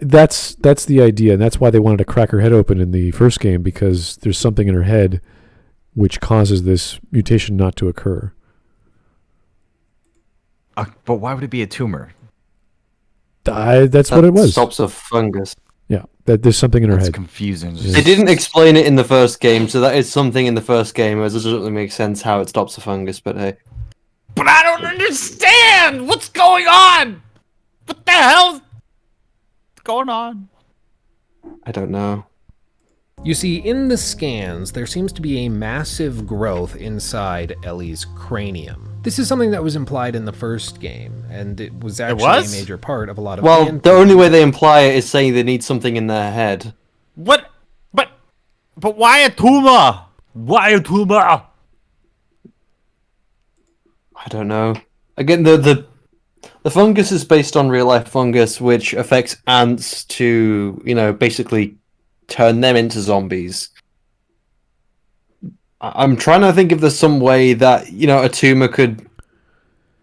That's the idea, and that's why they wanted to crack her head open in the first game, because there's something in her head which causes this mutation not to occur. But why would it be a tumor? That's what it was. Stops a fungus. Yeah, there's something in her head. It's confusing. They didn't explain it in the first game, so that is something in the first game. It doesn't really make sense how it stops a fungus, but hey. But I don't understand! What's going on? What the hell's going on? I don't know. You see, in the scans, there seems to be a massive growth inside Ellie's cranium. This is something that was implied in the first game, and it was actually a major part of a lot of Well, fan the only way they imply it is saying they need something in their head. What? But why a tumor? Why a tumor? I don't know. Again, the fungus is based on real life fungus, which affects ants to, basically turn them into zombies. I'm trying to think if there's some way that, a tumor could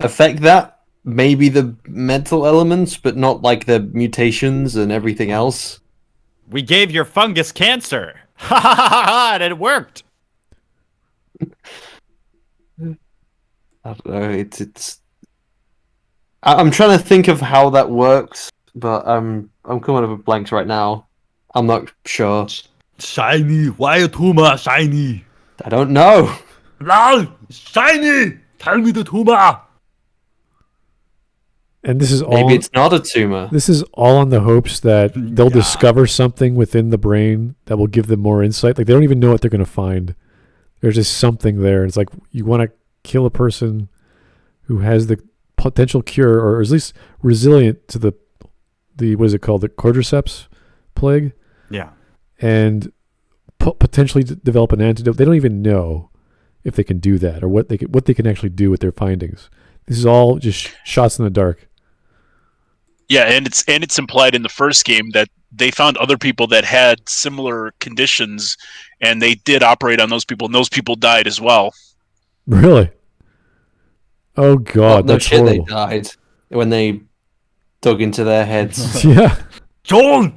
affect that. Maybe the mental elements, but not like the mutations and everything else. We gave your fungus cancer. Ha ha ha ha! And it worked. I don't know. It's. I'm trying to think of how that works, but I'm coming up with blanks right now. I'm not sure. Shiny, why a tumor? Shiny. I don't know. No, Shiny. Tell me the tumor. And this is all. Maybe it's not a tumor. This is all on the hopes that they'll discover something within the brain that will give them more insight. Like, they don't even know what they're going to find. There's just something there. It's like, you want to kill a person who has the potential cure, or at least resilient to the what is it called, the cordyceps plague? Yeah. And potentially develop an antidote. They don't even know if they can do that, or what they can actually do with their findings. This is all just shots in the dark. Yeah, and it's implied in the first game that they found other people that had similar conditions, and they did operate on those people, and those people died as well. Really? Oh God, that's horrible. They died when they dug into their heads. Yeah. Joel,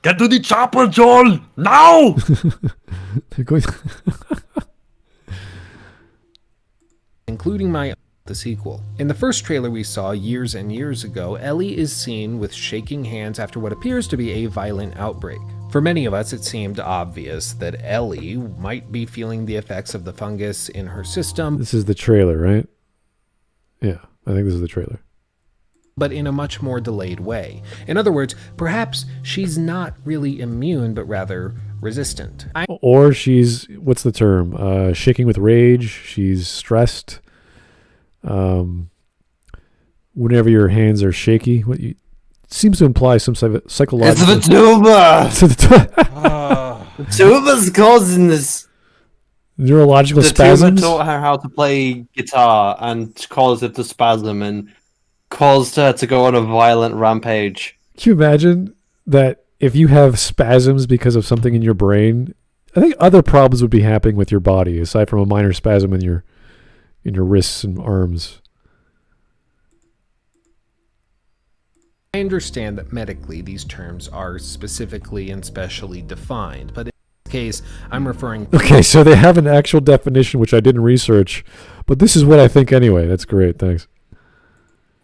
get to the chopper, Joel, now! They're going. Including the sequel. In the first trailer we saw years and years ago, Ellie is seen with shaking hands after what appears to be a violent outbreak. For many of us, it seemed obvious that Ellie might be feeling the effects of the fungus in her system. This is the trailer, right? Yeah, I think this is the trailer. But in a much more delayed way. In other words, perhaps she's not really immune, but rather resistant. Or she's, what's the term? Shaking with rage. She's stressed. Whenever your hands are shaky, seems to imply some sort of psychological. It's the tumor. The tumor's causing this. Neurological spasms. The tumor taught her how to play guitar and caused it to spasm and caused her to go on a violent rampage. Can you imagine that if you have spasms because of something in your brain? I think other problems would be happening with your body aside from a minor spasm in your wrists and arms. I understand that medically these terms are specifically and specially defined, but in this case, I'm referring to... Okay, so they have an actual definition, which I didn't research, but this is what I think anyway. That's great, thanks.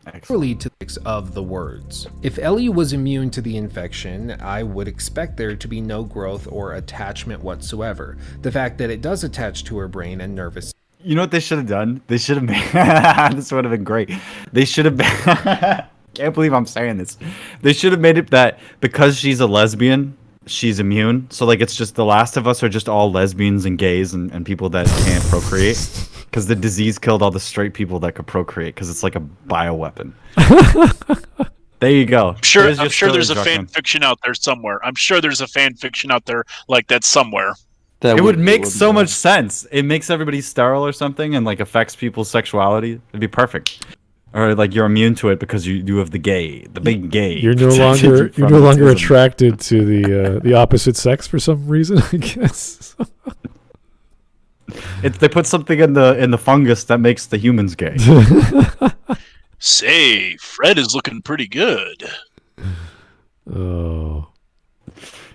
Excellent. To of the words. If Ellie was immune to the infection, I would expect there to be no growth or attachment whatsoever. The fact that it does attach to her brain and nervous... You know what they should have done? They should have made... This would have been great. They should have... Can't believe I'm saying this. They should have made it that because she's a lesbian, she's immune. So, like, it's just The Last of Us are just all lesbians and gays and people that can't procreate. Because the disease killed all the straight people that could procreate. Because it's like a bioweapon. There you go. I'm sure there's a fan fiction out there somewhere. I'm sure there's a fan fiction out there like that somewhere. It would make so much sense. It makes everybody sterile or something and, like, affects people's sexuality. It'd be perfect. Or, like, you're immune to it because you have the big gay. You're no longer attracted to the opposite sex for some reason, I guess. They put something in the fungus that makes the humans gay. Say, Fred is looking pretty good. Oh.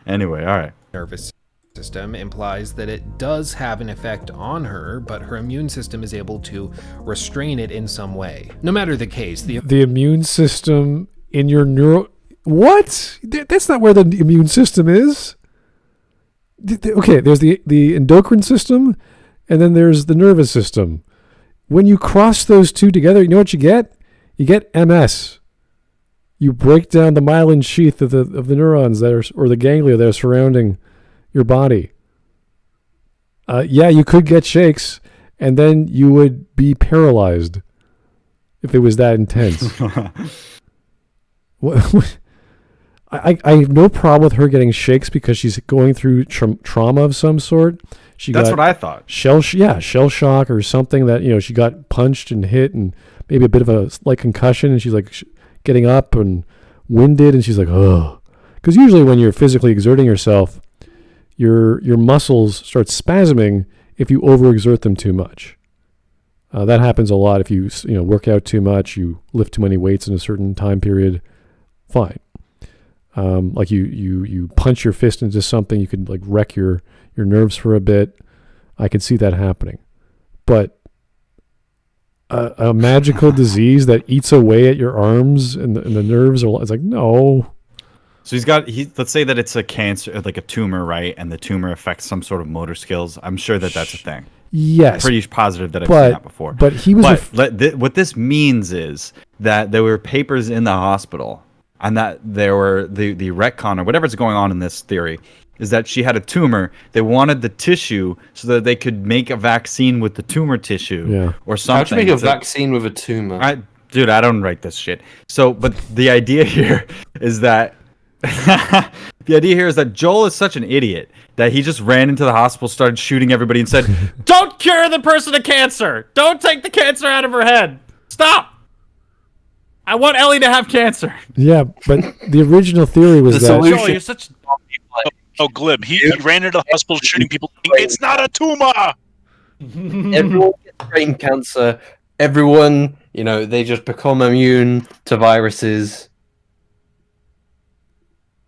Anyway, all right. Nervous system implies that it does have an effect on her, but her immune system is able to restrain it in some way. No matter the case, the immune system in your What? That's not where the immune system is. Okay, there's the endocrine system, and then there's the nervous system. When you cross those two together, you know what you get? You get MS. You break down the myelin sheath of the neurons or the ganglia that are surrounding your body. Yeah, you could get shakes, and then you would be paralyzed if it was that intense. I have no problem with her getting shakes because she's going through trauma of some sort. That's what I thought. Shell shock or something that, she got punched and hit and maybe a bit of a slight concussion, and she's like getting up and winded, and she's like, oh. Because usually when you're physically exerting yourself, your muscles start spasming if you overexert them too much. That happens a lot if you work out too much, you lift too many weights in a certain time period. Fine. Like you punch your fist into something, you could like wreck your nerves for a bit. I can see that happening. But a magical disease that eats away at your arms and the nerves it's like, no. So let's say that it's a cancer, like a tumor, right? And the tumor affects some sort of motor skills. I'm sure that that's a thing. Yes. I'm pretty positive that I've seen that before. But he was. What this means is that there were papers in the hospital, and that there were the retcon or whatever's going on in this theory is that she had a tumor. They wanted the tissue so that they could make a vaccine with the tumor tissue or something. How'd you make a vaccine with a tumor? Dude, I don't write this shit. So, but the idea here is that Joel is such an idiot that he just ran into the hospital, started shooting everybody, and said, "Don't cure the person of cancer. Don't take the cancer out of her head. Stop. I want Ellie to have cancer." Yeah, but the original theory was that Joel, you're such Oh, Glib. He ran into the hospital shooting people. It's not a tumor. Everyone gets brain cancer. Everyone, they just become immune to viruses.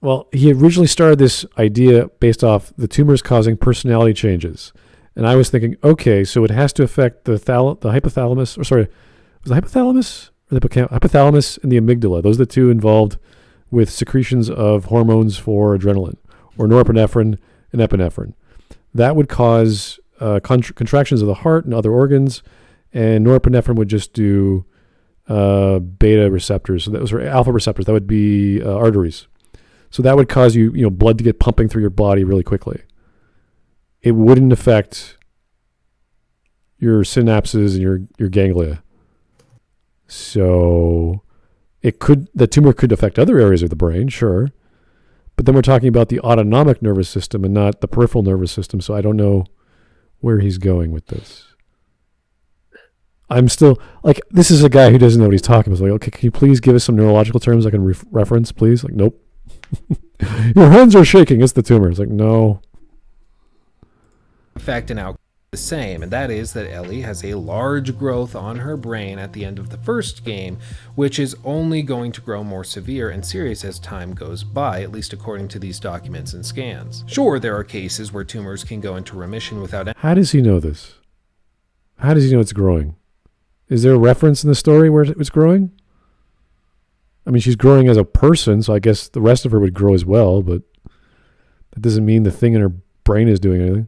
Well, he originally started this idea based off the tumors causing personality changes. And I was thinking, okay, so it has to affect the hypothalamus, was it hypothalamus? Or the hypothalamus and the amygdala. Those are the two involved with secretions of hormones for adrenaline, or norepinephrine and epinephrine. That would cause contractions of the heart and other organs, and norepinephrine would just do beta receptors. So that was alpha receptors. That would be arteries. So that would cause blood to get pumping through your body really quickly. It wouldn't affect your synapses and your ganglia. So the tumor could affect other areas of the brain, sure. But then we're talking about the autonomic nervous system and not the peripheral nervous system. So I don't know where he's going with this. I'm still this is a guy who doesn't know what he's talking about. Like, okay, can you please give us some neurological terms I can reference, please? Like, nope. Your hands are shaking. It's the tumor. It's like, no. Effect and outcome the same, and that is that Ellie has a large growth on her brain at the end of the first game, which is only going to grow more severe and serious as time goes by, at least according to these documents and scans. Sure, there are cases where tumors can go into remission without any— How does he know this? How does he know it's growing? Is there a reference in the story where it was growing? I mean, she's growing as a person, so I guess the rest of her would grow as well, but that doesn't mean the thing in her brain is doing anything.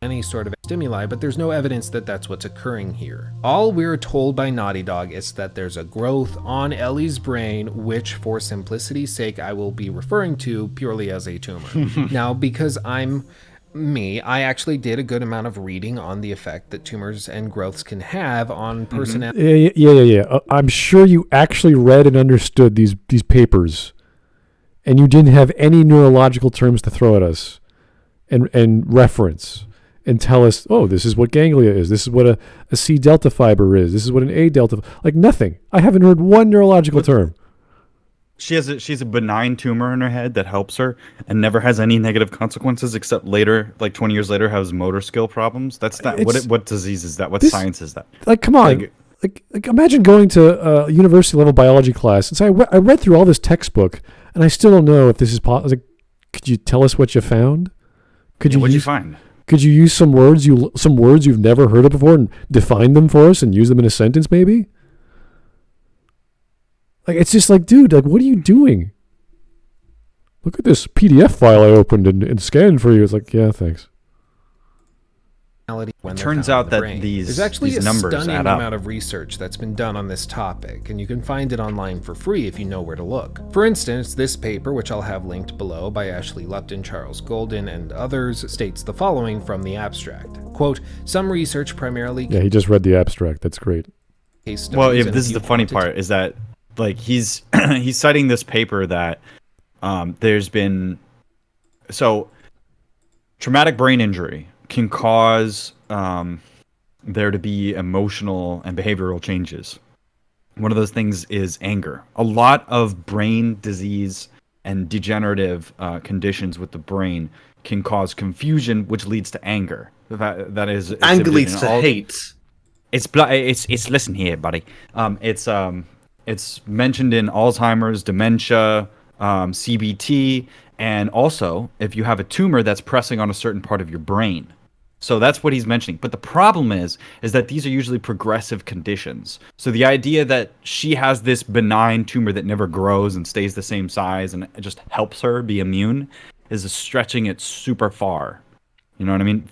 Any sort of stimuli, but there's no evidence that that's what's occurring here. All we're told by Naughty Dog is that there's a growth on Ellie's brain, which for simplicity's sake I will be referring to purely as a tumor. Now, because I actually did a good amount of reading on the effect that tumors and growths can have on personality. Yeah. I'm sure you actually read and understood these papers, and you didn't have any neurological terms to throw at us and reference. And tell us, oh, this is what ganglia is. This is what a C delta fiber is. This is what an A delta. Like nothing. I haven't heard one neurological term. she's a benign tumor in her head that helps her and never has any negative consequences except later, like 20 years later, has motor skill problems. That's not what disease is that? What science is that? Like, come on. Like imagine going to a university level biology class and say, I read through all this textbook and I still don't know if this is possible. Like, could you tell us what you found? What'd you find? Could you use some words you've never heard of before and define them for us and use them in a sentence maybe? Like, it's just like, dude, like, what are you doing? Look at this PDF file I opened and scanned for you. It's like, yeah, thanks. It turns out that There's actually these a numbers stunning add up. amount of research that's been done on this topic, and you can find it online for free if you know where to look. For instance, this paper, which I'll have linked below by Ashley Lupton, Charles Golden, and others, states the following from the abstract. Quote, some research primarily... Yeah, he just read the abstract. That's great. Well, this is the funny part, is that like he's he's citing this paper that there's been... So, traumatic brain injury can cause there to be emotional and behavioral changes. One of those things is anger. A lot of brain disease and degenerative conditions with the brain can cause confusion, which leads to anger. That is anger leads to hate. It's listen here, buddy. It's mentioned in Alzheimer's, dementia, CBT, and also if you have a tumor that's pressing on a certain part of your brain. So that's what he's mentioning. But the problem is that these are usually progressive conditions. So the idea that she has this benign tumor that never grows and stays the same size and it just helps her be immune is stretching it super far. You know what I mean?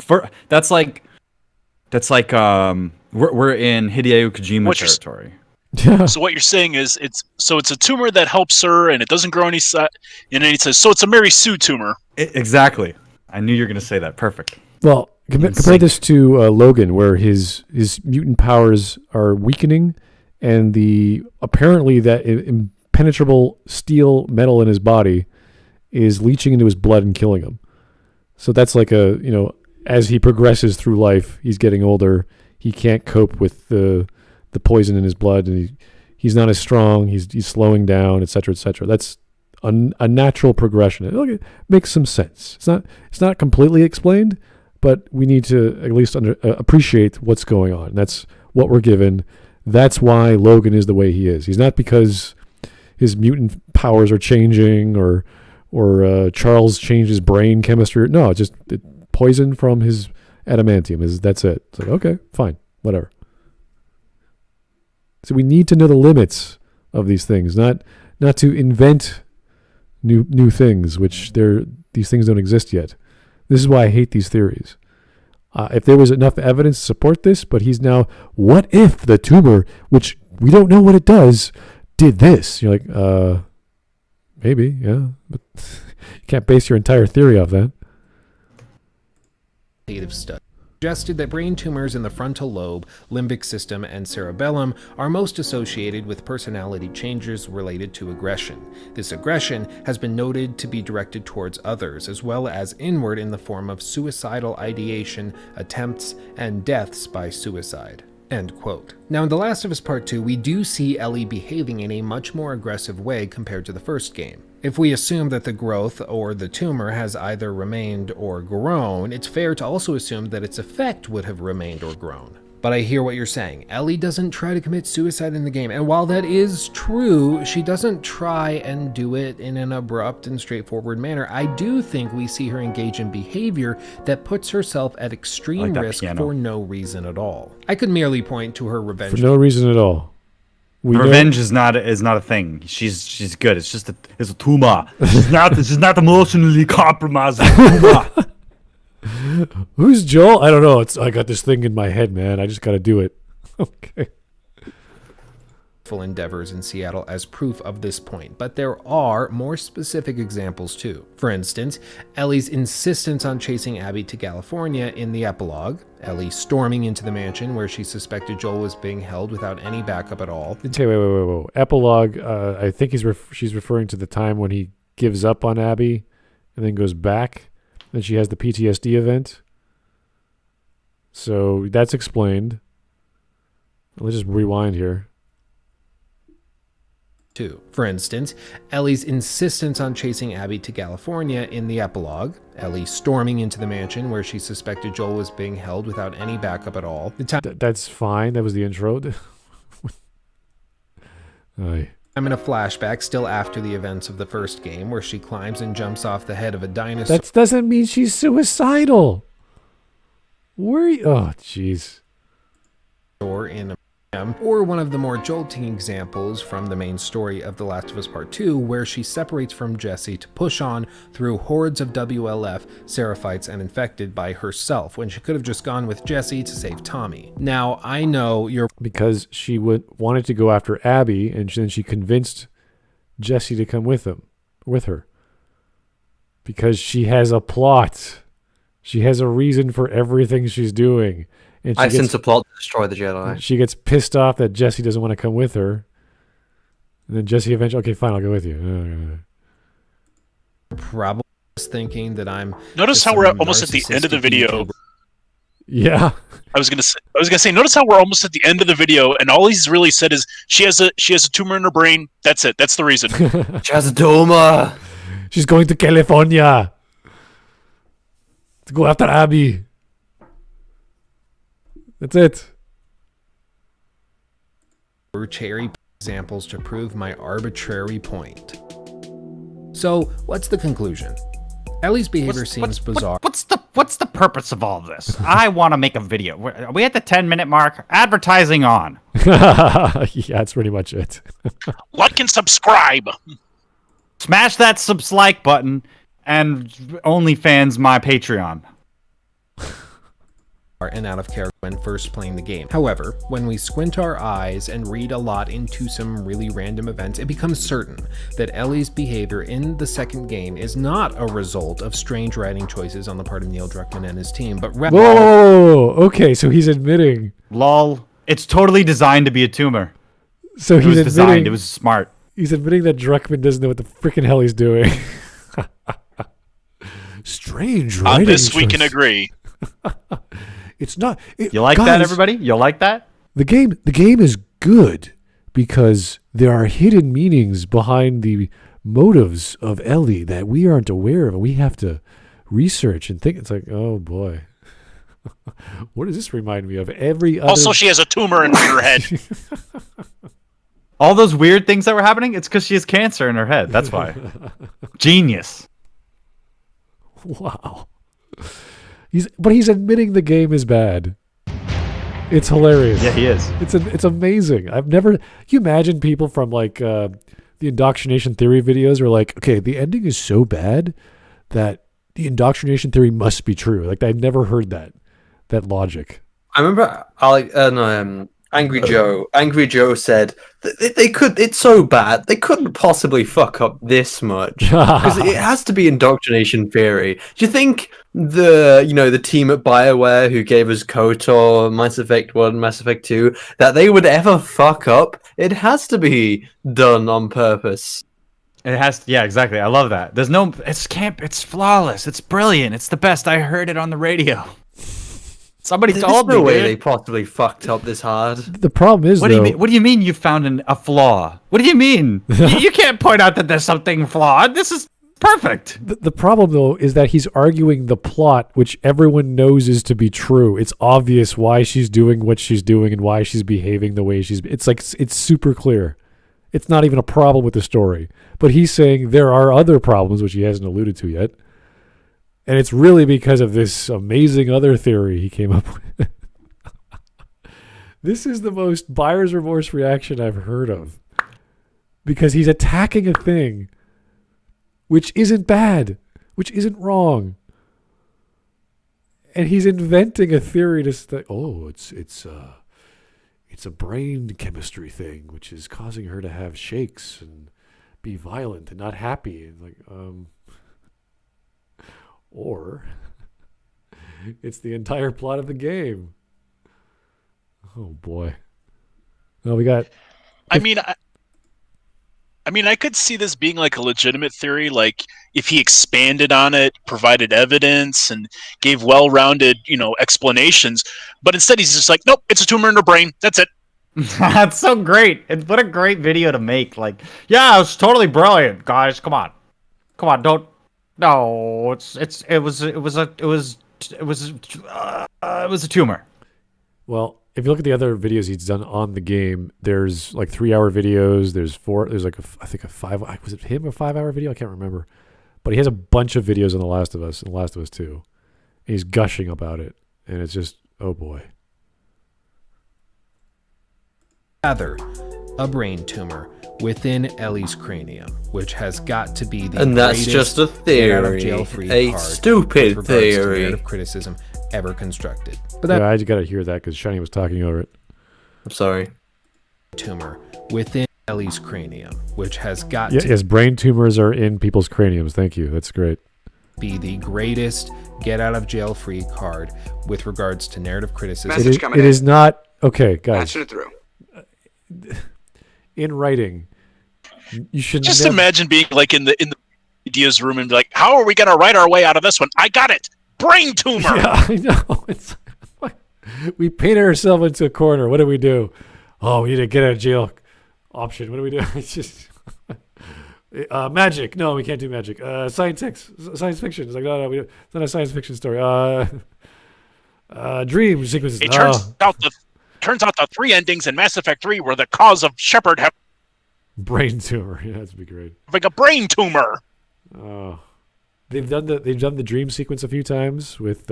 That's like we're in Hideo Kojima territory. So what you're saying is it's a tumor that helps her and it doesn't grow any size. And then he says, so it's a Mary Sue tumor. Exactly. I knew you were going to say that. Perfect. Well, compare this to Logan, where his mutant powers are weakening, and apparently that impenetrable steel metal in his body is leaching into his blood and killing him. So that's like as he progresses through life, he's getting older. He can't cope with the poison in his blood, and he's not as strong. He's slowing down, etc., etc. That's a natural progression. It makes some sense. It's not completely explained, but we need to at least appreciate what's going on. That's what we're given. That's why Logan is the way he is. He's not because his mutant powers are changing or Charles changed his brain chemistry. No, just poison from his adamantium. That's it. It's like, okay, fine, whatever. So we need to know the limits of these things, not to invent new things, which these things don't exist yet. This is why I hate these theories. If there was enough evidence to support this, but he's now, what if the tumor, which we don't know what it does, did this? You're like, maybe, yeah, but you can't base your entire theory off that. Study suggested that brain tumors in the frontal lobe, limbic system, and cerebellum are most associated with personality changes related to aggression. This aggression has been noted to be directed towards others, as well as inward in the form of suicidal ideation, attempts, and deaths by suicide. End quote. Now in The Last of Us Part 2, we do see Ellie behaving in a much more aggressive way compared to the first game. If we assume that the growth or the tumor has either remained or grown, it's fair to also assume that its effect would have remained or grown. But I hear what you're saying. Ellie doesn't try to commit suicide in the game, and while that is true, she doesn't try and do it in an abrupt and straightforward manner. I do think we see her engage in behavior that puts herself at extreme risk for no reason at all. I could merely point to her revenge. For no reason at all. Revenge is not a thing. She's good. It's just it's a tumor. She's not emotionally compromised. Who's Joel? I don't know. I got this thing in my head, man. I just got to do it. Okay. Endeavors in Seattle as proof of this point, but there are more specific examples too. For instance, Ellie's insistence on chasing Abby to California in the epilogue, Ellie storming into the mansion where she suspected Joel was being held without any backup at all. Hey, wait. Epilogue, I think she's referring to the time when he gives up on Abby and then goes back, and she has the PTSD event. So that's explained. Let's just rewind here. too. For instance, Ellie's insistence on chasing Abby to California in the epilogue, Ellie storming into the mansion where she suspected Joel was being held without any backup at all. That's fine. That was the intro. I'm in a flashback still after the events of the first game where she climbs and jumps off the head of a dinosaur. That doesn't mean she's suicidal. Where? Oh, jeez. In a or one of the more jolting examples from the main story of The Last of Us Part 2, where she separates from Jesse to push on through hordes of WLF, Seraphites, and infected by herself, when she could have just gone with Jesse to save Tommy. Now, I know you're... Because she wanted to go after Abby, and then she convinced Jesse to come with her. Because she has a plot. She has a reason for everything she's doing. And I sense a plot to destroy the Jedi. She gets pissed off that Jesse doesn't want to come with her. And then Jesse eventually, okay, fine, I'll go with you. Probably thinking that I'm... Notice how we're almost at the end of the video. Yeah. I was gonna say, notice how we're almost at the end of the video, and all he's really said is she has a tumor in her brain. That's it. That's the reason. She has a tumor. She's going to California to go after Abby. That's it. Cherry examples to prove my arbitrary point. So, what's the conclusion? Ellie's behavior seems bizarre. What's the purpose of all this? I want to make a video. Are we at the 10-minute mark? Advertising on. Yeah, that's pretty much it. Like and subscribe. Smash that like button and OnlyFans my Patreon. And out of character when first playing the game. However, when we squint our eyes and read a lot into some really random events, it becomes certain that Ellie's behavior in the second game is not a result of strange writing choices on the part of Neil Druckmann and his team, but Whoa! Okay, so he's admitting. Lol. It's totally designed to be a tumor. So it was designed. It was smart. He's admitting that Druckmann doesn't know what the freaking hell he's doing. Strange writing On this, choice. we can agree. It's not. You like that, everybody? You like that? The game is good because there are hidden meanings behind the motives of Ellie that we aren't aware of, and we have to research and think. It's like, oh boy, what does this remind me of? Every other... Also, she has a tumor in her head. All those weird things that were happening, it's because she has cancer in her head. That's why. Genius. Wow. He's admitting the game is bad. It's hilarious. Yeah, he is. It's amazing. I've never. You imagine people from like the indoctrination theory videos are like, okay, the ending is so bad that the indoctrination theory must be true. Like I've never heard that logic. I remember Angry Joe. Angry Joe said that they could. It's so bad they couldn't possibly fuck up this much because it has to be indoctrination theory. Do you think the team at BioWare who gave us KOTOR, Mass Effect 1, Mass Effect 2, that they would ever fuck up? It has to be done on purpose. It has to, yeah, exactly. I love that. It's flawless. It's brilliant. It's the best. I heard it on the radio. Somebody told me. There's no way they possibly fucked up this hard. The problem is, what do you mean you found a flaw? What do you mean? you can't point out that there's something flawed. This is perfect. The problem, though, is that he's arguing the plot, which everyone knows is to be true. It's obvious why she's doing what she's doing and why she's behaving the way she's... It's super clear. It's not even a problem with the story. But he's saying there are other problems, which he hasn't alluded to yet. And it's really because of this amazing other theory he came up with. This is the most buyer's remorse reaction I've heard of. Because he's attacking a thing which isn't bad, which isn't wrong. And he's inventing a theory to say, oh, it's a brain chemistry thing, which is causing her to have shakes and be violent and not happy. And like, or it's the entire plot of the game. Oh boy. Well, we got... I mean, I could see this being like a legitimate theory, like if he expanded on it, provided evidence, and gave well-rounded, explanations. But instead, he's just like, nope, it's a tumor in her brain. That's it. That's so great. And what a great video to make. Like, yeah, it was totally brilliant, guys. Come on, don't. No, it was a tumor. Well, if you look at the other videos he's done on the game, there's like 3-hour videos. There's like I think a 5. Was it him a 5-hour video? I can't remember. But he has a bunch of videos on The Last of Us and The Last of Us 2. And he's gushing about it, and it's just, oh boy. Rather, a brain tumor within Ellie's cranium, which has got to be the And that's greatest just a get out of theory, jail free a card stupid with regards to theory. narrative criticism ever constructed. But that Yeah, I just got to hear that because Shiny was talking over it. I'm sorry. tumor within Ellie's cranium, which has got Yeah, to yes, brain tumors are in people's craniums. Thank you. That's great. be the greatest get out of jail free card with regards to narrative criticism. It is not okay, guys. Patching it through. In writing, you should Just never... imagine being like in the ideas room and be like, how are we going to write our way out of this one? I got it. Brain tumor. Yeah, I know. It's we painted ourselves into a corner. What do we do? Oh, we need to get out of jail option. What do we do? It's just magic. No, we can't do magic. Science fiction. It's like no, it's not a science fiction story. Dream sequences. It turns out the 3 endings in Mass Effect 3 were the cause of Shepard Brain tumor. Yeah, that'd be great. having a brain tumor. Oh, they've done the dream sequence a few times with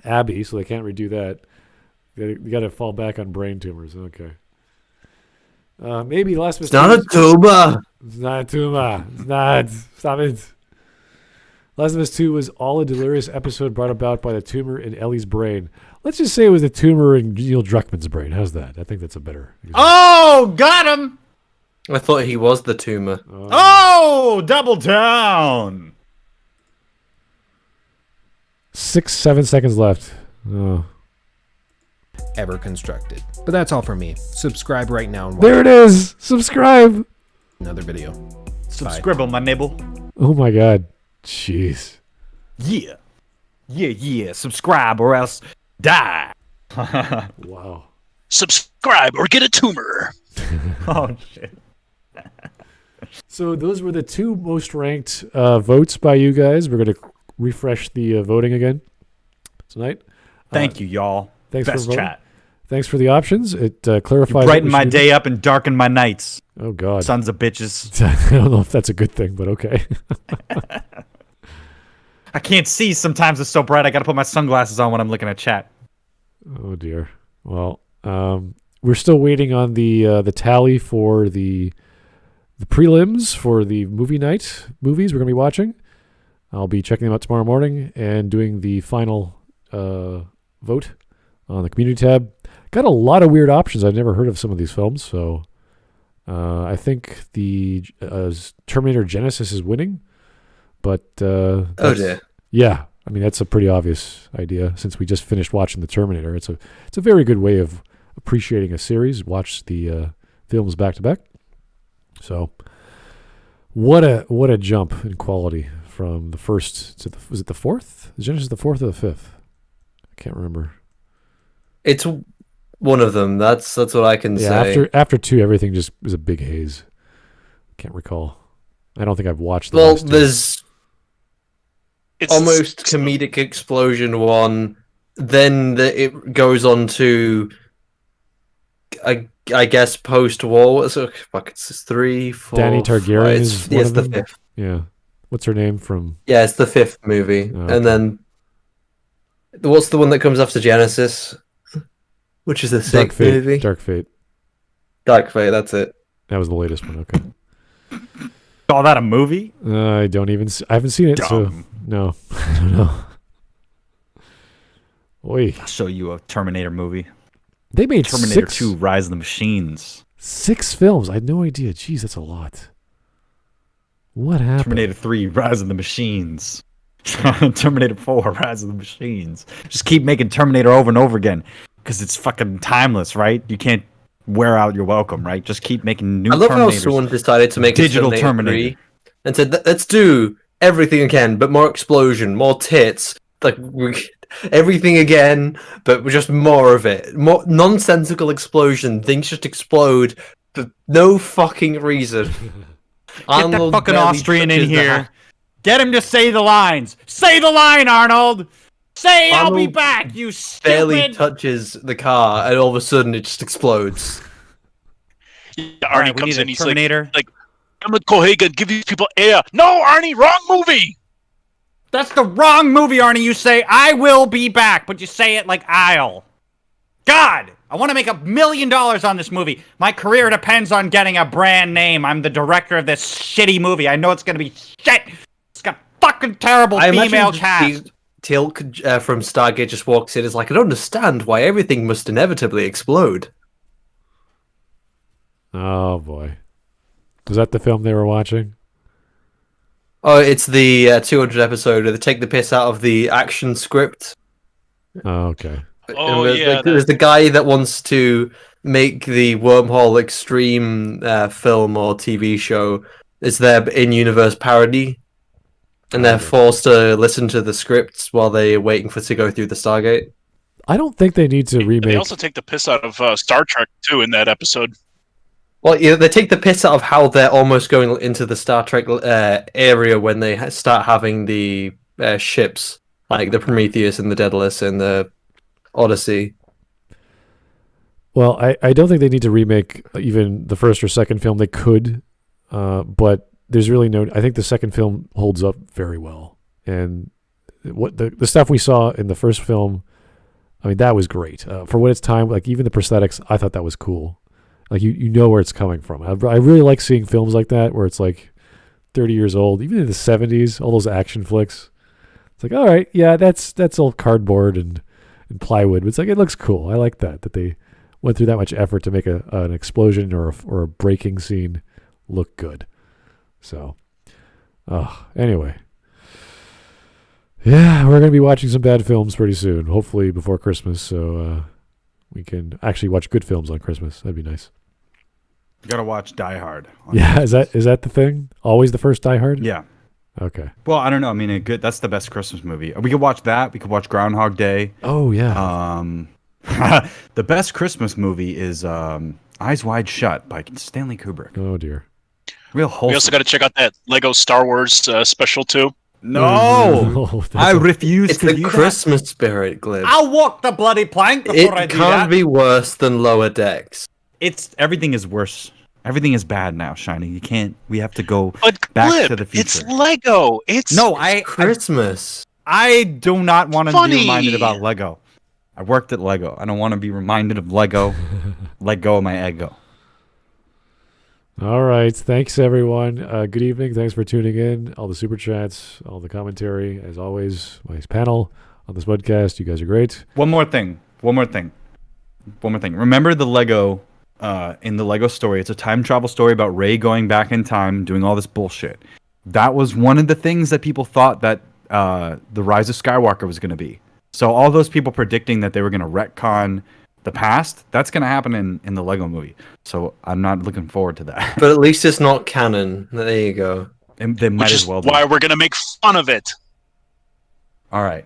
Abby, so they can't redo that. They got to fall back on brain tumors. Okay. Maybe Last of Us. It's not a tumor. It's not a tumor. It's not. Stop it. Last of Us 2 was all a delirious episode brought about by the tumor in Ellie's brain. Let's just say it was a tumor in Neil Druckmann's brain. How's that? I think that's a better example. Oh, got him! I thought he was the tumor. Oh, double down! 6-7 seconds left. Oh. Ever constructed. But that's all from me. Subscribe right now and watch There it is. Subscribe. another video. Subscribe, my nibble. Oh my God. Jeez. Yeah. Yeah. Subscribe or else die. Wow. Subscribe or get a tumor. Oh, shit. So those were the 2 most ranked votes by you guys. We're going to refresh the voting again tonight. Thank you, y'all. Thanks Best for voting. chat. Thanks for the options. It clarifies. You brighten my day up and darken my nights. Oh God, sons of bitches. I don't know if that's a good thing, but okay. I can't see sometimes. It's so bright. I got to put my sunglasses on when I'm looking at chat. Oh dear. Well, we're still waiting on the tally for the prelims for the movie night movies we're gonna be watching. I'll be checking them out tomorrow morning and doing the final vote on the community tab. Got a lot of weird options. I've never heard of some of these films, so I think the Terminator Genesis is winning. But Oh dear. Yeah, I mean that's a pretty obvious idea since we just finished watching the Terminator. It's a very good way of appreciating a series. Watch the films back to back. So what a jump in quality from the first to was it the fourth? Is Genesis the 4th or the 5th? I can't remember. It's one of them. That's what I can say. After 2, everything just was a big haze. Can't recall. I don't think I've watched. Well, there's almost comedic explosion 1. Then it goes on to, I guess, post-war. So, it's 3, 4. Danny Targaryen is one of the them? 5th. Yeah. What's her name from? Yeah, it's the 5th movie, Oh, okay. and then what's the one that comes after Genesis? Which is the 6th movie? Dark Fate. Dark Fate. That's it. That was the latest one. Okay. Call that a movie? I haven't seen it, so no, I don't know. Oi. I'll show you a Terminator movie. They made Terminator 6 2: Rise of the Machines. 6 films. I had no idea. Jeez, that's a lot. What happened? Terminator 3: Rise of the Machines. Terminator 4: Rise of the Machines. Just keep making Terminator over and over again because it's fucking timeless, right? You can't wear out your welcome, right? Just keep making new. I love how Terminators. someone decided to make digital a Terminator 3 and said, "Let's do everything again, but more explosion, more tits." Like everything again, but just more of it. More nonsensical explosion. Things just explode for no fucking reason. Get that fucking Austrian in here. Get him to say the lines. Say the line, Arnold. Say, I'll be back, you stupid. Barely touches the car, and all of a sudden it just explodes. Yeah, Arnie comes in, he's like, Emmett Cohagen, give these people air. No, Arnie, wrong movie. That's the wrong movie, Arnie. You say, I will be back, but you say it like I'll. God, I want to make $1 million on this movie. My career depends on getting a brand name. I'm the director of this shitty movie. I know it's going to be shit. It's got fucking terrible female cast. Tilk from Stargate just walks in. Is like, I don't understand why everything must inevitably explode. Oh boy, was that the film they were watching? Oh, it's the 200 episode where they take the piss out of the action script. Oh, okay. Oh, yeah. There's the guy that wants to make the Wormhole Extreme film or TV show. It's their in-universe parody. And they're forced to listen to the scripts while they're waiting for it to go through the Stargate. I don't think they need to remake. They also take the piss out of Star Trek, too, in that episode. Well, yeah, they take the piss out of how they're almost going into the Star Trek area when they start having the ships, like the Prometheus and the Daedalus and the Odyssey. Well, I don't think they need to remake even the first or second film. They could, but there's really no. I think the second film holds up very well, and what the stuff we saw in the first film, I mean, that was great for what its time. Like even the prosthetics, I thought that was cool. Like you know where it's coming from. I really like seeing films like that where it's like 30 years old, even in the 70s, all those action flicks. It's like, all right, yeah, that's all cardboard and plywood, but it's like it looks cool. I like that they went through that much effort to make an explosion or a breaking scene look good. So, anyway, yeah, we're gonna be watching some bad films pretty soon. Hopefully before Christmas, so we can actually watch good films on Christmas. That'd be nice. You gotta watch Die Hard. Yeah, is that the thing? Always the first Die Hard? Yeah. Okay. Well, I don't know. I mean, that's the best Christmas movie. We could watch that. We could watch Groundhog Day. Oh yeah. The best Christmas movie is Eyes Wide Shut by Stanley Kubrick. Oh dear. Real wholesome. We also got to check out that Lego Star Wars special too. No, I refuse it's to the do Christmas spirit, Glib. I'll walk the bloody plank before I It do that. can't be worse than Lower Decks. Everything is worse. Everything is bad now, Shiny. You can't. We have to go But back Glib, to the future. it's Lego. It's Christmas. I do not want to be funny. reminded about Lego. I worked at Lego. I don't want to be reminded of Lego. Let go of my ego. All right. Thanks, everyone. Good evening. Thanks for tuning in. All the super chats, all the commentary. As always, my panel on this podcast. You guys are great. One more thing. Remember the Lego, in the Lego story, it's a time travel story about Rey going back in time, doing all this bullshit. That was one of the things that people thought that the Rise of Skywalker was going to be. So all those people predicting that they were going to retcon the past, that's going to happen in the Lego movie. So I'm not looking forward to that. But at least it's not canon. There you go. They might as well be. Why we're gonna make fun of it. All right.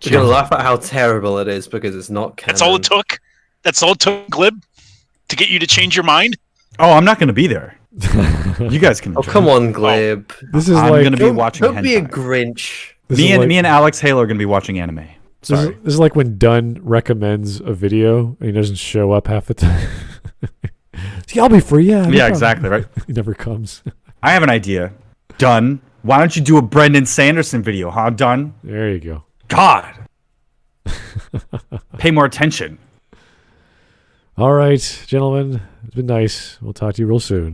You're going to laugh at how terrible it is because it's not canon. That's all it took. That's all it took, Glib, to get you to change your mind. Oh, I'm not going to be there. You guys can. Oh, come on, Glib. This is I'm like going to be watching Don't be a hentai. Grinch. Me and Alex Halo are going to be watching anime. Sorry. This is like when Dunn recommends a video and he doesn't show up half the time. See, I'll be free. Yeah. Yeah, exactly. Right. He never comes. I have an idea. Dunn, why don't you do a Brendan Sanderson video, huh, Dunn? There you go. God. Pay more attention. All right, gentlemen. It's been nice. We'll talk to you real soon.